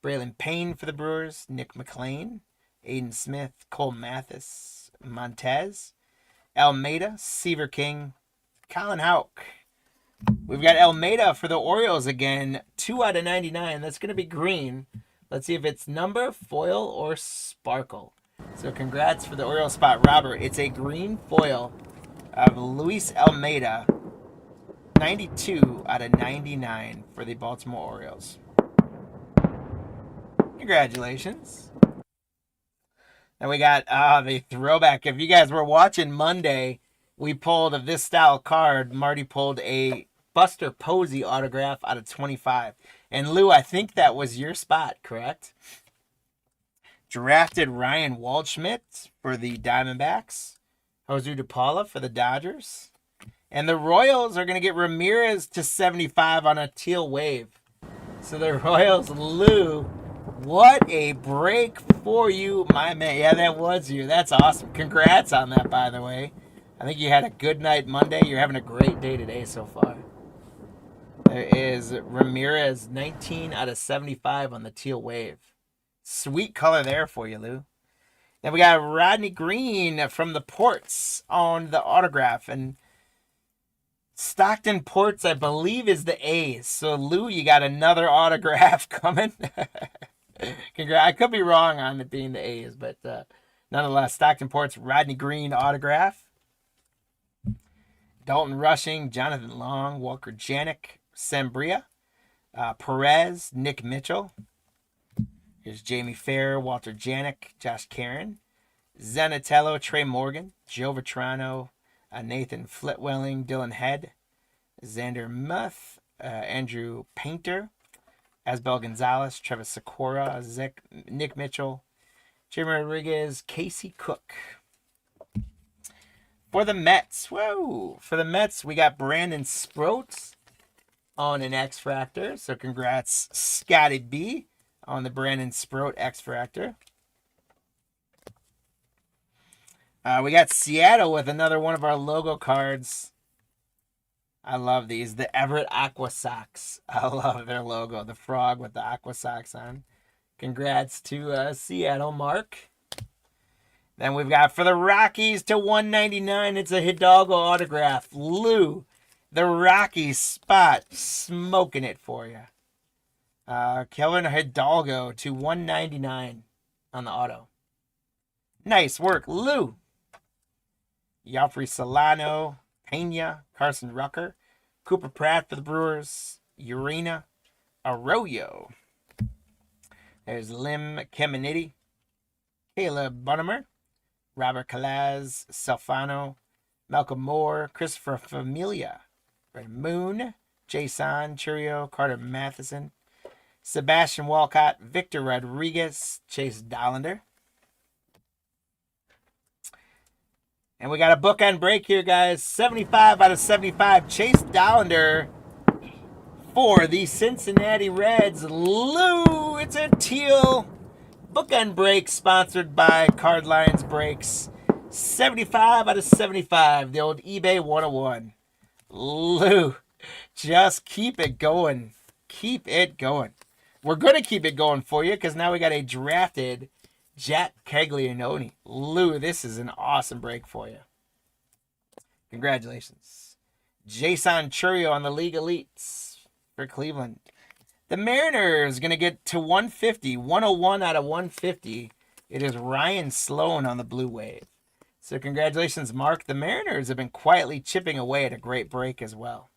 Braylon Payne for the Brewers. Nick McLean. Aiden Smith. Cole Mathis. Montez. Almeida. Seaver King. Colin Houck. We've got Almeida for the Orioles again. 2 out of 99. That's going to be green. Let's see if it's number, foil, or sparkle. So congrats for the Orioles spot, Robert. It's a green foil of Luis Almeida. 92 out of 99 for the Baltimore Orioles. Congratulations. And we got the throwback. If you guys were watching Monday, we pulled of this style card. Marty pulled a Buster Posey autograph out of 25. And Lou, I think that was your spot, correct? Drafted Ryan Waldschmidt for the Diamondbacks. Jose DePaula for the Dodgers. And the Royals are going to get Ramirez to 75 on a teal wave. So the Royals, Lou, what a break for you, my man. Yeah, that was you. That's awesome. Congrats on that, by the way. I think you had a good night Monday. You're having a great day today so far. There is Ramirez, 19 out of 75 on the teal wave. Sweet color there for you, Lou. Then we got Rodney Green from the Ports on the autograph. And Stockton Ports, I believe, is the A's. So, Lou, you got another autograph coming. I could be wrong on it being the A's, but nonetheless, Stockton Ports, Rodney Green autograph. Dalton Rushing, Jonathan Long, Walker Janik, Sembria, Perez, Nick Mitchell. Here's Jamie Fair, Walter Janik, Josh Caron, Zanatello, Trey Morgan, Joe Vitrano, Nathan Flitwelling, Dylan Head, Xander Muth, Andrew Painter, Asbel Gonzalez, Travis Sikora, Nick Mitchell, Jimmy Rodriguez, Casey Cook. For the Mets, we got Brandon Sproats on an X-Fractor. So congrats, Scotty B, on the Brandon Sproat X-Fractor. We got Seattle with another one of our logo cards. I love these. The Everett Aqua Sox. I love their logo. The frog with the Aqua Sox on. Congrats to Seattle, Mark. Then we've got for the Rockies to 199. It's a Hidalgo autograph. Lou, the Rockies spot, smoking it for you. Kelvin Hidalgo to 199 on the auto. Nice work, Lou. Yofri Solano, Pena, Carson Rucker, Cooper Pratt for the Brewers, Urena, Arroyo. There's Lim Caminiti, Caleb Bunnemer, Robert Calaz, Selfano, Malcolm Moore, Christopher Familia, Brandon Moon, Jason Churio, Carter Matheson, Sebastian Walcott, Victor Rodriguez, Chase Dollander. And we got a bookend break here, guys. 75 out of 75. Chase Dollander for the Cincinnati Reds. Lou, it's a teal bookend break sponsored by Card Lines Breaks. 75 out of 75. The old eBay 101. Lou, just keep it going. Keep it going. We're going to keep it going for you because now we got a drafted Jack Caglianone. Lou, this is an awesome break for you. Congratulations. Jason Churio on the League Elites for Cleveland. The Mariners going to get to 150. 101 out of 150. It is Ryan Sloan on the Blue Wave. So congratulations, Mark. The Mariners have been quietly chipping away at a great break as well.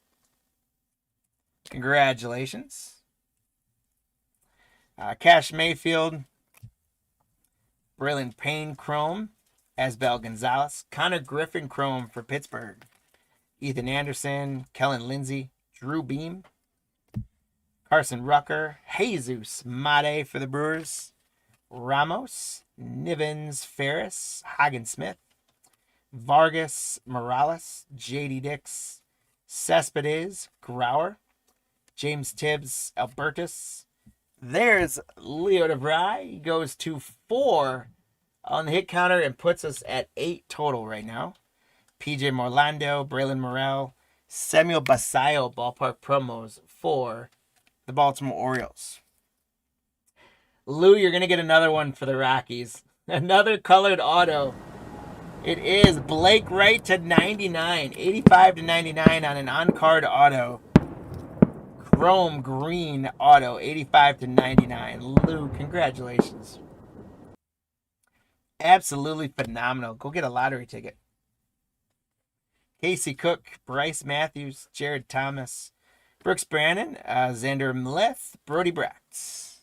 Congratulations. Cash Mayfield, Braylon Payne Chrome, Asbel Gonzalez, Connor Griffin Chrome for Pittsburgh, Ethan Anderson, Kellen Lindsey, Drew Beam, Carson Rucker, Jesus Mate for the Brewers, Ramos, Nivens Ferris, Hagen Smith, Vargas Morales, J.D. Dix, Cespedes, Grauer, James Tibbs, Albertus. There's Leo DeVry. He goes to 4 on the hit counter and puts us at 8 total right now. PJ Morlando, Braylon Morrell, Samuel Basayo ballpark promos for the Baltimore Orioles. Lou, you're going to get another one for the Rockies. Another colored auto. It is Blake Wright to 99. 85 to 99 on an on-card auto. Chrome green auto, 85 to 99. Lou, congratulations. Absolutely phenomenal. Go get a lottery ticket. Casey Cook, Bryce Matthews, Jared Thomas, Brooks Brannon, Xander Mleth, Brody Bratz.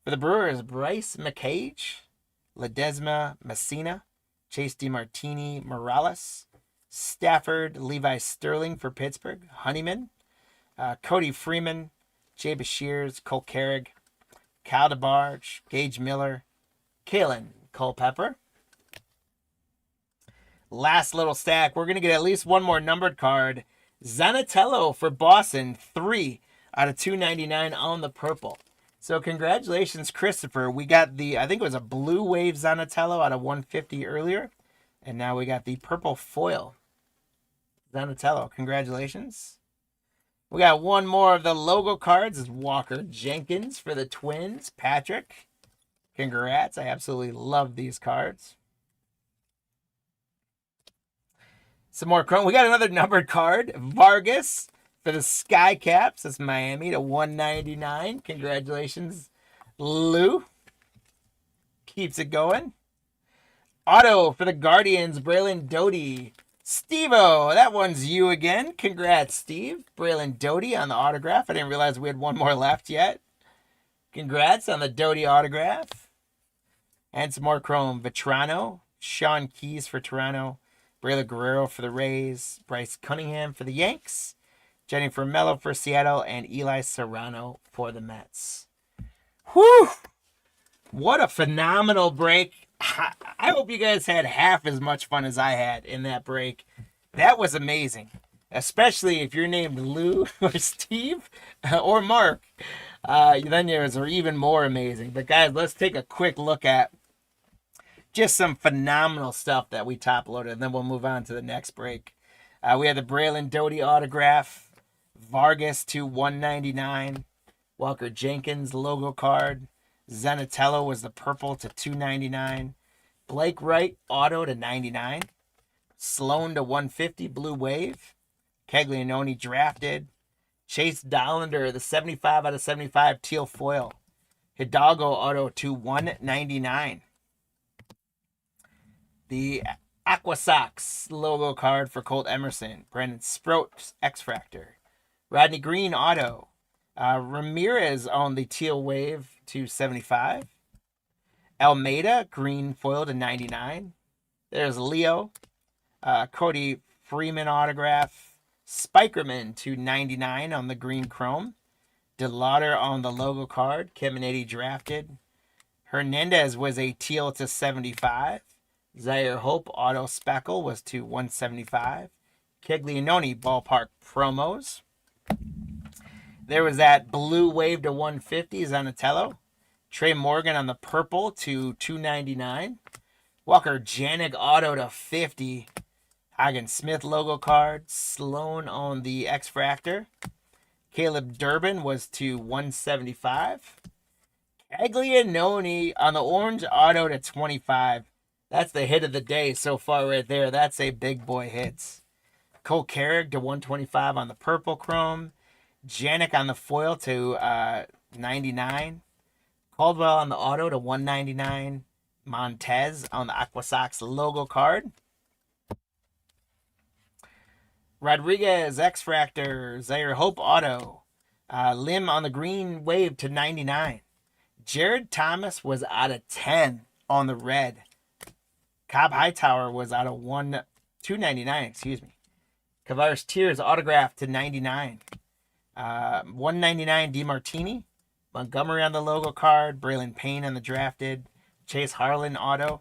For the Brewers, Bryce McCage, Ledesma Messina, Chase DeMartini Morales, Stafford Levi Sterling for Pittsburgh, Honeyman, Cody Freeman, Jay Bashirs, Cole Carrig, Cal DeBarge, Gage Miller, Kalen Culpepper. Last little stack. We're going to get at least one more numbered card. Zanatello for Boston, 3 out of 299 on the purple. So congratulations, Christopher. We got the, I think it was a blue wave Zanatello out of 150 earlier. And now we got the purple foil Zanatello. Congratulations. We got one more of the logo cards. Is Walker Jenkins for the Twins. Patrick, congrats. I absolutely love these cards. Some more chrome. We got another numbered card. Vargas for the Sky Caps. That's Miami to 199. Congratulations, Lou. Keeps it going. Auto for the Guardians. Braylon Doty. Steve-O, that one's you again. Congrats, Steve. Braylon Doty on the autograph. I didn't realize we had one more left yet. Congrats on the Doty autograph. And some more chrome. Vetrano. Sean Keys for Toronto. Braylon Guerrero for the Rays. Bryce Cunningham for the Yanks. Jenny Mello for Seattle. And Eli Serrano for the Mets. Whew! What a phenomenal break. I hope you guys had half as much fun as I had in that break. That was amazing. Especially if you're named Lou or Steve or Mark. Then yours are even more amazing. But guys, let's take a quick look at just some phenomenal stuff that we top loaded. And then we'll move on to the next break. We had the Braylon Doty autograph. Vargas to 199. Walker Jenkins logo card. Zanatello was the purple to 299. Blake Wright auto to 99. Sloan to 150 blue wave. Caglianone drafted. Chase Dollander the 75 out of 75 teal foil. Hidalgo auto to 199. The Aqua Sox logo card for Colt Emerson. Brandon Sproat X-Fractor. Rodney Green auto. Ramirez on the teal wave to 75. Almeida, green foil to 99. There's Leo. Cody Freeman autograph. Spikerman to 99 on the green chrome. DeLauder on the logo card. Caminiti drafted. Hernandez was a teal to 75. Zaire Hope auto speckle was to 175. Caglianone ballpark promos. There was that blue wave to 150, Zanatello. Trey Morgan on the purple to 299. Walker Janik auto to 50. Hagen Smith logo card. Sloan on the X-Fractor. Caleb Durbin was to 175. Caglianone on the orange auto to 25. That's the hit of the day so far right there. That's a big boy hits. Cole Carrig to 125 on the purple chrome. Janik on the foil to 99. Caldwell on the auto to 199. Montez on the Aqua Sox logo card. Rodriguez X-Fractor. Zaire Hope auto. Lim on the green wave to 99. Jared Thomas was out of 10 on the red. Cobb Hightower was out of 299, excuse me. Kavaris Tears autograph to 99. 199 DeMartini. Montgomery on the logo card. Braylon Payne on the drafted. Chase Harlan auto.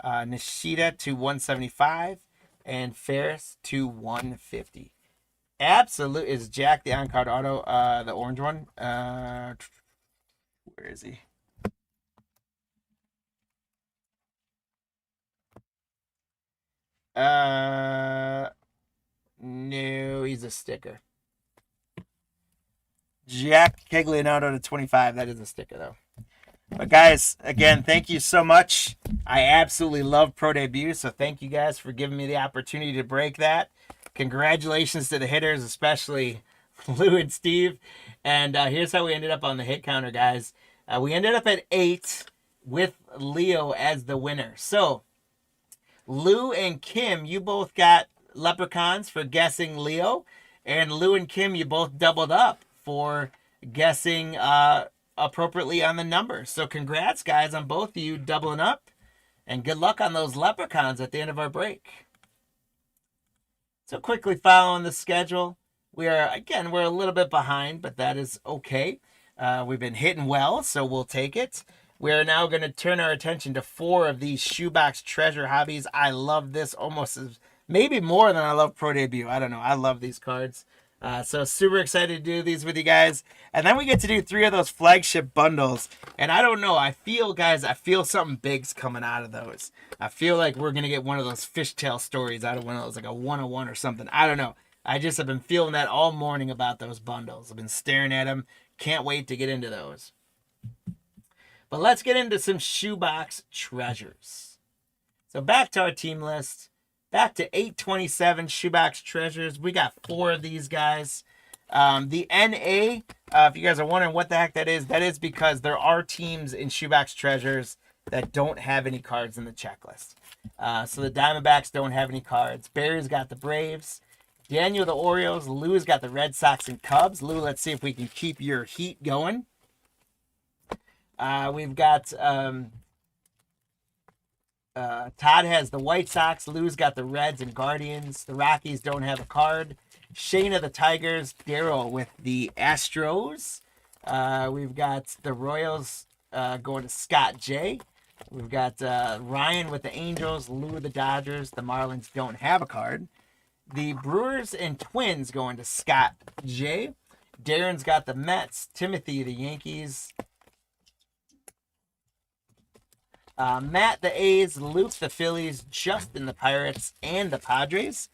Nishida to 175. And Ferris to 150. Absolute is Jack the on-card auto, the orange one. Where is he? No, he's a sticker. Jack Caglianone to 25. That is a sticker, though. But, guys, again, thank you so much. I absolutely love Pro Debut, so thank you guys for giving me the opportunity to break that. Congratulations to the hitters, especially Lou and Steve. And here's how we ended up on the hit counter, guys. We ended up at 8 with Leo as the winner. So, Lou and Kim, you both got leprechauns for guessing Leo. And Lou and Kim, you both doubled up for guessing appropriately on the numbers. So congrats, guys, on both of you doubling up. And good luck on those leprechauns at the end of our break. So quickly following the schedule, we're a little bit behind, but that is okay. We've been hitting well, so we'll take it. We are now going to turn our attention to 4 of these Shoebox treasure hobbies. I love this almost as, maybe more than I love Pro Debut. I don't know. I love these cards. So super excited to do these with you guys. And then we get to do 3 of those flagship bundles. And I don't know. I feel something big's coming out of those. I feel like we're going to get one of those fishtail stories out of one of those, like a 101 or something. I don't know. I just have been feeling that all morning about those bundles. I've been staring at them. Can't wait to get into those. But let's get into some Shoebox treasures. So back to our team list. Back to 827 Shoebox treasures. We got 4 of these guys. The NA, if you guys are wondering what the heck that is because there are teams in Shoebox treasures that don't have any cards in the checklist. So the Diamondbacks don't have any cards. Barry's got the Braves. Daniel the Orioles. Lou's got the Red Sox and Cubs. Lou, let's see if we can keep your heat going. We've got Todd has the White Sox. Lou's got the Reds and Guardians. The Rockies don't have a card. Shane of the Tigers. Daryl with the Astros. We've got the Royals going to Scott J. We've got Ryan with the Angels. Lou with the Dodgers. The Marlins don't have a card. The Brewers and Twins going to Scott J. Darren's got the Mets. Timothy the Yankees. Matt the A's, Luke the Phillies, Justin the Pirates, and the Padres.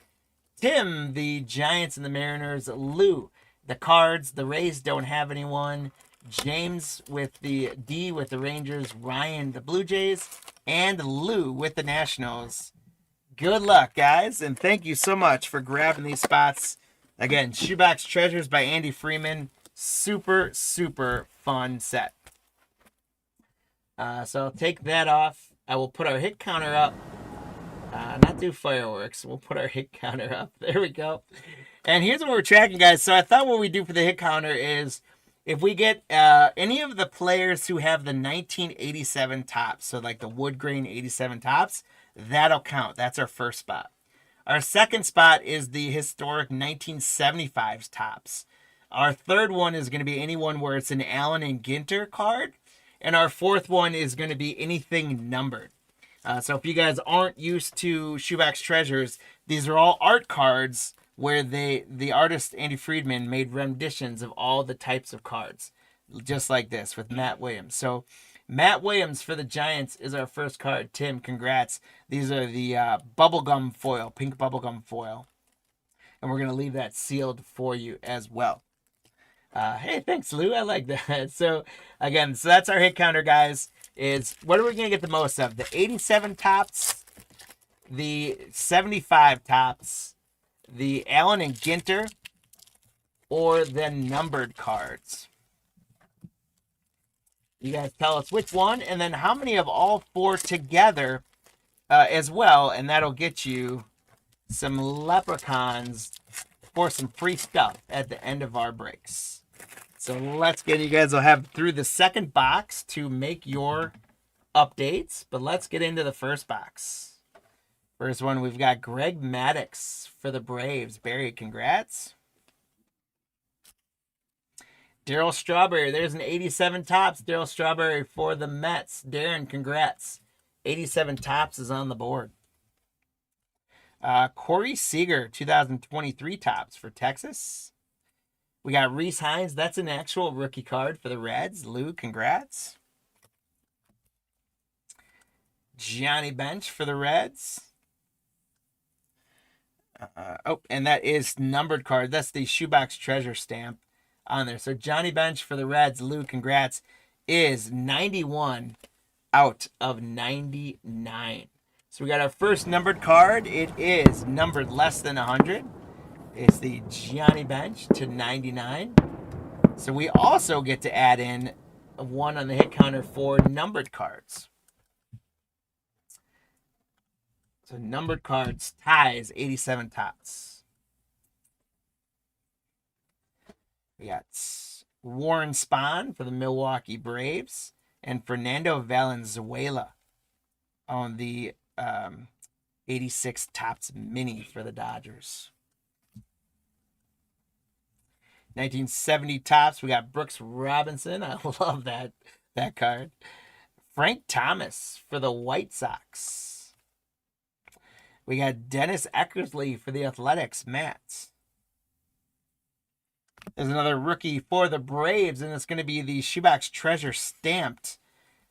Tim the Giants and the Mariners. Lou the Cards. The Rays don't have anyone. James with the D with the Rangers. Ryan the Blue Jays. And Lou with the Nationals. Good luck, guys, and thank you so much for grabbing these spots. Again, Shoebox Treasures by Andy Freeman. Super, super fun set. So I'll take that off. I will put our hit counter up. Not do fireworks. We'll put our hit counter up. There we go. And here's what we're tracking, guys. So I thought what we do for the hit counter is if we get any of the players who have the 1987 tops, so like the wood grain 87 tops, that'll count. That's our first spot. Our second spot is the historic 1975's tops. Our third one is going to be anyone where it's an Allen and Ginter card. And our fourth one is going to be anything numbered. So if you guys aren't used to Shoebox Treasures, these are all art cards where the artist Andy Friedman made renditions of all the types of cards. Just like this with Matt Williams. So Matt Williams for the Giants is our first card. Tim, congrats. These are the bubblegum foil, pink bubblegum foil. And we're going to leave that sealed for you as well. Hey, thanks, Lou. I like that. So, again, that's our hit counter, guys. Is what are we going to get the most of? The 87 tops, the 75 tops, the Allen and Ginter, or the numbered cards? You guys tell us which one, and then how many of all 4 together as well, and that'll get you some leprechauns for some free stuff at the end of our breaks. So let's get, you guys will have through the second box to make your updates, but let's get into the first box. First one, we've got Greg Maddux for the Braves. Barry, congrats. Darryl Strawberry, there's an 87 tops. Darryl Strawberry for the Mets. Darren, congrats. 87 tops is on the board. Corey Seager, 2023 tops for Texas. We got Reese Hines. That's an actual rookie card for the Reds. Lou, congrats. Johnny Bench for the Reds. And that is numbered card. That's the Shoebox Treasure stamp on there. So Johnny Bench for the Reds. Lou, congrats. Is 91 out of 99. So we got our first numbered card. It is numbered less than 100. It's the Johnny Bench to 99. So we also get to add in one on the hit counter for numbered cards. So numbered cards ties 87 tops. We got Warren Spahn for the Milwaukee Braves, and Fernando Valenzuela on the 86 Topps Mini for the Dodgers. 1970 Topps, we got Brooks Robinson. I love that card. Frank Thomas for the White Sox. We got Dennis Eckersley for the Athletics, Mats. There's another rookie for the Braves, and it's going to be the Shoebox Treasure stamped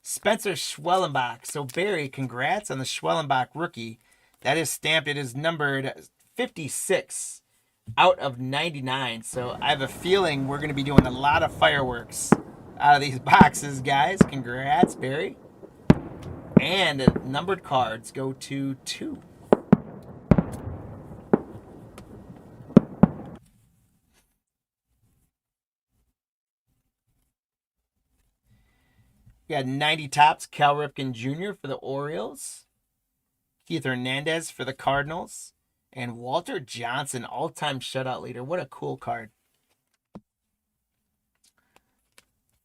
Spencer Schwellenbach. So, Barry, congrats on the Schwellenbach rookie. That is stamped. It is numbered 56 out of 99. So, I have a feeling we're going to be doing a lot of fireworks out of these boxes, guys. Congrats, Barry. And numbered cards go to 2. We got 90 Topps, Cal Ripken Jr. for the Orioles, Keith Hernandez for the Cardinals, and Walter Johnson, all-time shutout leader. What a cool card.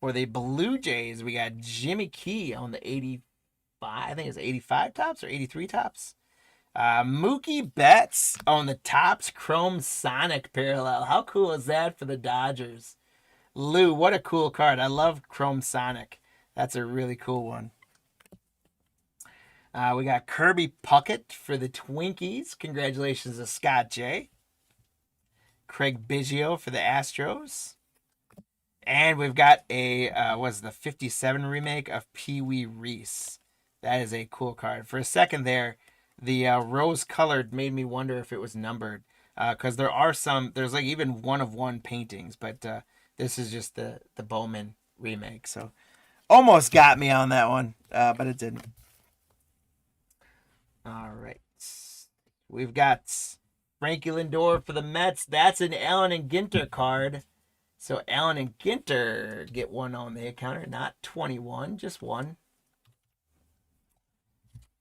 For the Blue Jays, we got Jimmy Key on the 85, I think it's 85 Topps or 83 Topps. Mookie Betts on the Topps Chrome Sonic parallel. How cool is that for the Dodgers? Lou, what a cool card. I love Chrome Sonic. That's a really cool one. We got Kirby Puckett for the Twinkies. Congratulations to Scott J. Craig Biggio for the Astros. And we've got a, the 57 remake of Pee Wee Reese. That is a cool card. For a second there, the rose-colored made me wonder if it was numbered. Because there are some, there's like even one-of-one paintings. But this is just the Bowman remake. So almost got me on that one, but it didn't. All right. We've got Frankie Lindor for the Mets. That's an Allen and Ginter card. So Allen and Ginter get one on the hit counter, not 21, just one.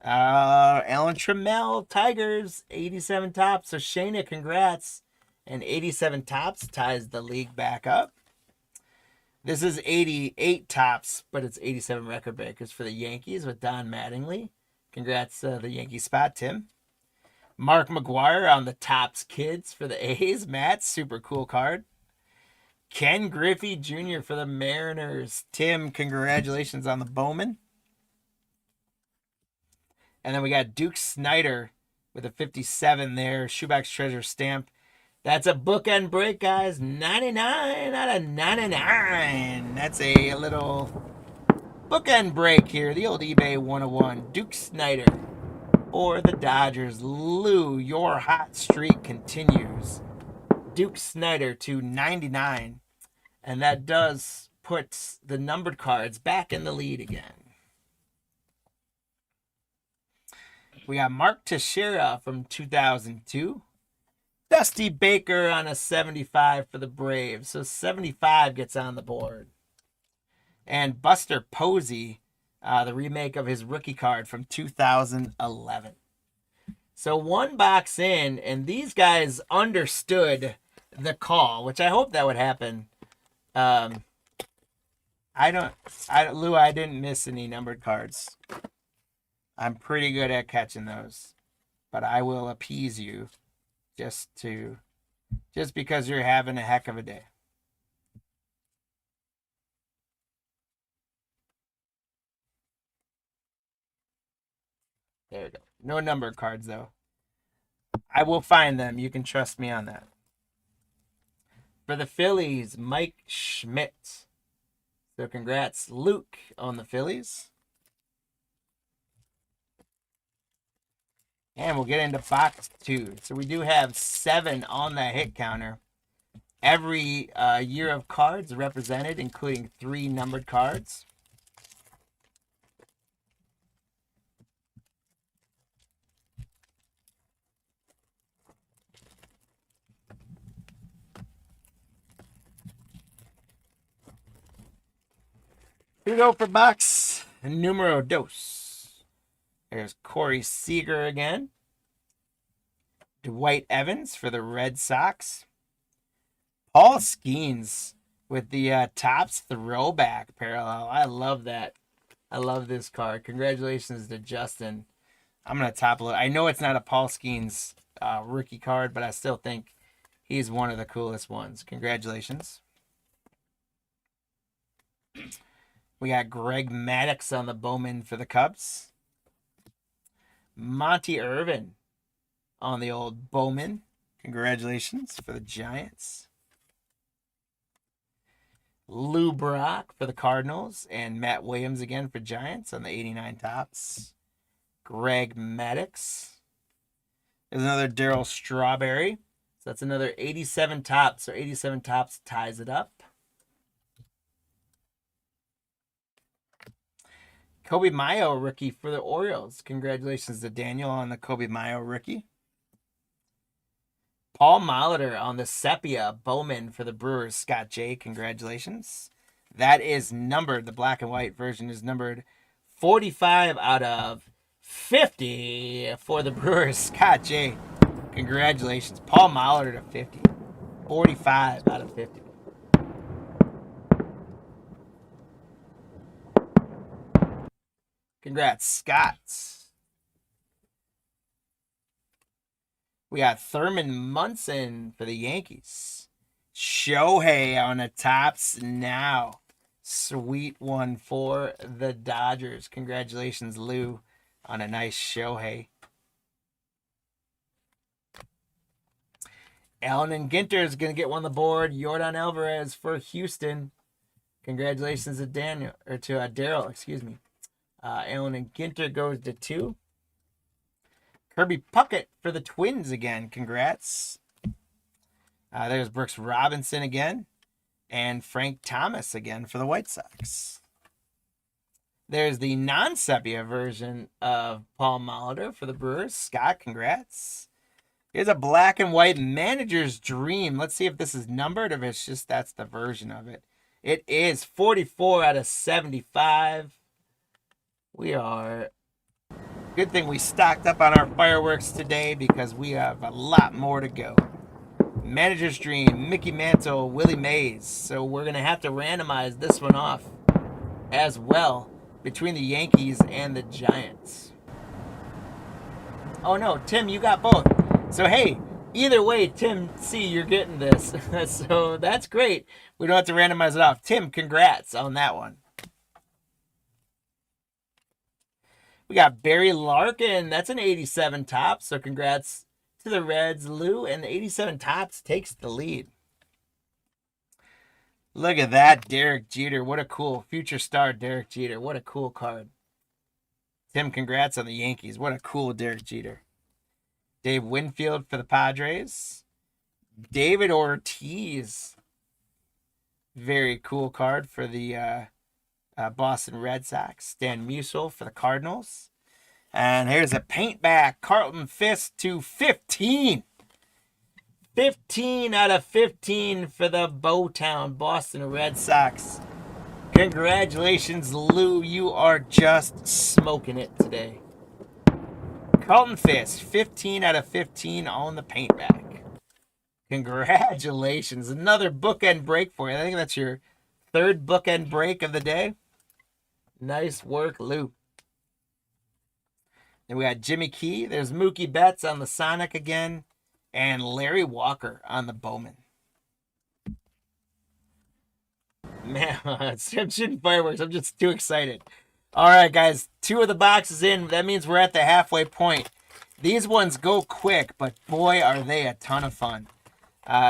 Alan Trammell, Tigers, 87 Topps. So Shayna, congrats. And 87 Topps ties the league back up. This is 88 Topps, but it's 87 record breakers for the Yankees with Don Mattingly. Congrats, the Yankee spot, Tim. Mark McGuire on the Topps Kids for the A's. Matt, super cool card. Ken Griffey Jr. for the Mariners. Tim, congratulations on the Bowman. And then we got Duke Snyder with a 57 there. Shoebox Treasure stamp. That's a bookend break, guys. 99 out of 99. That's a little bookend break here. The old eBay 101. Duke Snyder for the Dodgers. Lou, your hot streak continues. Duke Snyder to 99. And that does put the numbered cards back in the lead again. We got Mark Teixeira from 2002. Dusty Baker on a 75 for the Braves. So 75 gets on the board. And Buster Posey, the remake of his rookie card from 2011. So one box in, and these guys understood the call, which I hope that would happen. Lou, I didn't miss any numbered cards. I'm pretty good at catching those, but I will appease you just because you're having a heck of a day. There we go. No numbered cards though. I will find them. You can trust me on that. For the Phillies, Mike Schmidt. So congrats, Luke, on the Phillies. And we'll get into box 2. So we do have 7 on that hit counter. Every year of cards represented, including 3 numbered cards. Here we go for box numero dos. There's Corey Seager again. Dwight Evans for the Red Sox. Paul Skeens with the Topps throwback parallel. I love that. I love this card. Congratulations to Justin. I'm going to top load. I know it's not a Paul Skeens rookie card, but I still think he's one of the coolest ones. Congratulations. We got Greg Maddux on the Bowman for the Cubs. Monty Irvin on the old Bowman. Congratulations for the Giants. Lou Brock for the Cardinals. And Matt Williams again for Giants on the 89 Topps. Greg Maddux. There's another Darryl Strawberry. So that's another 87 Topps. So 87 Topps ties it up. Kobe Mayo rookie for the Orioles. Congratulations to Daniel on the Kobe Mayo rookie. Paul Molitor on the Sepia Bowman for the Brewers. Scott J. Congratulations. That is numbered. The black and white version is numbered 45 out of 50 for the Brewers. Scott J. Congratulations. Paul Molitor to 50. 45 out of 50. Congrats, Scott. We got Thurman Munson for the Yankees. Shohei on the Topps now. Sweet one for the Dodgers. Congratulations, Lou, on a nice Shohei. Allen and Ginter is going to get one on the board. Yordan Alvarez for Houston. Congratulations to Daryl, excuse me. Allen and Ginter goes to 2. Kirby Puckett for the Twins again. Congrats. There's Brooks Robinson again. And Frank Thomas again for the White Sox. There's the non-sepia version of Paul Molitor for the Brewers. Scott, congrats. Here's a black and white Manager's Dream. Let's see if this is numbered or if it's just that's the version of it. It is 44 out of 75. We are... Good thing we stocked up on our fireworks today because we have a lot more to go. Manager's Dream, Mickey Mantle, Willie Mays. So we're going to have to randomize this one off as well between the Yankees and the Giants. Oh no, Tim, you got both. So hey, either way, Tim C, you're getting this. So that's great. We don't have to randomize it off. Tim, congrats on that one. We got Barry Larkin. That's an 87 Topps. So congrats to the Reds, Lou. And the 87 Topps takes the lead. Look at that, Derek Jeter. What a cool future star, Derek Jeter. What a cool card. Tim, congrats on the Yankees. What a cool Derek Jeter. Dave Winfield for the Padres. David Ortiz. Very cool card for the Boston Red Sox. Stan Musial for the Cardinals. And here's a paint back. Carlton Fisk to 15. 15 out of 15 for the Bowtown Boston Red Sox. Congratulations, Lou. You are just smoking it today. Carlton Fisk, 15 out of 15 on the paint back. Congratulations. Another bookend break for you. I think that's your third bookend break of the day. Nice work, Lou. Then we got Jimmy Key. There's Mookie Betts on the Sonic again. And Larry Walker on the Bowman. Man, I'm shooting fireworks. I'm just too excited. All right, guys. 2 of the boxes in. That means we're at the halfway point. These ones go quick, but boy, are they a ton of fun.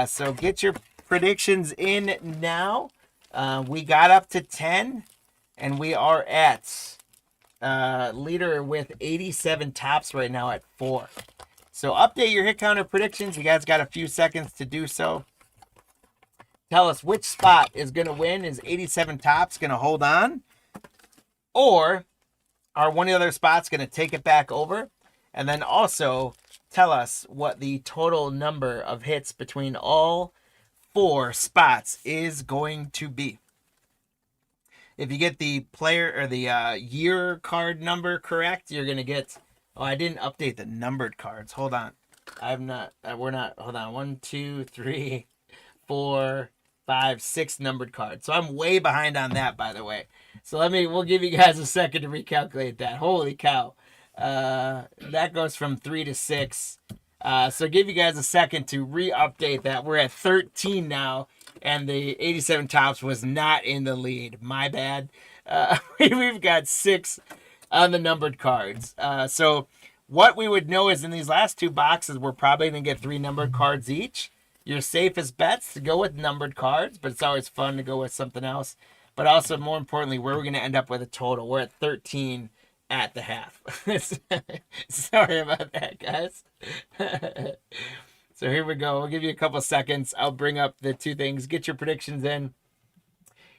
So get your predictions in now. We got up to 10, and we are at leader with 87 Topps right now at 4. So update your hit counter predictions. You guys got a few seconds to do so. Tell us which spot is going to win. Is 87 Topps going to hold on? Or are one of the other spots going to take it back over? And then also tell us what the total number of hits between all 4 spots is going to be. If you get the player or the year card number correct, you're going to get... Oh, I didn't update the numbered cards. Hold on. I'm not... we're not... Hold on. 1, 2, 3, 4, 5, 6 numbered cards. So I'm way behind on that, by the way. So we'll give you guys a second to recalculate that. Holy cow. That goes from 3 to 6. So give you guys a second to re-update that. We're at 13 now, and the 87 Tops was not in the lead. My bad. We've got 6 on the numbered cards. So what we would know is in these last 2 boxes, we're probably going to get 3 numbered cards each. Your safest bets to go with numbered cards, but it's always fun to go with something else. But also, more importantly, where we're going to end up with a total. We're at 13 at the half. Sorry about that, guys. So here we go. We'll give you a couple seconds. I'll bring up the 2 things. Get your predictions in.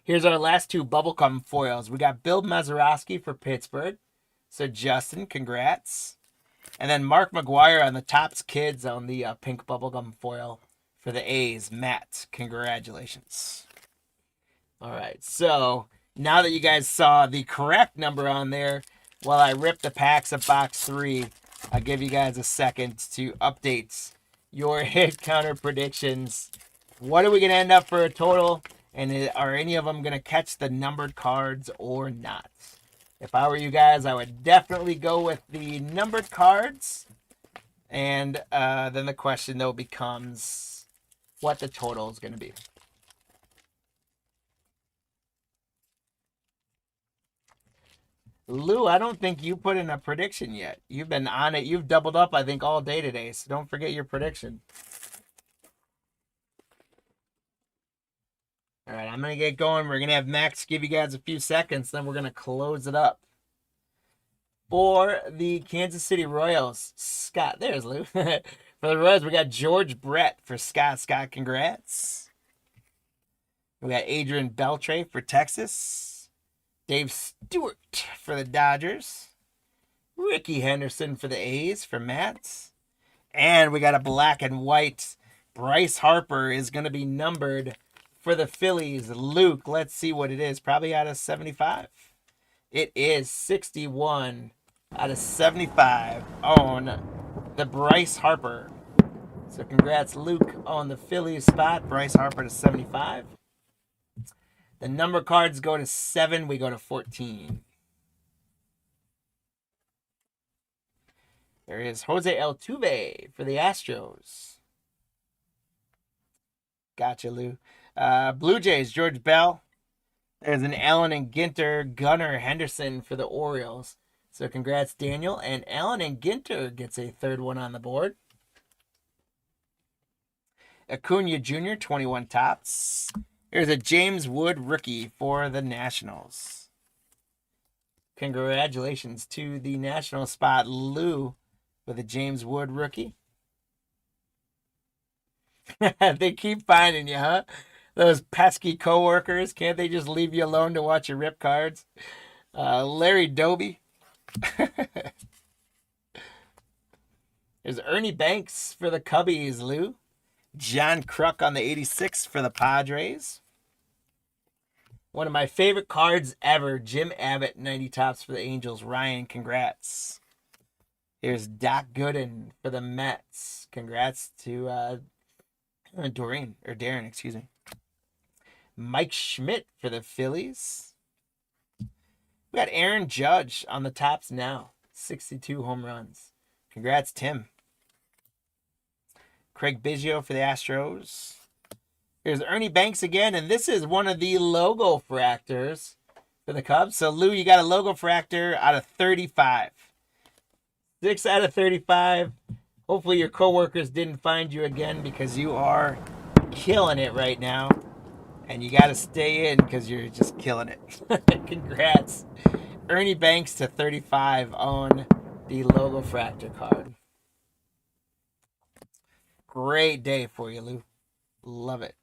Here's our last 2 bubblegum foils. We got Bill Mazeroski for Pittsburgh. So Justin, congrats. And then Mark McGuire on the Topps Kids on the pink bubblegum foil for the A's. Matt, congratulations. All right, so now that you guys saw the correct number on there, while I rip the packs of box 3, I'll give you guys a second to update your hit counter predictions. What are we going to end up for a total? And are any of them going to catch the numbered cards or not? If I were you guys, I would definitely go with the numbered cards. And then the question, though, becomes what the total is going to be. Lou, I don't think you put in a prediction yet. You've been on it. You've doubled up, I think, all day today. So don't forget your prediction. All right, I'm going to get going. We're going to have Max give you guys a few seconds. Then we're going to close it up. For the Kansas City Royals, Scott. There's Lou. For the Royals, we got George Brett for Scott. Scott, congrats. We got Adrian Beltre for Texas. Dave Stewart for the Dodgers. Ricky Henderson for the A's for Matt. And we got a black and white. Bryce Harper is going to be numbered for the Phillies. Luke, let's see what it is. Probably out of 75. It is 61 out of 75 on the Bryce Harper. So congrats, Luke, on the Phillies spot. Bryce Harper to 75. The number cards go to 7. We go to 14. There is Jose Altuve for the Astros. Gotcha, Lou. Blue Jays, George Bell. There's an Allen and Ginter, Gunnar Henderson for the Orioles. So congrats, Daniel. And Allen and Ginter gets a 3rd one on the board. Acuna Jr., 21 Tops. There's a James Wood rookie for the Nationals. Congratulations to the National spot, Lou, with a James Wood rookie. They keep finding you, huh? Those pesky coworkers. Can't they just leave you alone to watch your rip cards? Larry Doby. There's Ernie Banks for the Cubbies, Lou. John Kruk on the 86 for the Padres. One of my favorite cards ever, Jim Abbott, 90 Tops for the Angels. Ryan, congrats. Here's Doc Gooden for the Mets. Congrats to Darren, excuse me. Mike Schmidt for the Phillies. We got Aaron Judge on the Tops now. 62 home runs. Congrats, Tim. Craig Biggio for the Astros. Here's Ernie Banks again, and this is one of the logo fractors for the Cubs. So, Lou, you got a logo fractor out of 35. 6 out of 35. Hopefully your coworkers didn't find you again because you are killing it right now. And you got to stay in because you're just killing it. Congrats. Ernie Banks to 35 on the logo fractor card. Great day for you, Lou. Love it.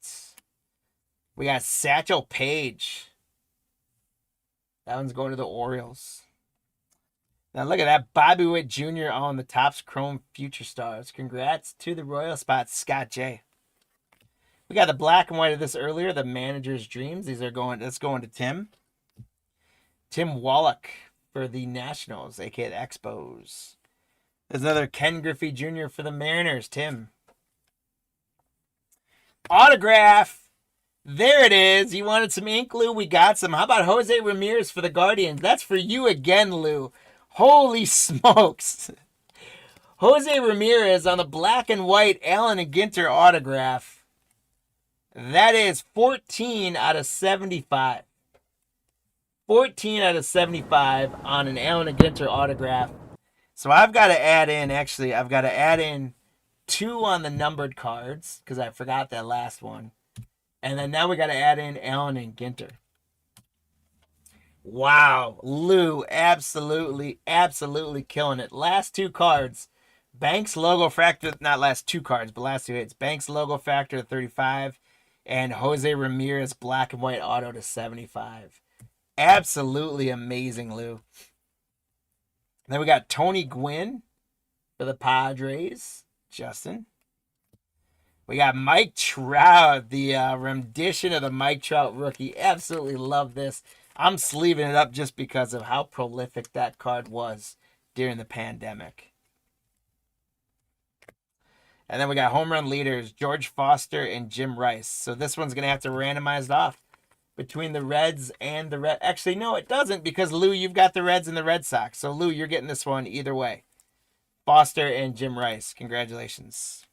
We got Satchel Paige. That one's going to the Orioles. Now look at that. Bobby Witt Jr. on the Topps Chrome Future Stars. Congrats to the Royal spot, Scott J. We got the black and white of this earlier, the Manager's Dreams. That's going to Tim. Tim Wallach for the Nationals, aka the Expos. There's another Ken Griffey Jr. for the Mariners, Tim. Autograph There it is. You wanted some ink, Lou? We got some. How about Jose Ramirez for the Guardians? That's for you again, Lou. Holy smokes. Jose Ramirez on the black and white Allen and Ginter autograph. That is 14 out of 75. 14 out of 75 on an Allen and Ginter autograph. So I've got to add in, I've got to add in 2 on the numbered cards because I forgot that last one. And then now we got to add in Allen and Ginter. Wow. Lou, absolutely killing it. Last 2 cards. Banks logo factor, not last 2 cards, but last 2 hits. Banks logo factor to 35 and Jose Ramirez black and white auto to 75. Absolutely amazing, Lou. Then we got Tony Gwynn for the Padres. Justin. We got Mike Trout, the rendition of the Mike Trout rookie. Absolutely love this. I'm sleeving it up just because of how prolific that card was during the pandemic. And then we got home run leaders, George Foster and Jim Rice. So this one's going to have to randomize off between the Reds and the Red. Actually, no, it doesn't because, Lou, you've got the Reds and the Red Sox. So, Lou, you're getting this one either way. Foster and Jim Rice. Congratulations.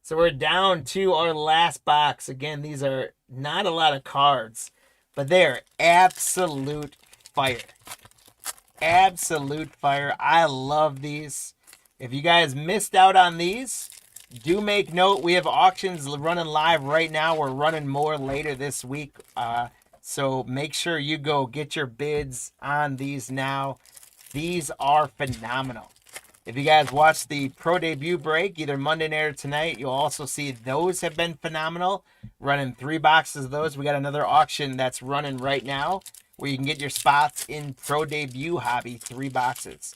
So we're down to our last box. Again, these are not a lot of cards, but they are absolute fire. Absolute fire. I love these. If you guys missed out on these, do make note. We have auctions running live right now. We're running more later this week. So make sure you go get your bids on these now. These are phenomenal. If you guys watched the pro debut break, either Monday night or tonight, you'll also see those have been phenomenal. Running 3 boxes of those. We got another auction that's running right now where you can get your spots in pro debut hobby, 3 boxes.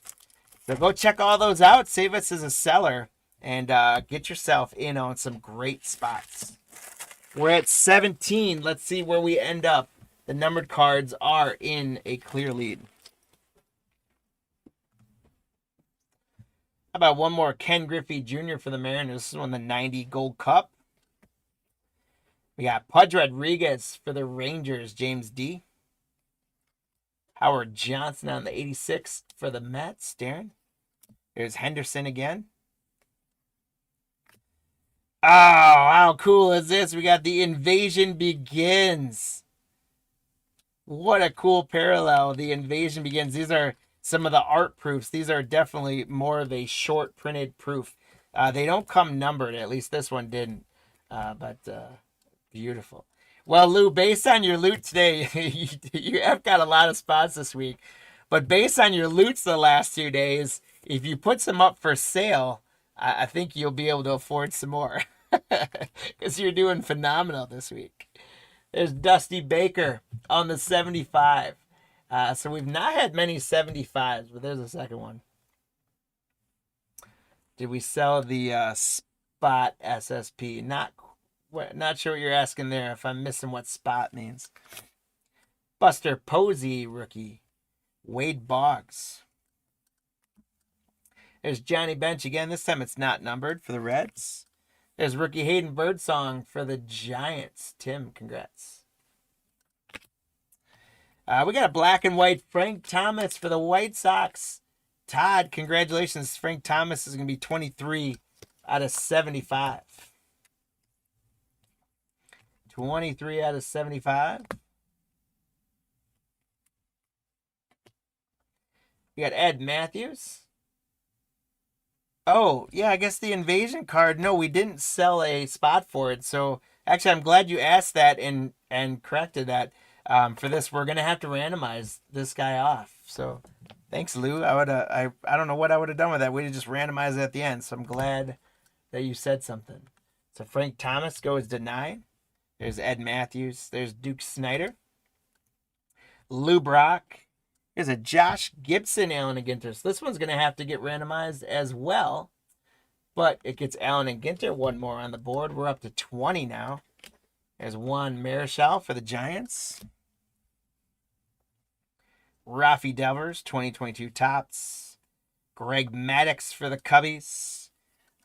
So go check all those out. Save us as a seller and get yourself in on some great spots. We're at 17. Let's see where we end up. The numbered cards are in a clear lead. How about one more Ken Griffey Jr. for the Mariners? This is one the 90 Gold Cup. We got Pudge Rodriguez for the Rangers, James D. Howard Johnson on the 86 for the Mets, Darren. There's Henderson again. Oh, how cool is this? We got The Invasion Begins. What a cool parallel. The Invasion Begins. These are some of the art proofs. These are definitely more of a short printed proof. They don't come numbered. At least this one didn't. But beautiful. Well, Lou, based on your loot today, you have got a lot of spots this week. But based on your loots the last 2 days, if you put some up for sale, I think you'll be able to afford some more. Because you're doing phenomenal this week. There's Dusty Baker on the 75. So we've not had many 75s, but there's a second one. Did we sell the spot SSP? Not sure what you're asking there, if I'm missing what spot means. Buster Posey, rookie. Wade Boggs. There's Johnny Bench again. This time it's not numbered for the Reds. There's rookie Hayden Birdsong for the Giants. Tim, congrats. We got a black and white Frank Thomas for the White Sox. Todd, congratulations. Frank Thomas is going to be 23 out of 75. 23 out of 75. We got Ed Matthews. Oh, yeah, I guess the Invasion card. No, we didn't sell a spot for it. So, actually, I'm glad you asked that and corrected that. For this, we're going to have to randomize this guy off. So, thanks, Lou. I don't know what I would have done with that. We'd have just randomized it at the end. So, I'm glad that you said something. So, Frank Thomas goes denied. There's Ed Matthews. There's Duke Snyder. Lou Brock. There's a Josh Gibson Allen and Ginter. So this one's going to have to get randomized as well. But it gets Allen and Ginter. One more on the board. We're up to 20 now. There's Juan Marichal for the Giants. Rafi Devers, 2022 Topps. Greg Maddux for the Cubbies.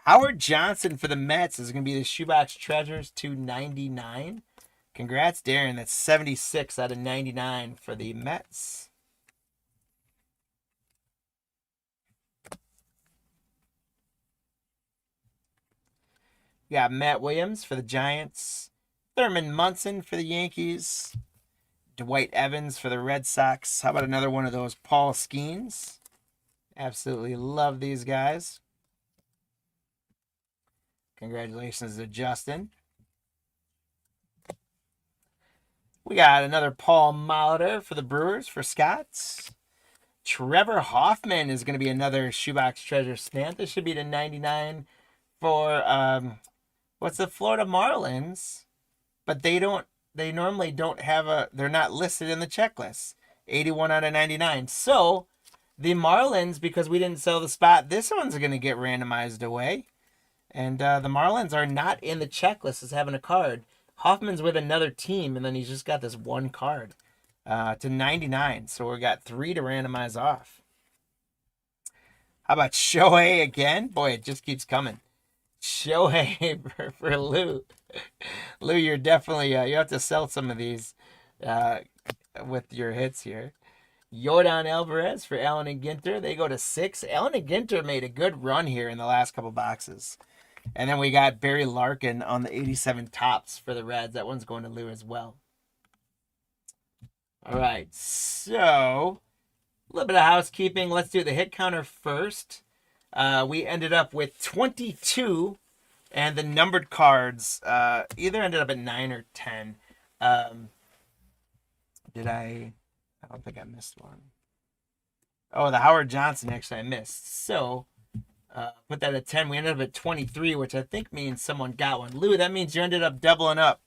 Howard Johnson for the Mets is going to be the Shoebox Treasures /99. Congrats, Darren. That's 76 out of 99 for the Mets. We got Matt Williams for the Giants. Thurman Munson for the Yankees. Dwight Evans for the Red Sox. How about another one of those Paul Skeens? Absolutely love these guys. Congratulations to Justin. We got another Paul Molitor for the Brewers for Scott's. Trevor Hoffman is going to be another Shoebox Treasure stamp. This should be the 99 for what's the Florida Marlins, but they normally don't have they're not listed in the checklist. 81 out of 99. So the Marlins, because we didn't sell the spot, this one's going to get randomized away. And the Marlins are not in the checklist as having a card. Hoffman's with another team, and then he's just got this one card to 99. So we got 3 to randomize off. How about Shohei again? Boy, it just keeps coming. Shohei for Lou. Lou, you're definitely, you have to sell some of these with your hits here. Yordan Alvarez for Allen and Ginter. They go to 6. Allen and Ginter made a good run here in the last couple boxes. And then we got Barry Larkin on the 87 Topps for the Reds. That one's going to Lou as well. All right, so a little bit of housekeeping. Let's do the hit counter first. We ended up with 22, and the numbered cards either ended up at 9 or 10. Did I don't think I missed one. Oh, the Howard Johnson actually I missed. So put that at 10. We ended up at 23, which I think means someone got one. Lou, that means you ended up doubling up.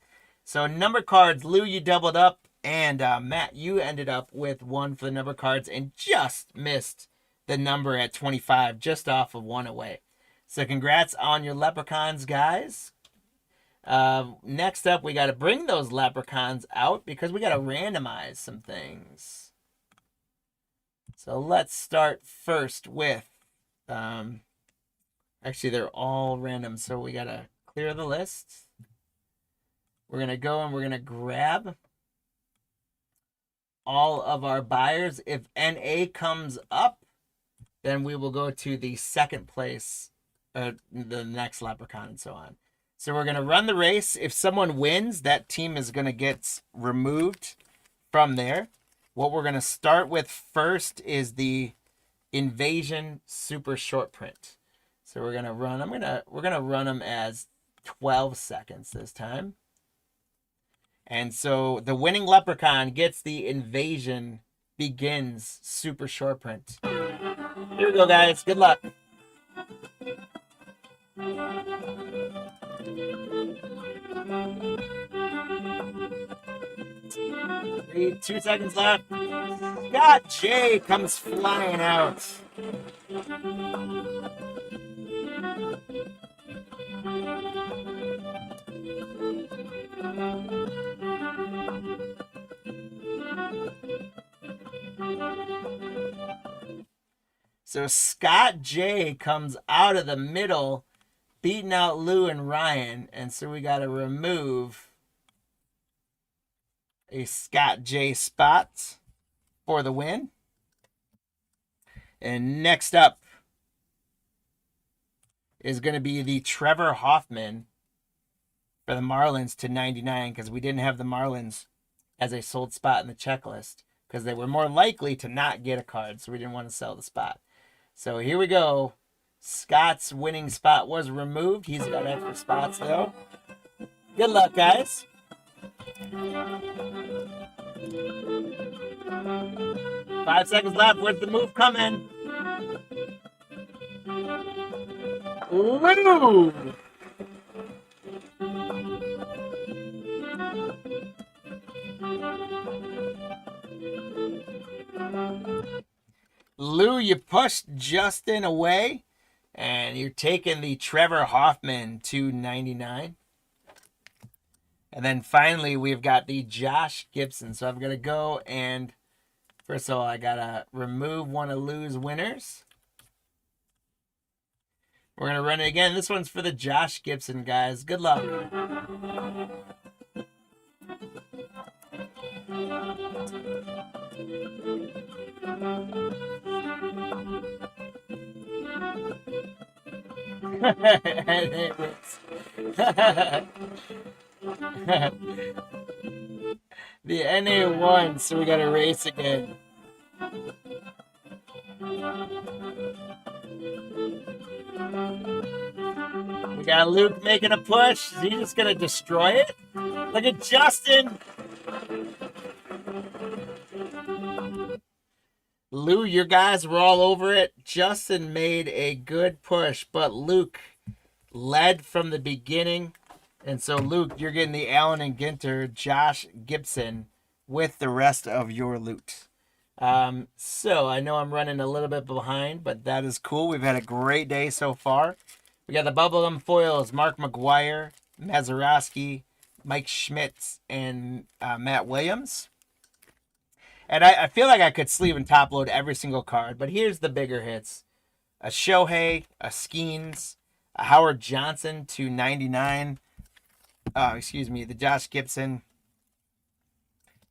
So number cards, Lou, you doubled up. And Matt, you ended up with 1 for the number cards and just missed the number at 25, just off of 1 away. So congrats on your leprechauns, guys. Next up, we got to bring those leprechauns out because we got to randomize some things. So let's start first with, actually, they're all random, so we got to clear the list. We're going to go and we're going to grab all of our buyers. If NA comes up, then we will go to the second place, the next leprechaun, and so on. So we're going to run the race. If someone wins, that team is going to get removed from there. What we're going to start with first is the Invasion Super Short Print. So we're going to run, we're going to run them as 12 seconds this time. And so the winning leprechaun gets the Invasion Begins Super Short Print. Here we go, guys. Good luck. 2 seconds left. Scott J comes flying out. So Scott J comes out of the middle, beating out Lou and Ryan. And so we got to remove a Scott J spot for the win. And next up is going to be the Trevor Hoffman for the Marlins to 99, because we didn't have the Marlins as a sold spot in the checklist because they were more likely to not get a card, so we didn't want to sell the spot. So here we go. Scott's winning spot was removed. He's got extra spots, though. Good luck, guys. 5 seconds left. Where's the move coming? Ooh. Lou, you pushed Justin away, and you're taking the Trevor Hoffman to 99. And then finally, we've got the Josh Gibson. So I'm going to go and, first of all, I got to remove one of Lou's winners. We're going to run it again. This one's for the Josh Gibson guys. Good luck. The NA won, so we got to race again. We got Luke making a push. Is he just going to destroy it? Look at Justin. Lou, your guys were all over it. Justin made a good push, but Luke led from the beginning. And so, Luke, you're getting the Allen and Ginter, Josh Gibson with the rest of your loot. So, I know I'm running a little bit behind, but that is cool. We've had a great day so far. We got the bubblegum foils, Mark McGuire, Mazeroski, Mike Schmitz, and Matt Williams. And I feel like I could sleeve and top load every single card, but here's the bigger hits. A Shohei, a Skeens, a Howard Johnson to 99. The Josh Gibson.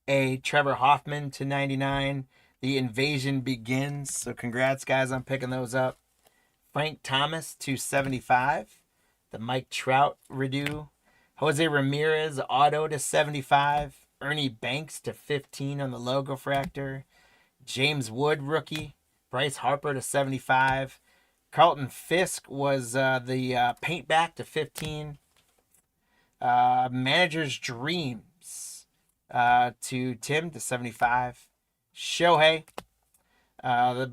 A Trevor Hoffman to 99. The Invasion Begins. So congrats, guys, on picking those up. Frank Thomas to 75. The Mike Trout redo. Jose Ramirez auto to 75. Ernie Banks to 15 on the logo fractor. James Wood rookie. Bryce Harper to 75. Carlton Fisk was the paint back to 15. Manager's Dreams to Tim to 75. Shohei. The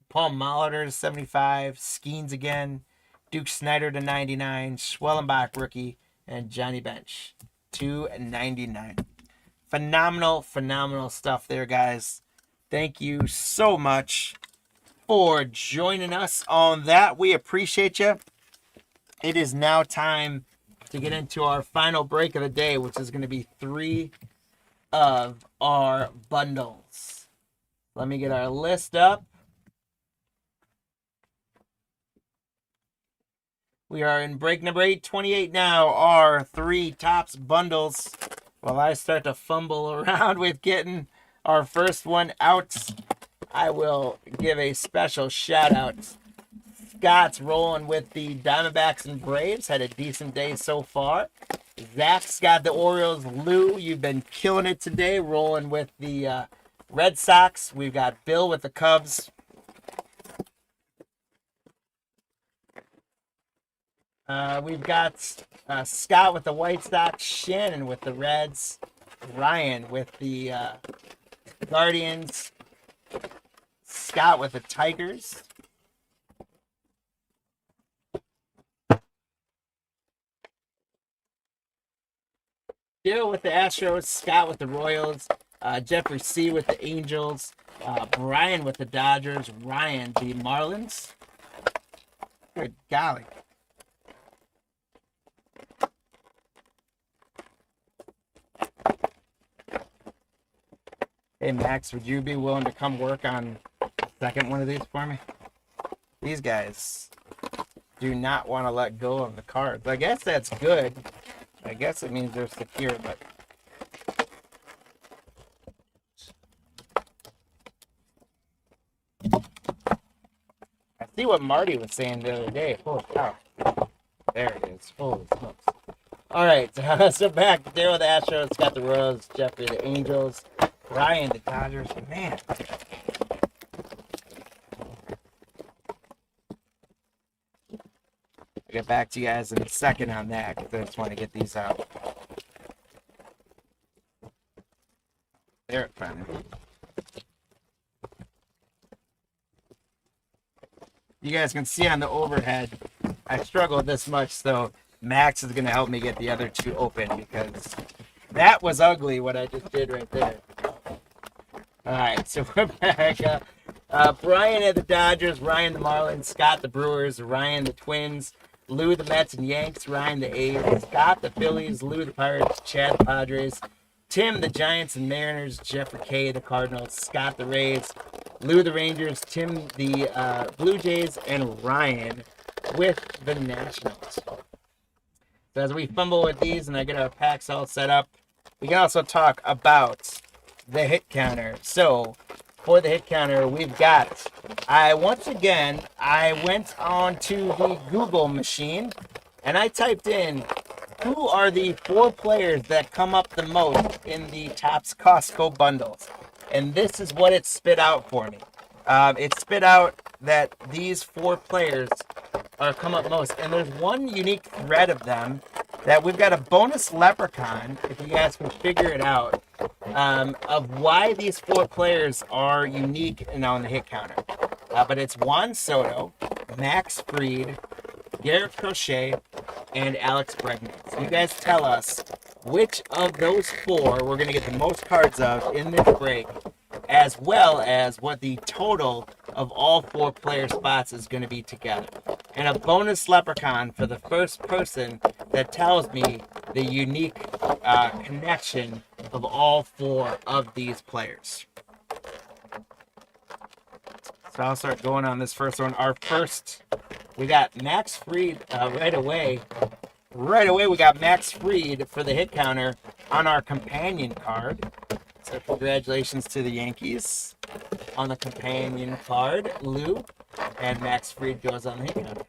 Paul Molitor to 75. Skeens again. Duke Snyder to 99. Schwellenbach rookie. And Johnny Bench to 99. Phenomenal stuff there, guys. Thank you so much for joining us on that. We appreciate you. It is now time to get into our final break of the day, which is going to be 3 of our bundles. Let me get our list up. We are in break number 828 now. Our 3 tops bundles. While I start to fumble around with getting our first one out, I will give a special shout out. Scott's rolling with the Diamondbacks and Braves. Had a decent day so far. Zach's got the Orioles. Lou, you've been killing it today, rolling with the Red Sox. We've got Bill with the Cubs. We've got Scott with the White Sox, Shannon with the Reds, Ryan with the Guardians, Scott with the Tigers. Bill with the Astros, Scott with the Royals, Jeffrey C. with the Angels, Brian with the Dodgers, Ryan the Marlins. Good golly. Hey, Max, would you be willing to come work on the second one of these for me? These guys do not want to let go of the cards. I guess that's good. I guess it means they're secure, but... I see what Marty was saying the other day. Holy cow. There it is. Holy smokes. All right, so back. Daryl with the Astros, got the Royals, Jeffrey the Angels, Ryan the Dodgers. Man. I'll get back to you guys in a second on that because I just want to get these out. There it finally. You guys can see on the overhead, I struggled this much, so Max is going to help me get the other two open because that was ugly what I just did right there. All right, so we're back. Brian at the Dodgers, Ryan the Marlins, Scott the Brewers, Ryan the Twins, Lou the Mets and Yanks, Ryan the A's, Scott the Phillies, Lou the Pirates, Chad the Padres, Tim the Giants and Mariners, Jeffrey K the Cardinals, Scott the Rays, Lou the Rangers, Tim the Blue Jays, and Ryan with the Nationals. So as we fumble with these and I get our packs all set up, we can also talk about the hit counter. So for the hit counter, we've got, I went on to the Google machine and I typed in who are the 4 players that come up the most in the Topps Costco bundles. And this is what it spit out for me. It spit out that these 4 players are come up most. And there's one unique thread of them that we've got a bonus leprechaun, if you guys can figure it out, of why these 4 players are unique and on the hit counter. But it's Juan Soto, Max Fried, Garrett Crochet, and Alex Bregman. So you guys tell us which of those 4 we're going to get the most cards of in this break, as well as what the total of all 4 player spots is going to be together. And a bonus leprechaun for the first person that tells me the unique connection of all 4 of these players. So I'll start going on this first one. Our first, we got Max Fried right away. Right away, we got Max Fried for the hit counter on our companion card. So congratulations to the Yankees on the companion card, Lou. And Max Fried goes on the hit counter.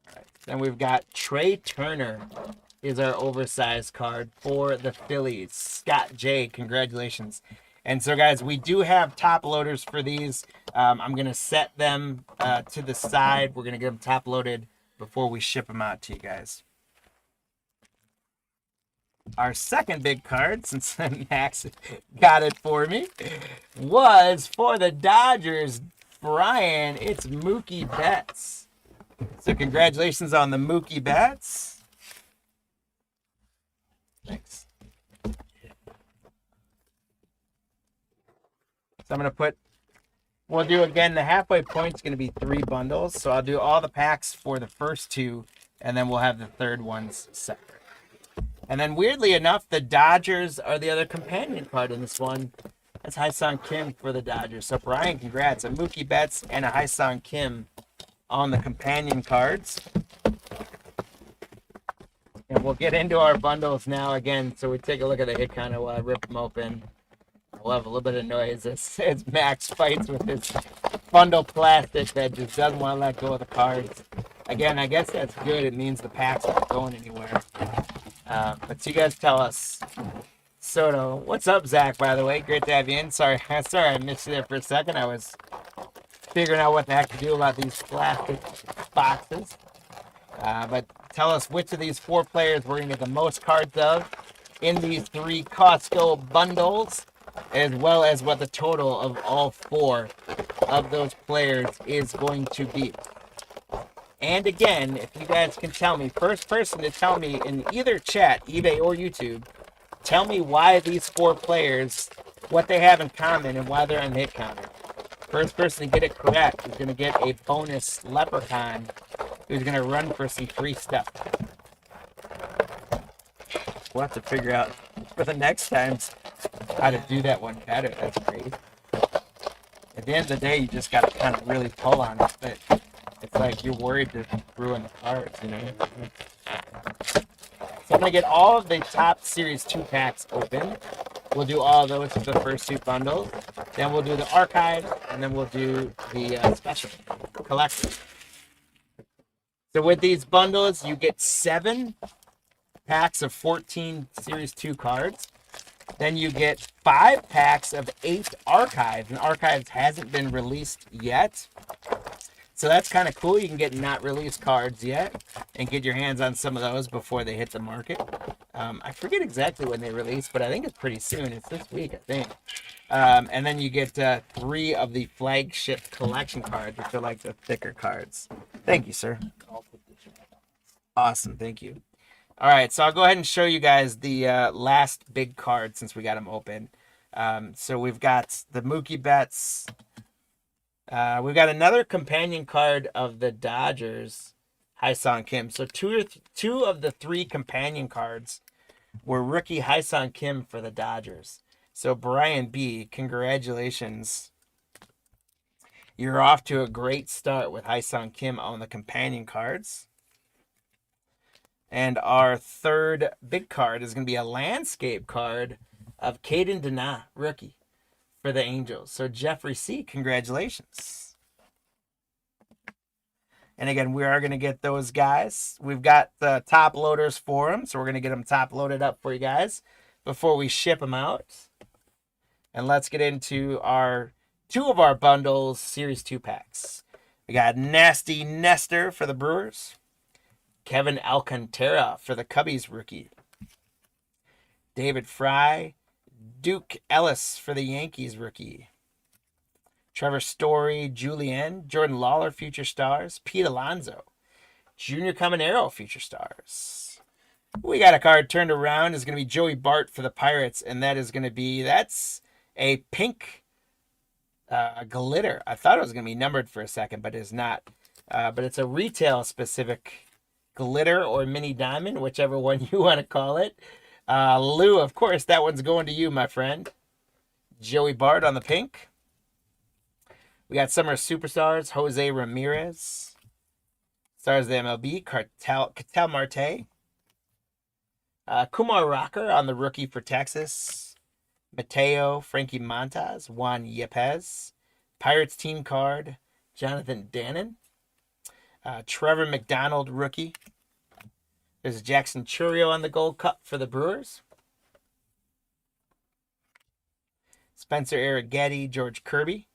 Right. Then we've got Trey Turner is our oversized card for the Phillies. Scott J, congratulations. And so, guys, we do have top loaders for these. I'm going to set them to the side. We're going to get them top loaded before we ship them out to you guys. Our second big card, since Max got it for me, was for the Dodgers. Brian, it's Mookie Betts. So congratulations on the Mookie Betts. Thanks. So I'm going to put, we'll do again, the halfway point is going to be 3 bundles. So I'll do all the packs for the first 2, and then we'll have the third ones separate. And then weirdly enough, the Dodgers are the other companion card in this one. That's Ha-Seong Kim for the Dodgers. So Brian, congrats. A Mookie Betts and a Ha-Seong Kim on the companion cards. And we'll get into our bundles now again. So we take a look at the hit counter while I rip them open. We'll have a little bit of noise as Max fights with this bundle plastic that just doesn't want to let go of the cards. Again, I guess that's good. It means the packs aren't going anywhere. But you guys tell us. Soto, what's up, Zach, by the way? Great to have you in. Sorry I missed you there for a second. I was figuring out what the heck to do about these plastic boxes. But tell us which of these 4 players we're going to get the most cards of in these 3 Costco bundles, as well as what the total of all 4 of those players is going to be. And again, if you guys can tell me, first person to tell me in either chat, eBay or YouTube, tell me why these 4 players, what they have in common, and why they're on the hit counter. First person to get it correct is going to get a bonus leprechaun who's going to run for some free stuff. We'll have to figure out for the next times how to do that one better. That's great. At the end of the day, you just got to kind of really pull on it. But it's like you're worried to ruin the cards, you know? So I'm going to get all of the top Series 2 packs open. We'll do all of those for the first 2 bundles. Then we'll do the archive, and then we'll do the special collection. So with these bundles, you get 7 packs of 14 Series 2 cards. Then you get 5 packs of 8 archives, and archives hasn't been released yet. So that's kind of cool. You can get not released cards yet and get your hands on some of those before they hit the market. I forget exactly when they release, but I think it's pretty soon. It's this week, I think. And then you get 3 of the Flagship collection cards, which are like the thicker cards. Thank you, sir. Awesome. Thank you. All right, so I'll go ahead and show you guys the last big card since we got them open. So we've got the Mookie Betts. We've got another companion card of the Dodgers, Ha-Seong Kim. So two of the 3 companion cards were rookie Ha-Seong Kim for the Dodgers. So Brian B, congratulations You're off to a great start with Haesung Kim on the companion cards. And our third big card is going to be a landscape card of Caden Dana, rookie, for the Angels. So Jeffrey C., congratulations. And again, we are going to get those guys. We've got the top loaders for them, so we're going to get them top loaded up for you guys before we ship them out. And let's get into our two of our bundles, Series 2 packs. We got Nasty Nestor for the Brewers. Kevin Alcantara for the Cubbies rookie. David Fry. Duke Ellis for the Yankees rookie. Trevor Story, Julian. Jordan Lawler, Future Stars. Pete Alonso. Junior Caminero, Future Stars. We got a card turned around. Is going to be Joey Bart for the Pirates, and that is going to be, that's a pink glitter. I thought it was going to be numbered for a second, but it's not. But it's a retail specific glitter or mini diamond, whichever one you want to call it. Lou, of course, that one's going to you, my friend. Joey Bart on the pink. We got Summer Superstars, Jose Ramirez. Stars of the MLB, Ketel Marte. Kumar Rocker on the rookie for Texas. Mateo, Frankie Montas, Juan Yepes. Pirates team card, Jonathan Dannon. Trevor McDonald, rookie. There's Jackson Churio on the Gold Cup for the Brewers. Spencer Arrighetti, George Kirby.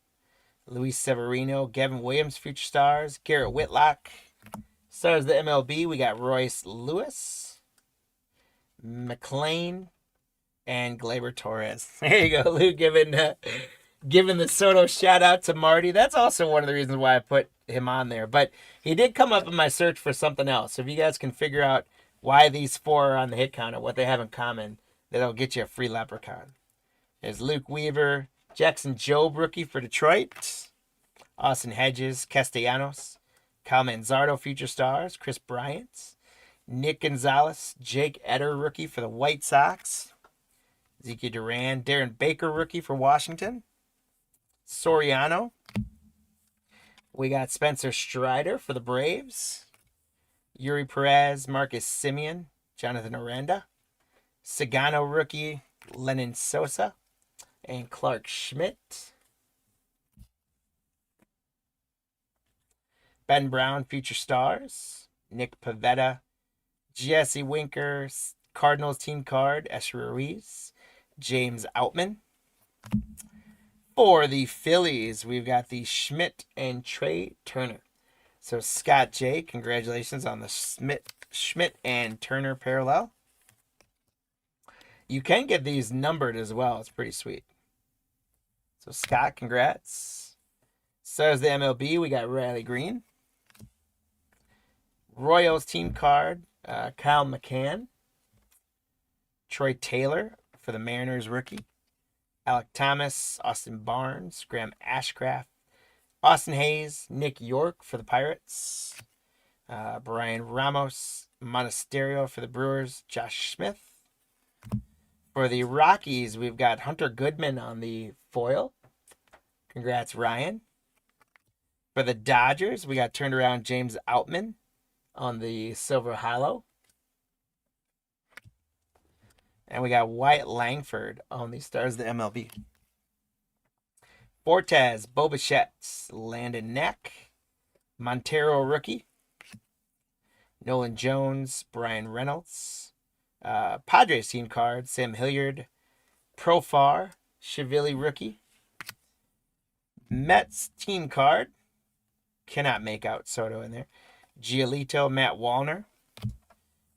Luis Severino, Gavin Williams, Future Stars. Garrett Whitlock. Stars of the MLB, we got Royce Lewis. McLean. And Gleyber Torres. There you go, Lou, giving the Soto shout out to Marty. That's also one of the reasons why I put him on there. But he did come up in my search for something else. So if you guys can figure out why these four are on the hit counter, what they have in common, that'll get you a free Leprechaun. There's Luke Weaver, Jackson Jobe, rookie for Detroit. Austin Hedges, Castellanos. Kyle Manzardo, Future Stars. Chris Bryant. Nick Gonzalez, Jake Eder, rookie for the White Sox. Ezekiel Duran, Darren Baker, rookie for Washington. Soriano. We got Spencer Strider for the Braves. Yuri Perez, Marcus Simeon, Jonathan Aranda. Sagano, rookie, Lennon Sosa. And Clark Schmidt. Ben Brown, Future Stars. Nick Pavetta. Jesse Winker, Cardinals team card, Escher Ruiz. James Outman. For the Phillies, we've got the Schmidt and Trey Turner. So Scott J, congratulations on the Schmidt and Turner parallel. You can get these numbered as well. It's pretty sweet. So Scott, congrats. Stars the MLB, we got Riley Green. Royals team card, Kyle McCann. Troy Taylor for the Mariners rookie. Alec Thomas, Austin Barnes, Graham Ashcraft. Austin Hayes, Nick York for the Pirates. Brian Ramos, Monasterio for the Brewers. Josh Smith. For the Rockies, we've got Hunter Goodman on the foil. Congrats, Ryan. For the Dodgers, we got turned around James Outman on the Silver Hollow. And we got Wyatt Langford on the Stars of the MLB. Fortes, Bobichette, Landon Neck. Montero rookie. Nolan Jones, Brian Reynolds. Padres team card, Sam Hilliard. Profar, Cheville rookie. Mets team card. Cannot make out Soto in there. Giolito, Matt Wallner.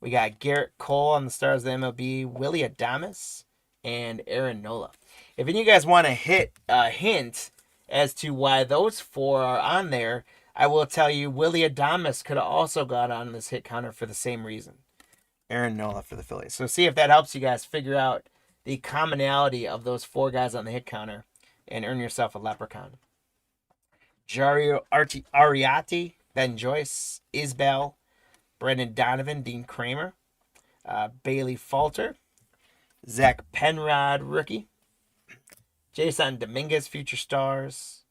We got Garrett Cole on the Stars of the MLB, Willie Adames, and Aaron Nola. If any of you guys want to hit a hint as to why those four are on there, I will tell you Willie Adames could have also got on this hit counter for the same reason. Aaron Nola for the Phillies. So see if that helps you guys figure out the commonality of those four guys on the hit counter and earn yourself a Leprechaun. Jario Ariati, Ben Joyce, Isbell, Brendan Donovan, Dean Kramer, Bailey Falter, Zach Penrod, rookie, Jason Dominguez, Future Stars,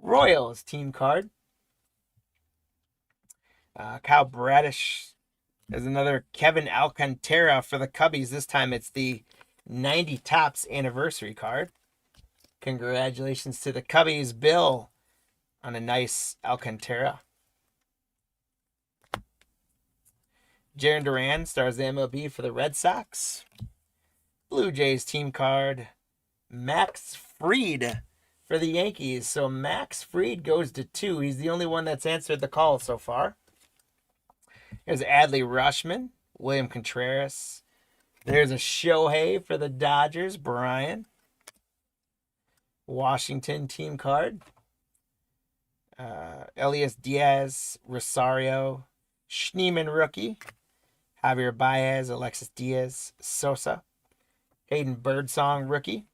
Royals team card. Kyle Bradish. There's another Kevin Alcantara for the Cubbies. This time it's the 90 Tops anniversary card. Congratulations to the Cubbies, Bill, on a nice Alcantara. Jarren Duran stars the MLB for the Red Sox. Blue Jays team card. Max Fried for the Yankees. So Max Fried goes to 2. He's the only one that's answered the call so far. There's Adley Rutschman, William Contreras. There's a Shohei for the Dodgers, Brian. Washington team card. Elias Diaz, Rosario, Schneemann rookie. Javier Baez, Alexis Diaz, Sosa. Hayden Birdsong rookie.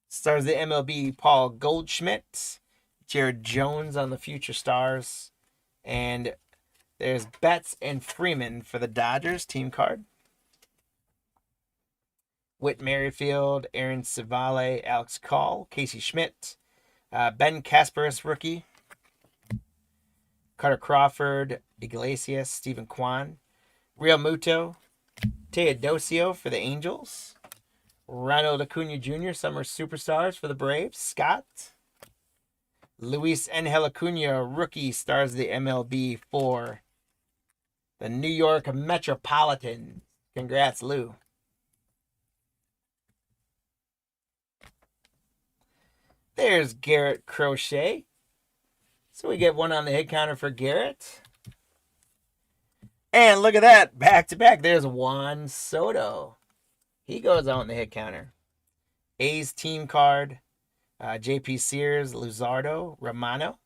Stars the MLB, Paul Goldschmidt. Jared Jones on the Future Stars. And there's Betts and Freeman for the Dodgers team card. Whit Merrifield, Aaron Civale, Alex Call, Casey Schmidt, Ben Kasparis rookie. Carter Crawford, Iglesias, Stephen Kwan, Real Muto, Teodosio for the Angels. Ronald Acuna Jr., Summer Superstars for the Braves. Scott. Luis Angel Acuna, rookie, stars the MLB for the New York Metropolitans. Congrats, Lou. There's Garrett Crochet. So we get one on the hit counter for Garrett. And look at that. Back to back. There's Juan Soto. He goes out in the hit counter. A's team card. J.P. Sears, Luzardo, Romano.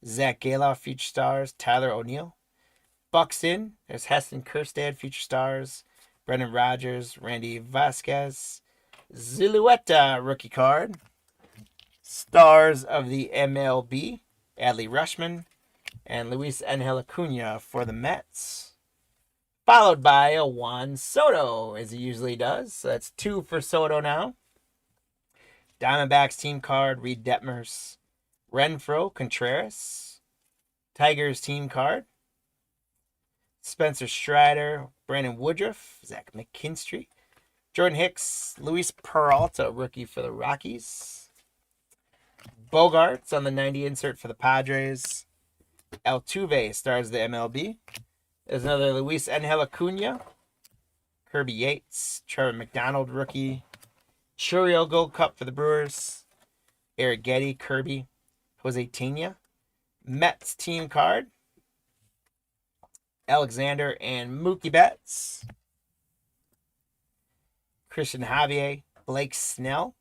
Zach Galoff, Future Stars. Tyler O'Neill. Buxton. There's Heston Kjerstad, Future Stars. Brendan Rodgers, Randy Vasquez. Zulueta, rookie card. Stars of the MLB. Adley Rutschman. And Luis Angel Acuna for the Mets. Followed by a Juan Soto, as he usually does. So that's 2 for Soto now. Diamondbacks team card, Reed Detmers. Renfroe, Contreras. Tigers team card. Spencer Strider, Brandon Woodruff, Zach McKinstry. Jordan Hicks, Luis Peralta, rookie for the Rockies. Bogarts on the 90 insert for the Padres. Altuve stars the MLB. There's another Luis Angel Acuna. Kirby Yates. Trevor McDonald, rookie. Churiel Gold Cup for the Brewers. Eric Getty, Kirby. Jose Tena. Mets team card. Alexander and Mookie Betts. Christian Javier. Blake Snell.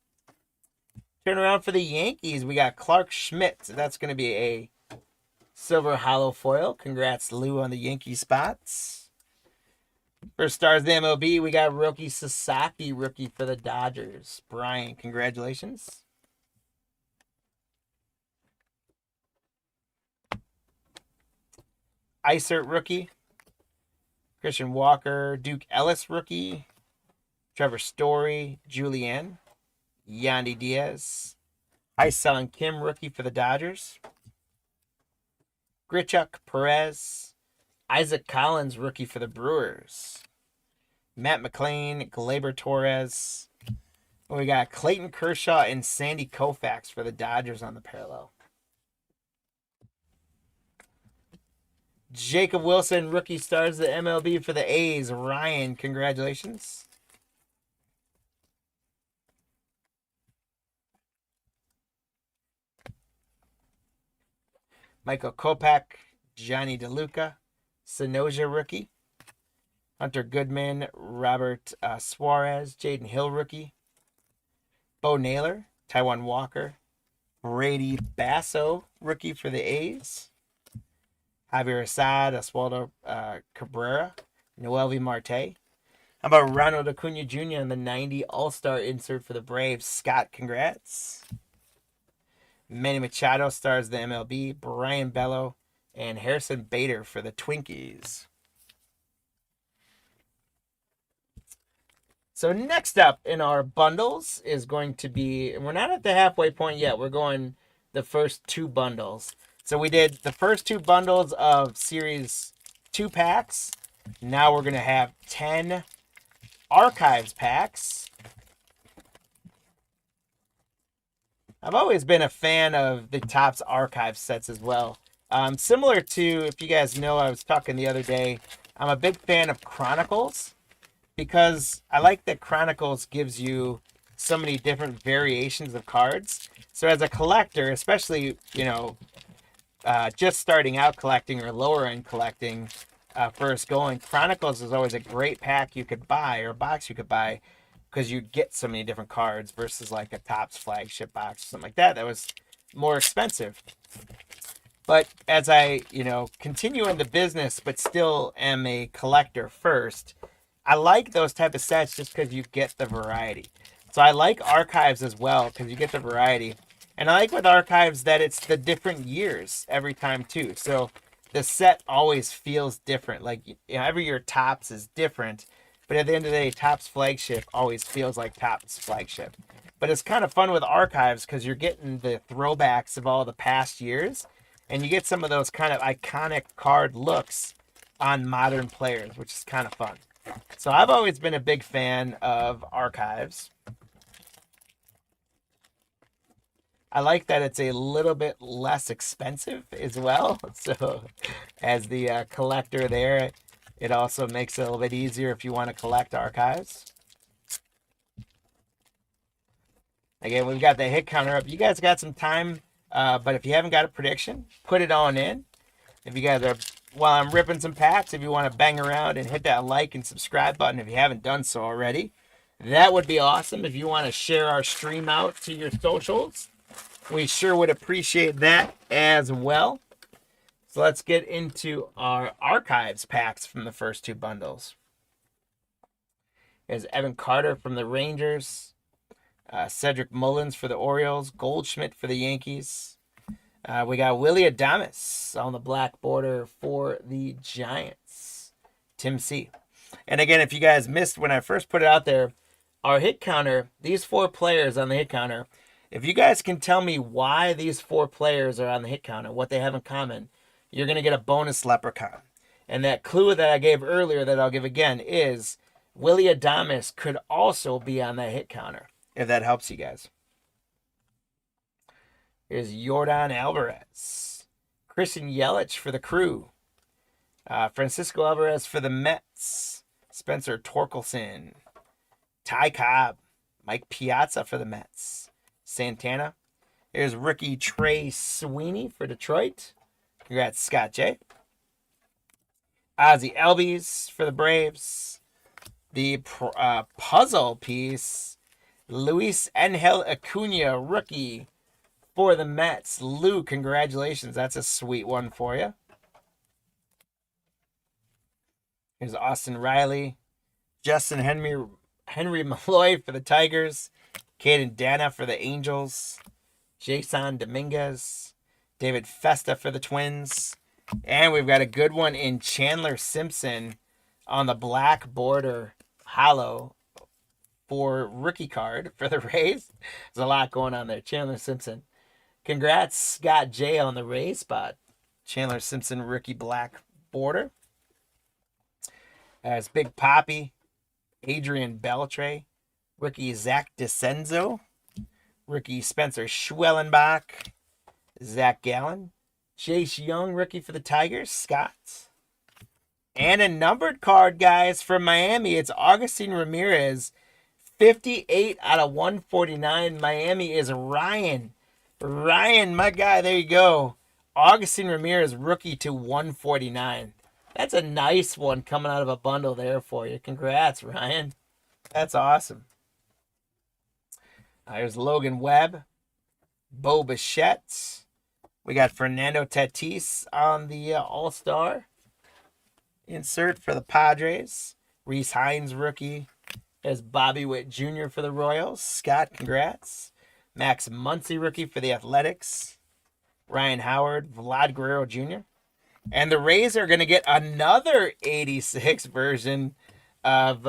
Turn around for the Yankees. We got Clark Schmidt. So that's going to be a silver hollow foil. Congrats, Lou, on the Yankee spots. For stars of the MLB, we got Roki Sasaki, rookie for the Dodgers. Brian, congratulations. Isert, rookie. Christian Walker. Duke Ellis, rookie. Trevor Story. Julian. Yandy Diaz. Hyun Kim, rookie for the Dodgers. Grichuk Perez. Isaac Collins, rookie for the Brewers. Matt McLean, Gleyber Torres. We got Clayton Kershaw and Sandy Koufax for the Dodgers on the parallel. Jacob Wilson, rookie, stars the MLB for the A's. Ryan, congratulations. Michael Kopech, Johnny DeLuca, Sonoja, rookie. Hunter Goodman, Robert Suarez, Jaden Hill, rookie. Bo Naylor, Taiwan Walker, Brady Basso, rookie for the A's. Javier Assad, Oswaldo Cabrera, Noelvi Marte. How about Ronald Acuna Jr. on the 90 All-Star insert for the Braves? Scott, congrats. Manny Machado stars the MLB. Brian Bello and Harrison Bader for the Twinkies. So next up in our bundles is going to be, and we're not at the halfway point yet. We're going the first 2 bundles. So we did the first 2 bundles of Series 2 packs. Now we're going to have 10 Archives packs. I've always been a fan of the Topps Archive sets as well. Similar to, if you guys know, I was talking the other day, I'm a big fan of Chronicles because I like that Chronicles gives you so many different variations of cards. So as a collector, especially, just starting out collecting or lower end collecting, first going, Chronicles is always a great pack you could buy or a box you could buy because you get so many different cards versus like a Topps flagship box or something like that was more expensive. But as I, continue in the business but still am a collector first, I like those type of sets just because you get the variety. So I like Archives as well because you get the variety. And I like with Archives that it's the different years every time too. So the set always feels different. Like every year Topps is different. But at the end of the day, Topps Flagship always feels like Topps Flagship. But it's kind of fun with Archives because you're getting the throwbacks of all the past years. And you get some of those kind of iconic card looks on modern players, which is kind of fun. So I've always been a big fan of Archives. I like that it's a little bit less expensive as well. So as the collector there, it also makes it a little bit easier if you want to collect Archives. Again, we've got the hit counter up. You guys got some time, but if you haven't got a prediction, put it on in. If you guys are, while I'm ripping some packs, if you want to bang around and hit that like and subscribe button if you haven't done so already, that would be awesome. If you want to share our stream out to your socials, we sure would appreciate that as well. So let's get into our Archives packs from the first 2 bundles. There's Evan Carter from the Rangers, Cedric Mullins for the Orioles, Goldschmidt for the Yankees. We got Willie Adames on the black border for the Giants, Tim C. And again, if you guys missed when I first put it out there, our hit counter, these 4 players on the hit counter, if you guys can tell me why these 4 players are on the hit counter, what they have in common, you're going to get a bonus Leprechaun. And that clue that I gave earlier that I'll give again is Willie Adames could also be on that hit counter, if that helps you guys. Here's Yordan Alvarez. Christian Yelich for the Crew. Francisco Alvarez for the Mets. Spencer Torkelson. Ty Cobb. Mike Piazza for the Mets. Santana. Here's rookie Trey Sweeney for Detroit. Congrats, Scott J. Ozzie Albies for the Braves. The puzzle piece, Luis Angel Acuna, rookie for the Mets. Lou, congratulations. That's a sweet one for you. Here's Austin Riley. Justin Henry Malloy for the Tigers. Caden Dana for the Angels. Jason Dominguez. David Festa for the Twins. And we've got a good one in Chandler Simpson on the black border hollow for rookie card for the Rays. There's a lot going on there. Chandler Simpson. Congrats, Scott J on the Rays spot. Chandler Simpson rookie black border. There's Big Poppy. Adrian Beltre. Rookie Zach DeCenzo. Rookie Spencer Schwellenbach. Zach Gallen. Chase Young, rookie for the Tigers. Scott. And a numbered card, guys, from Miami. It's Augustine Ramirez. 58 out of 149. Miami is Ryan. Ryan, my guy, there you go. Augustine Ramirez, rookie to 149. That's a nice one coming out of a bundle there for you. Congrats, Ryan. That's awesome. There's Logan Webb. Bo Bichette. We got Fernando Tatis on the All-Star insert for the Padres. Reese Hines, rookie. There's Bobby Witt Jr. for the Royals. Scott, congrats. Max Muncy, rookie for the Athletics. Ryan Howard, Vlad Guerrero Jr. And the Rays are going to get another 86 version of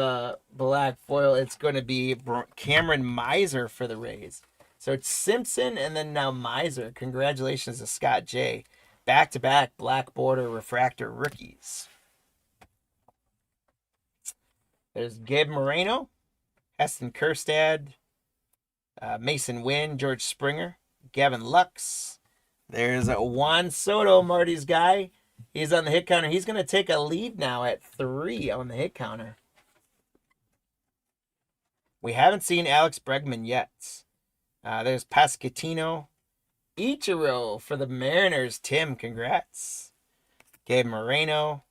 black foil. It's going to be Cameron Miser for the Rays. So it's Simpson and then now Miser. Congratulations to Scott J. Back-to-back black border refractor rookies. There's Gabe Moreno, Heston Kjerstad, Mason Wynn, George Springer, Gavin Lux. There's Juan Soto, Marty's guy. He's on the hit counter. He's going to take a lead now at 3 on the hit counter. We haven't seen Alex Bregman yet. There's Pasquantino. Ichiro for the Mariners. Tim, congrats. Gabe Moreno.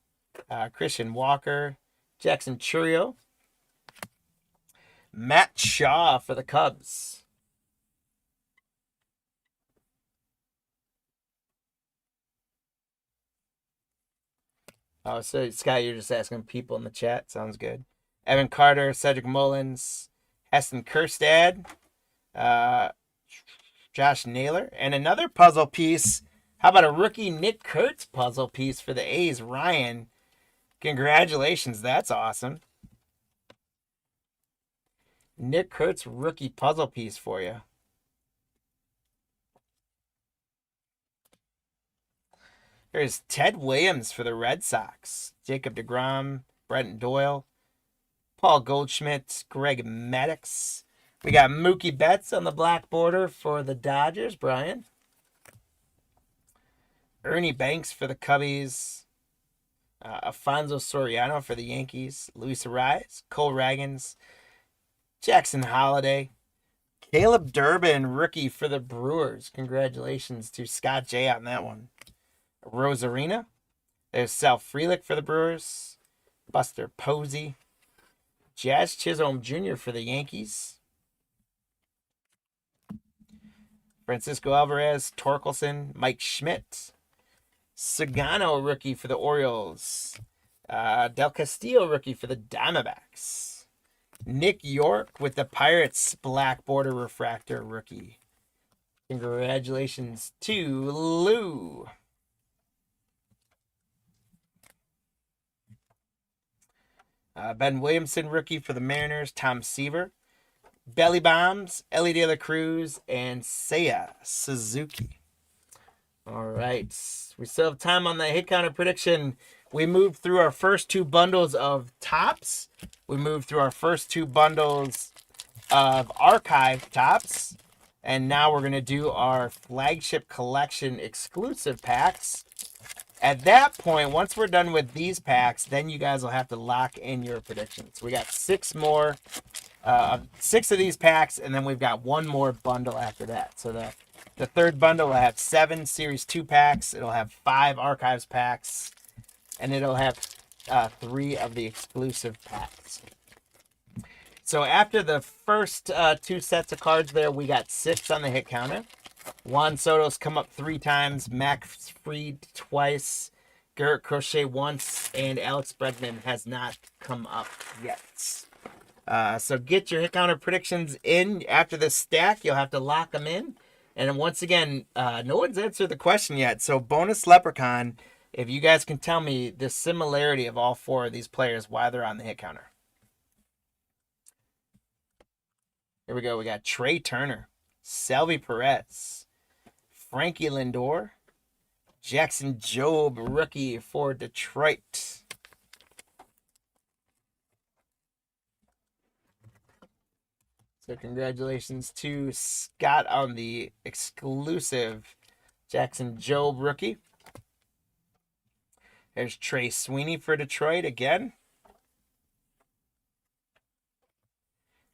Christian Walker. Jackson Chourio. Matt Shaw for the Cubs. Oh, so Scott, you're just asking people in the chat. Sounds good. Evan Carter, Cedric Mullins, Heston Kjerstad, Josh Naylor, and another puzzle piece. How about a rookie Nick Kurtz puzzle piece for the A's? Ryan, congratulations. That's awesome. Nick Kurtz rookie puzzle piece for you. There's Ted Williams for the Red Sox. Jacob deGrom, Brenton Doyle, Paul Goldschmidt, Greg Maddux. We got Mookie Betts on the black border for the Dodgers, Brian. Ernie Banks for the Cubbies. Alfonso Soriano for the Yankees. Luis Ariz, Cole Ragans, Jackson Holliday. Caleb Durbin, rookie for the Brewers. Congratulations to Scott J on that one. Rosarina. There's Sal Frelick for the Brewers. Buster Posey. Jazz Chisholm Jr. for the Yankees. Francisco Alvarez, Torkelson, Mike Schmidt. Sagano, rookie for the Orioles. Del Castillo, rookie for the Diamondbacks. Nick York with the Pirates black border refractor rookie. Congratulations to Lou. Ben Williamson, rookie for the Mariners. Tom Seaver. Belly Bombs, Ellie De La Cruz, and Seiya Suzuki. All right. We still have time on the hit counter prediction. We moved through our first 2 bundles of tops. We moved through our first 2 bundles of archive tops. And now we're going to do our flagship collection exclusive packs. At that point, once we're done with these packs, then you guys will have to lock in your predictions. We got 6 more, 6 of these packs, and then we've got 1 more bundle after that. So the third bundle will have 7 Series 2 packs. It'll have 5 Archives packs, and it'll have 3 of the exclusive packs. So after the first 2 sets of cards there, we got 6 on the hit counter. Juan Soto's come up 3 times, Max Fried twice, Garrett Crochet once, and Alex Bregman has not come up yet. So get your hit counter predictions in after this stack. You'll have to lock them in. And once again, no one's answered the question yet. So bonus Leprechaun, if you guys can tell me the similarity of all 4 of these players, why they're on the hit counter. Here we go. We got Trey Turner, Salvi Perez, Frankie Lindor, Jackson Jobe, rookie for Detroit. So congratulations to Scott on the exclusive Jackson Jobe rookie. There's Trey Sweeney for Detroit again.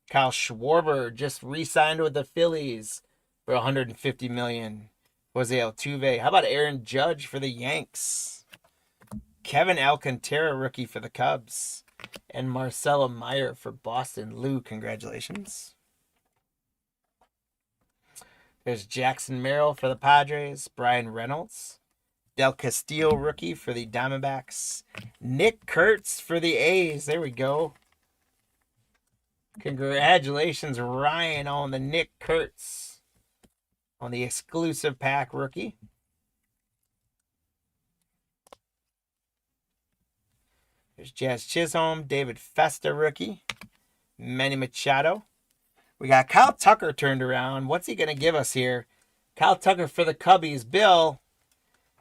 Kyle Schwarber just re-signed with the Phillies for $150 million. Jose Altuve. How about Aaron Judge for the Yanks? Kevin Alcantara, rookie for the Cubs. And Marcelo Meyer for Boston. Lou, congratulations. There's Jackson Merrill for the Padres. Brian Reynolds. Del Castillo, rookie for the Diamondbacks. Nick Kurtz for the A's. There we go. Congratulations, Ryan, on the Nick Kurtz on the exclusive pack rookie. There's Jazz Chisholm, David Festa rookie, Manny Machado, We got Kyle Tucker turned around. What's he going to give us here? Kyle Tucker for the Cubbies. Bill,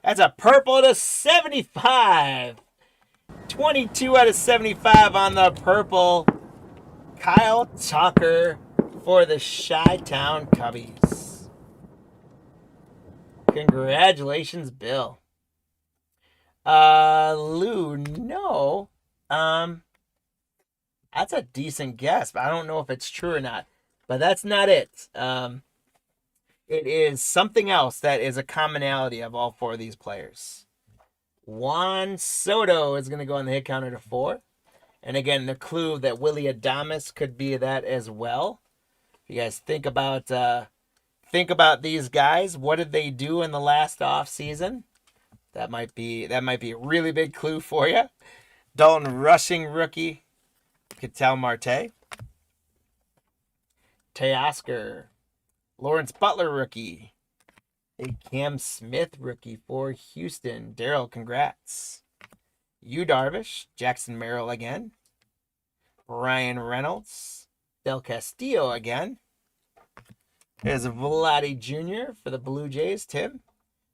that's a purple to 75. 22 out of 75 on the purple. Kyle Tucker for the Chi-Town Cubbies. Congratulations, Bill. Lou, no. That's a decent guess, but I don't know if it's true or not. But that's not it. It is something else that is a commonality of all four of these players. Juan Soto is going to go on the hit counter to 4. And again, the clue that Willy Adames could be that as well. If you guys think about these guys, what did they do in the last off season? That might be a really big clue for you. Dalton Rushing rookie, Ketel Marte. Teoscar. Lawrence Butler rookie. A Cam Smith rookie for Houston. Daryl, congrats. Yu Darvish. Jackson Merrill again. Ryan Reynolds. Del Castillo again. There's Vladdy Jr. for the Blue Jays, Tim.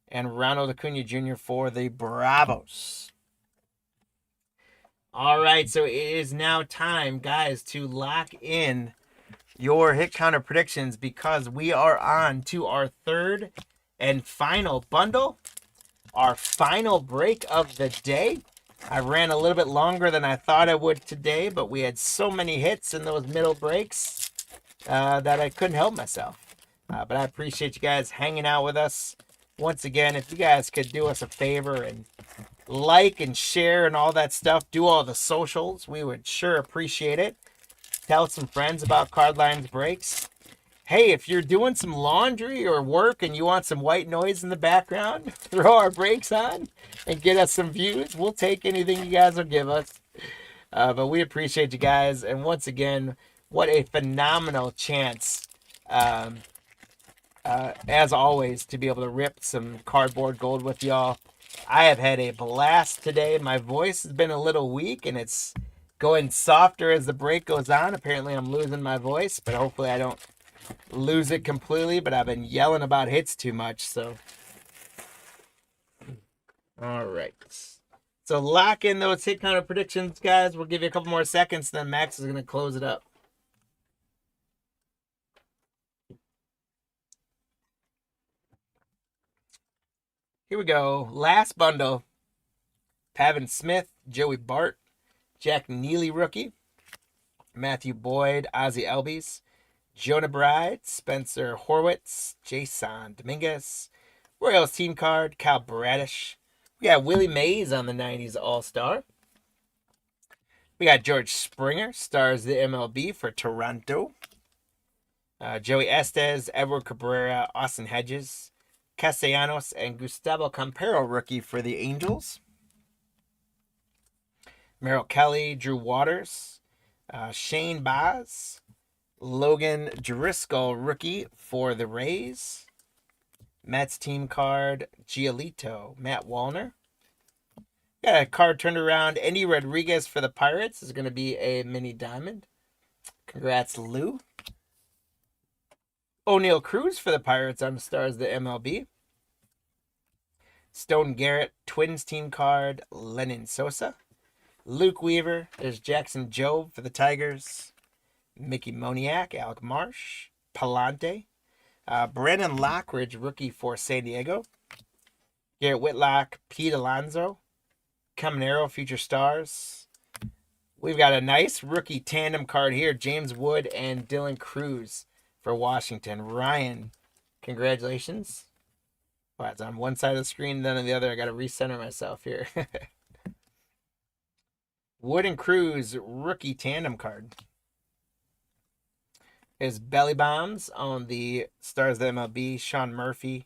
And Ronald Acuna Jr. for the Bravos. All right, so it is now time, guys, to lock in your hit counter predictions because we are on to our third and final bundle, our final break of the day. I ran a little bit longer than I thought I would today, but we had so many hits in those middle breaks that I couldn't help myself. But I appreciate you guys hanging out with us. Once again, if you guys could do us a favor and like and share and all that stuff, do all the socials, we would sure appreciate it. Tell some friends about Cardlines Breaks. Hey, if you're doing some laundry or work and you want some white noise in the background, throw our breaks on and get us some views. We'll take anything you guys will give us. But we appreciate you guys. And once again, what a phenomenal chance, as always, to be able to rip some cardboard gold with y'all. I have had a blast today. My voice has been a little weak and it's going softer as the break goes on. Apparently I'm losing my voice, but hopefully I don't lose it completely. But I've been yelling about hits too much, so. All right. So lock in those hit counter predictions, guys. We'll give you a couple more seconds, then Max is going to close it up. Here we go. Last bundle. Pavin Smith, Joey Bart, Jack Neely rookie, Matthew Boyd, Ozzie Albies, Jonah Bride, Spencer Horwitz, Jason Dominguez, Royals team card, Kyle Bradish. We got Willie Mays on the 90s All-Star. We got George Springer, stars the MLB for Toronto. Joey Estes, Edward Cabrera, Austin Hedges, Castellanos, and Gustavo Campero rookie for the Angels. Merrill Kelly, Drew Waters, Shane Baz, Logan Driscoll rookie for the Rays. Mets team card, Giolito, Matt Wallner. Got a card turned around. Andy Rodriguez for the Pirates is going to be a mini diamond. Congrats, Lou. O'Neal Cruz for the Pirates on the Stars of the MLB. Stone Garrett, Twins team card, Lennon Sosa. Luke Weaver, there's Jackson Jobe for the Tigers. Mickey Moniak, Alec Marsh, Palante. Brandon Lockridge, rookie for San Diego. Garrett Whitlock, Pete Alonso. Caminero, Future Stars. We've got a nice rookie tandem card here. James Wood and Dylan Cruz for Washington. Ryan, congratulations. Well, it's on one side of the screen, then on the other. I got to recenter myself here. Wood and Cruz rookie tandem card. Is Belly Bombs on the Stars of the MLB. Sean Murphy,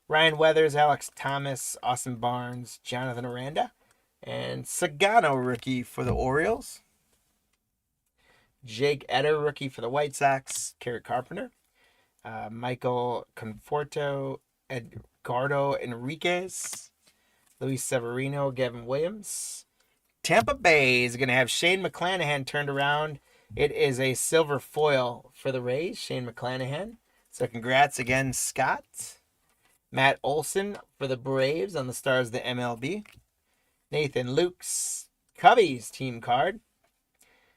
Ryan Weathers, Alex Thomas, Austin Barnes, Jonathan Aranda, and Sagano rookie for the Orioles. Jake Eder rookie for the White Sox. Carrot Carpenter, Michael Conforto, Edgardo Enriquez, Luis Severino, Gavin Williams. Tampa Bay is going to have Shane McClanahan turned around. It is a silver foil for the Rays, Shane McClanahan. So congrats again, Scott. Matt Olson for the Braves on the Stars of the MLB. Nathan Luke's Cubbies team card.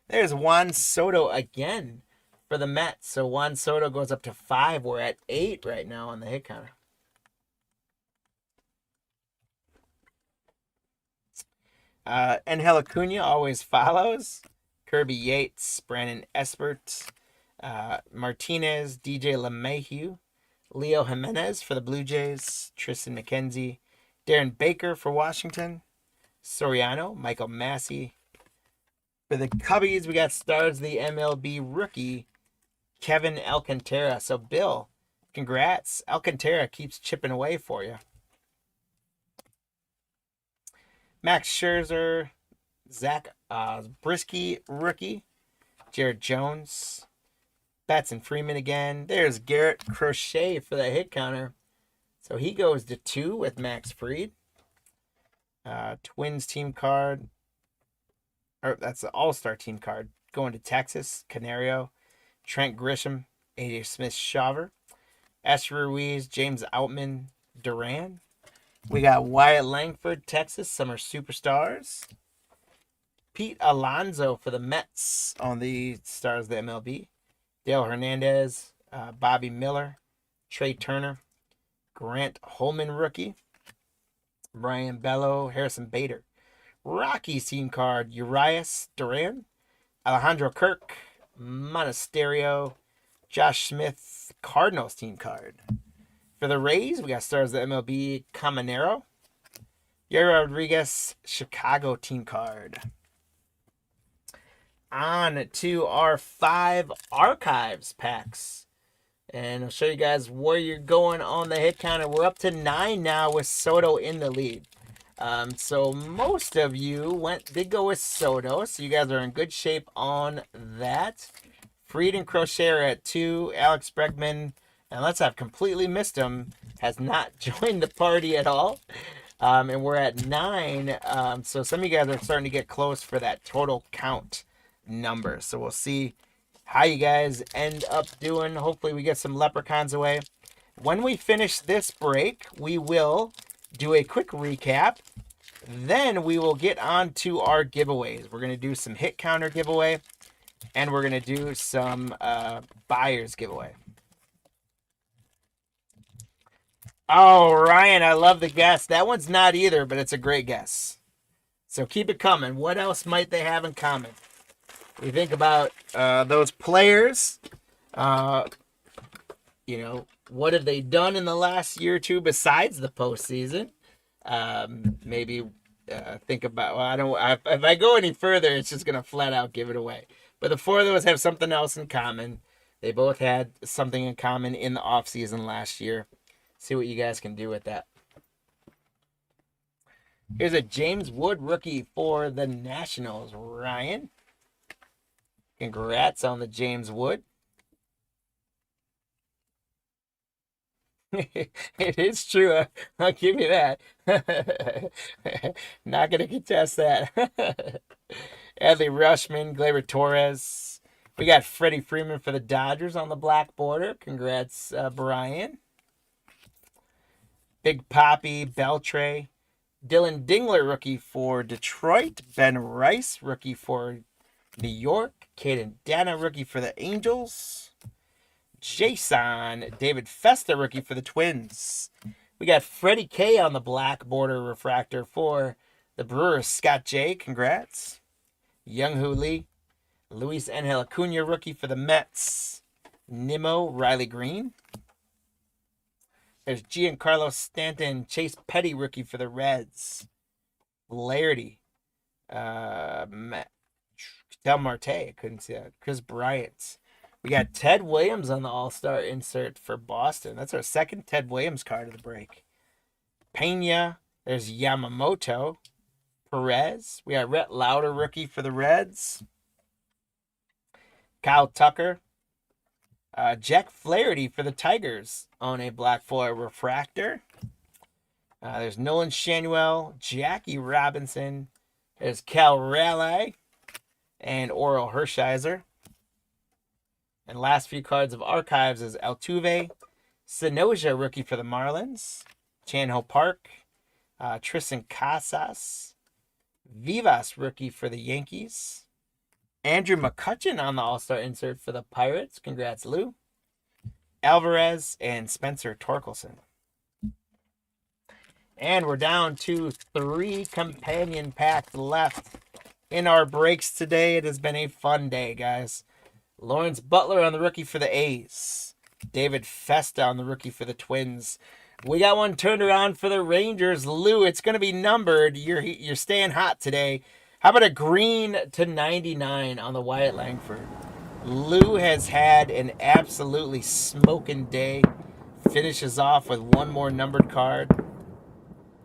There's Juan Soto again for the Mets. So Juan Soto goes up to 5. We're at 8 right now on the hit counter. Angel Acuna always follows. Kirby Yates, Brandon Espert, Martinez, DJ LeMahieu, Leo Jimenez for the Blue Jays, Tristan McKenzie, Darren Baker for Washington, Soriano, Michael Massey. For the Cubbies, we got Stars of the MLB rookie, Kevin Alcantara. So, Bill, congrats. Alcantara keeps chipping away for you. Max Scherzer, Zach Brisky, rookie. Jared Jones. Batson Freeman again. There's Garrett Crochet for the hit counter. So he goes to 2 with Max Fried. Twins team card. Or that's the All-Star team card. Going to Texas. Canario. Trent Grisham. AJ Smith-Shawver. Esther Ruiz. James Outman. Duran. We got Wyatt Langford, Texas, Summer Superstars. Pete Alonso for the Mets on the Stars of the MLB. Dale Hernandez, Bobby Miller, Trey Turner, Grant Holman rookie. Brian Bello, Harrison Bader. Rockies team card, Urias Duran, Alejandro Kirk, Monasterio, Josh Smith, Cardinals team card. For the Rays, we got Stars of the MLB, Caminero. Yuri Rodriguez, Chicago team card. On to our 5 archives packs. And I'll show you guys where you're going on the hit counter. We're up to 9 now with Soto in the lead. So most of you did go with Soto. So you guys are in good shape on that. Fried and Crochet are at 2. Alex Bregman, unless I've completely missed him, has not joined the party at all. And we're at 9. So some of you guys are starting to get close for that total count number. So we'll see how you guys end up doing. Hopefully we get some leprechauns away. When we finish this break, we will do a quick recap. Then we will get on to our giveaways. We're going to do some hit counter giveaway. And we're going to do some buyers giveaway. Oh, Ryan, I love the guess. That one's not either, but it's a great guess. So keep it coming. What else might they have in common? We think about those players. What have they done in the last year or two besides the postseason? Maybe think about, if I go any further, it's just going to flat out give it away. But the 4 of those have something else in common. They both had something in common in the offseason last year. See what you guys can do with that. Here's a James Wood rookie for the Nationals. Ryan, congrats on the James Wood. It is true. I'll give you that. Not going to contest that. Adley Rushman, Gleyber Torres. We got Freddie Freeman for the Dodgers on the black border. Congrats, Brian. Big Papi, Beltre. Dylan Dingler, rookie for Detroit. Ben Rice, rookie for New York. Caden Dana, rookie for the Angels. Jason, David Festa, rookie for the Twins. We got Freddie K on the black border refractor for the Brewers. Scott J, congrats. Young-Hoo Lee. Luis Angel Acuna, rookie for the Mets. Nimmo, Riley Green. There's Giancarlo Stanton, Chase Petty, rookie for the Reds. Flaherty. Del Marte, I couldn't see that. Chris Bryant. We got Ted Williams on the All-Star insert for Boston. That's our second Ted Williams card of the break. Pena. There's Yamamoto. Perez. We got Rhett Lauder, rookie for the Reds. Kyle Tucker. Jack Flaherty for the Tigers on a black foil refractor. There's Nolan Shanuel, Jackie Robinson. There's Cal Raleigh and Oral Hershiser. And last few cards of Archives is Altuve, Sanoja, rookie for the Marlins, Chan-Ho Park, Tristan Casas, Vivas, rookie for the Yankees, Andrew McCutchen on the All-Star insert for the Pirates. Congrats, Lou. Alvarez and Spencer Torkelson. And we're down to 3 companion packs left in our breaks today. It has been a fun day, guys. Lawrence Butler on the rookie for the A's. David Festa on the rookie for the Twins. We got one turned around for the Rangers. Lou, it's going to be numbered. You're staying hot today. How about a green to 99 on the Wyatt Langford? Lou has had an absolutely smoking day. Finishes off with one more numbered card.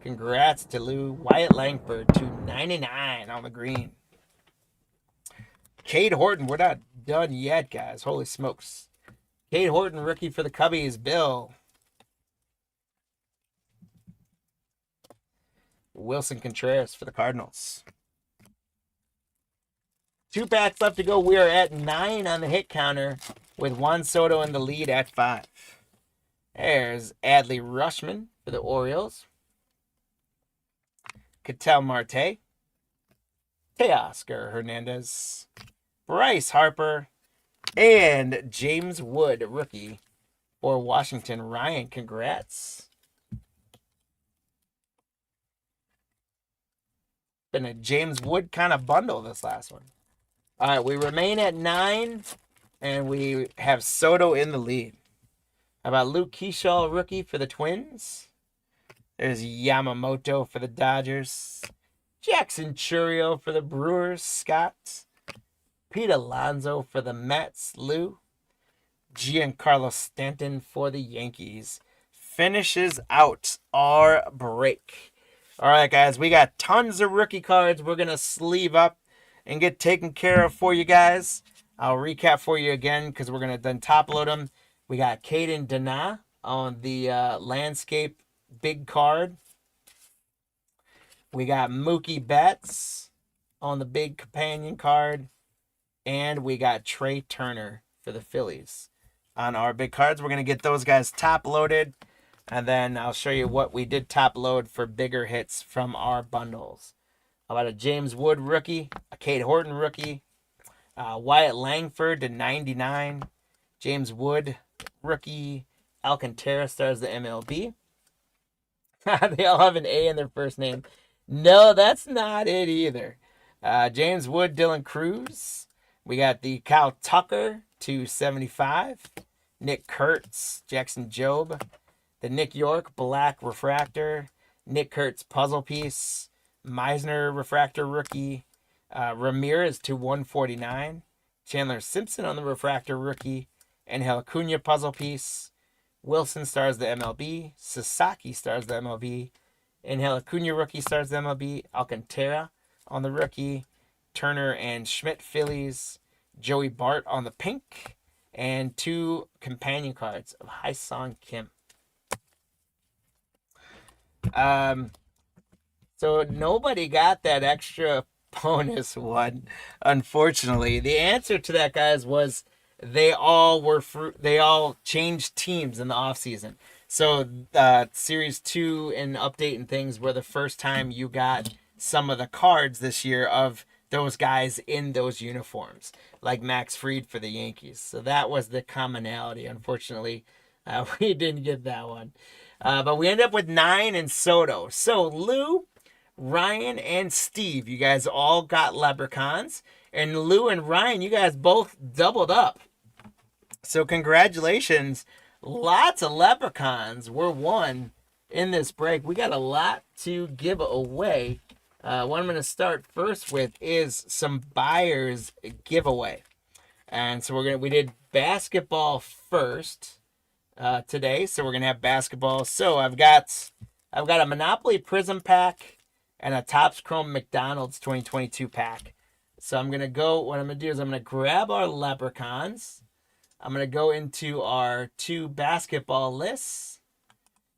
Congrats to Lou. Wyatt Langford to 99 on the green. Cade Horton, we're not done yet, guys. Holy smokes. Cade Horton, rookie for the Cubbies. Bill. Wilson Contreras for the Cardinals. 2 packs left to go. We are at 9 on the hit counter with Juan Soto in the lead at 5. There's Adley Rutschman for the Orioles. Ketel Marte. Teoscar Hernandez. Bryce Harper. And James Wood, rookie for Washington. Ryan, congrats. Been a James Wood kind of bundle this last one. All right, we remain at 9, and we have Soto in the lead. How about Luke Keyshaw, rookie for the Twins? There's Yamamoto for the Dodgers. Jackson Chourio for the Brewers. Scott. Pete Alonso for the Mets. Lou. Giancarlo Stanton for the Yankees. Finishes out our break. All right, guys, we got tons of rookie cards we're going to sleeve up and get taken care of for you guys. I'll recap for you again because we're going to then top load them. We got Caden Dana on the landscape big card. We got Mookie Betts on the big companion card. And we got Trey Turner for the Phillies on our big cards. We're going to get those guys top loaded. And then I'll show you what we did top load for bigger hits from our bundles. How about a James Wood rookie, a Cade Horton rookie, Wyatt Langford to 99, James Wood rookie, Alcantara stars the MLB. They all have an A in their first name. No, that's not it either. James Wood, Dylan Cruz. We got the Kyle Tucker to 75. Nick Kurtz, Jackson Jobe. The Nick York Black Refractor. Nick Kurtz Puzzle Piece. Meisner Refractor Rookie. Ramirez to 149. Chandler Simpson on the Refractor Rookie. Angel Acuna Puzzle Piece. Wilson stars the MLB. Sasaki stars the MLB. Angel Acuna Rookie stars the MLB. Alcantara on the Rookie. Turner and Schmidt Phillies. Joey Bart on the pink. And 2 companion cards of Hai-Sung Kim. So nobody got that extra bonus one, unfortunately. The answer to that, guys, was they all changed teams in the offseason. So Series 2 and update and things were the first time you got some of the cards this year of those guys in those uniforms, like Max Fried for the Yankees. So that was the commonality. Unfortunately, we didn't get that one. But we ended up with 9 and Soto. So Lou, Ryan, and Steve, you guys all got Leprechauns. And Lou and Ryan, you guys both doubled up. So congratulations. Lots of Leprechauns were won in this break. We got a lot to give away. What I'm going to start first with is some buyers giveaway. And so we did basketball first today. So we're going to have basketball. So I've got a Monopoly Prism pack and a Topps Chrome McDonald's 2022 pack. So what I'm going to do is I'm going to grab our Leprechauns. I'm going to go into our 2 basketball lists.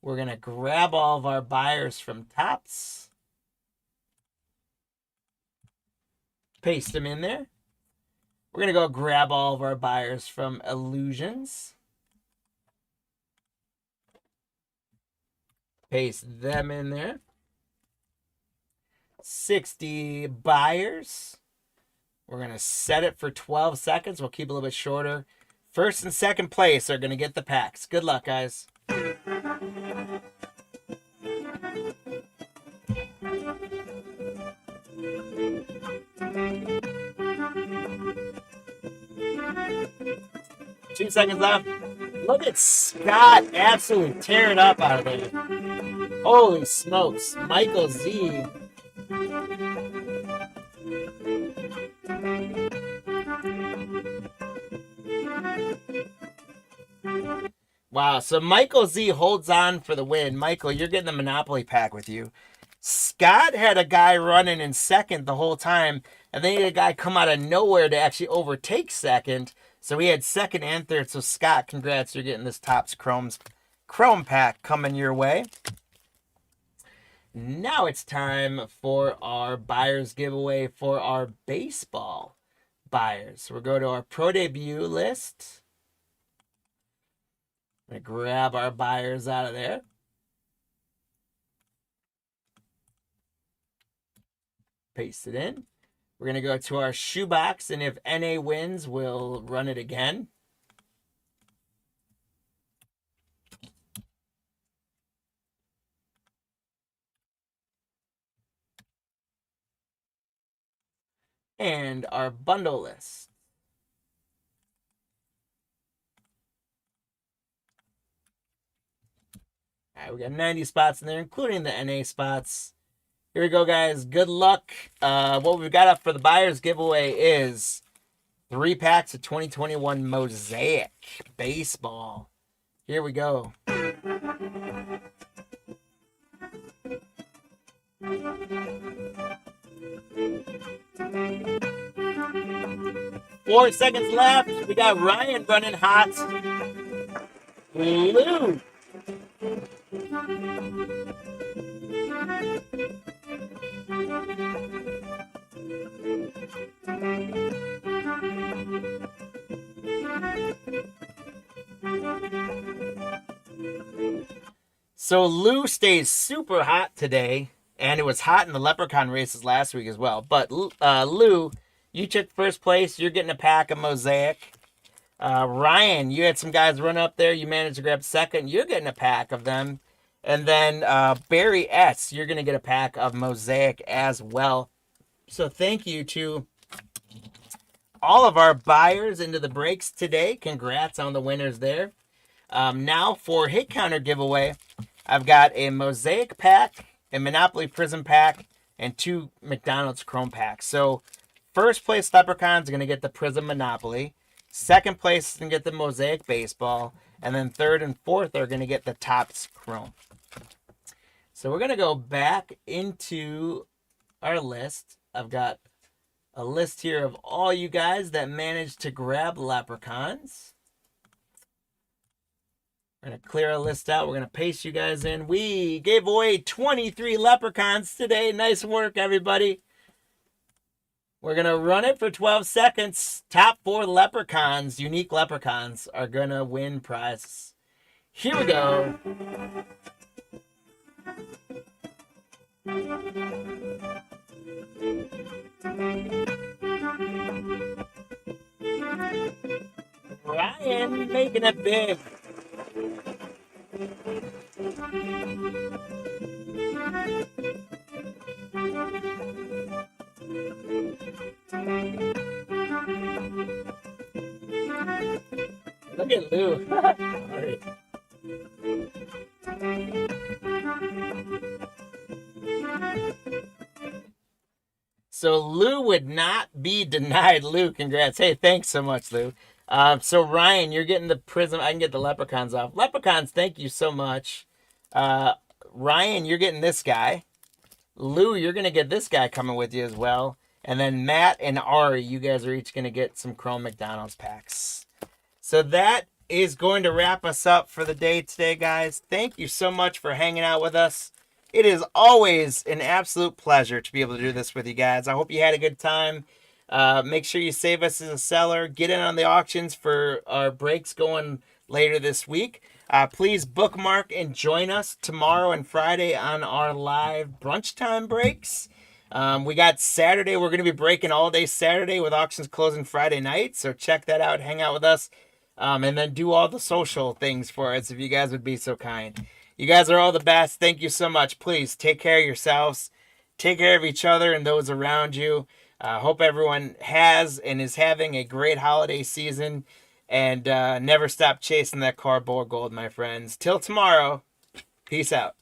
We're going to grab all of our buyers from Topps. Paste them in there. We're going to go grab all of our buyers from Illusions. Paste them in there. 60 buyers. We're going to set it for 12 seconds. We'll keep it a little bit shorter. First and second place are going to get the packs. Good luck, guys. Two seconds left. Look at Scott absolutely tear it up out of there. Holy smokes. Michael Z. Wow, so Michael Z holds on for the win. Michael, you're getting the Monopoly pack with you. Scott had a guy running in second the whole time, and then he had a guy come out of nowhere to actually overtake second. So he had second and third. So Scott, congrats, you're getting this Topps Chrome pack coming your way. Now it's time for our buyers giveaway for our baseball buyers. So we'll go to our Pro Debut list. I'm going to grab our buyers out of there. Paste it in. We're going to go to our Shoebox, and if NA wins, we'll run it again. And our bundle list. All right, we got 90 spots in there, including the NA spots. Here we go, guys. Good luck. What we've got up for the buyers giveaway is 3 packs of 2021 Mosaic Baseball. Here we go. 4 seconds left. We got Ryan running hot. Lou. So Lou stays super hot today, and it was hot in the Leprechaun races last week as well. But Lou, you took first place. You're getting a pack of Mosaic. Ryan, you had some guys run up there. You managed to grab second. You're getting a pack of them. And then Barry S., you're going to get a pack of Mosaic as well. So thank you to all of our buyers into the breaks today. Congrats on the winners there. Now for Hit Counter giveaway, I've got a Mosaic pack, a Monopoly Prism pack, and 2 McDonald's Chrome packs. So first place Leprechauns are going to get the Prism Monopoly. Second place is going to get the Mosaic Baseball. And then third and fourth are going to get the Topps Chrome. So we're going to go back into our list. I've got a list here of all you guys that managed to grab Leprechauns. We're going to clear our list out. We're going to paste you guys in. We gave away 23 Leprechauns today. Nice work, everybody. We're going to run it for 12 seconds. Top 4 Leprechauns, unique Leprechauns, are going to win prizes. Here we go. Ryan making it big. Look at Lou. Sorry. So Lou would not be denied. Lou, congrats. Hey, thanks so much, Lou. So Ryan, you're getting the Prism. I can get the Leprechauns off. Leprechauns, thank you so much. Ryan, you're getting this guy. Lou, you're going to get this guy coming with you as well. And then Matt and Ari, you guys are each going to get some Chrome McDonald's packs. So that is going to wrap us up for the day today, guys. Thank you so much for hanging out with us. It is always an absolute pleasure to be able to do this with you guys. I hope you had a good time. Make sure you save us as a seller. Get in on the auctions for our breaks going later this week. Please bookmark and join us tomorrow and Friday on our live brunch time breaks. We got Saturday. We're going to be breaking all day Saturday with auctions closing Friday night. So check that out. Hang out with us. And then do all the social things for us if you guys would be so kind. You guys are all the best. Thank you so much. Please take care of yourselves. Take care of each other and those around you. Hope everyone has and is having a great holiday season. And never stop chasing that cardboard gold, my friends. Till tomorrow, peace out.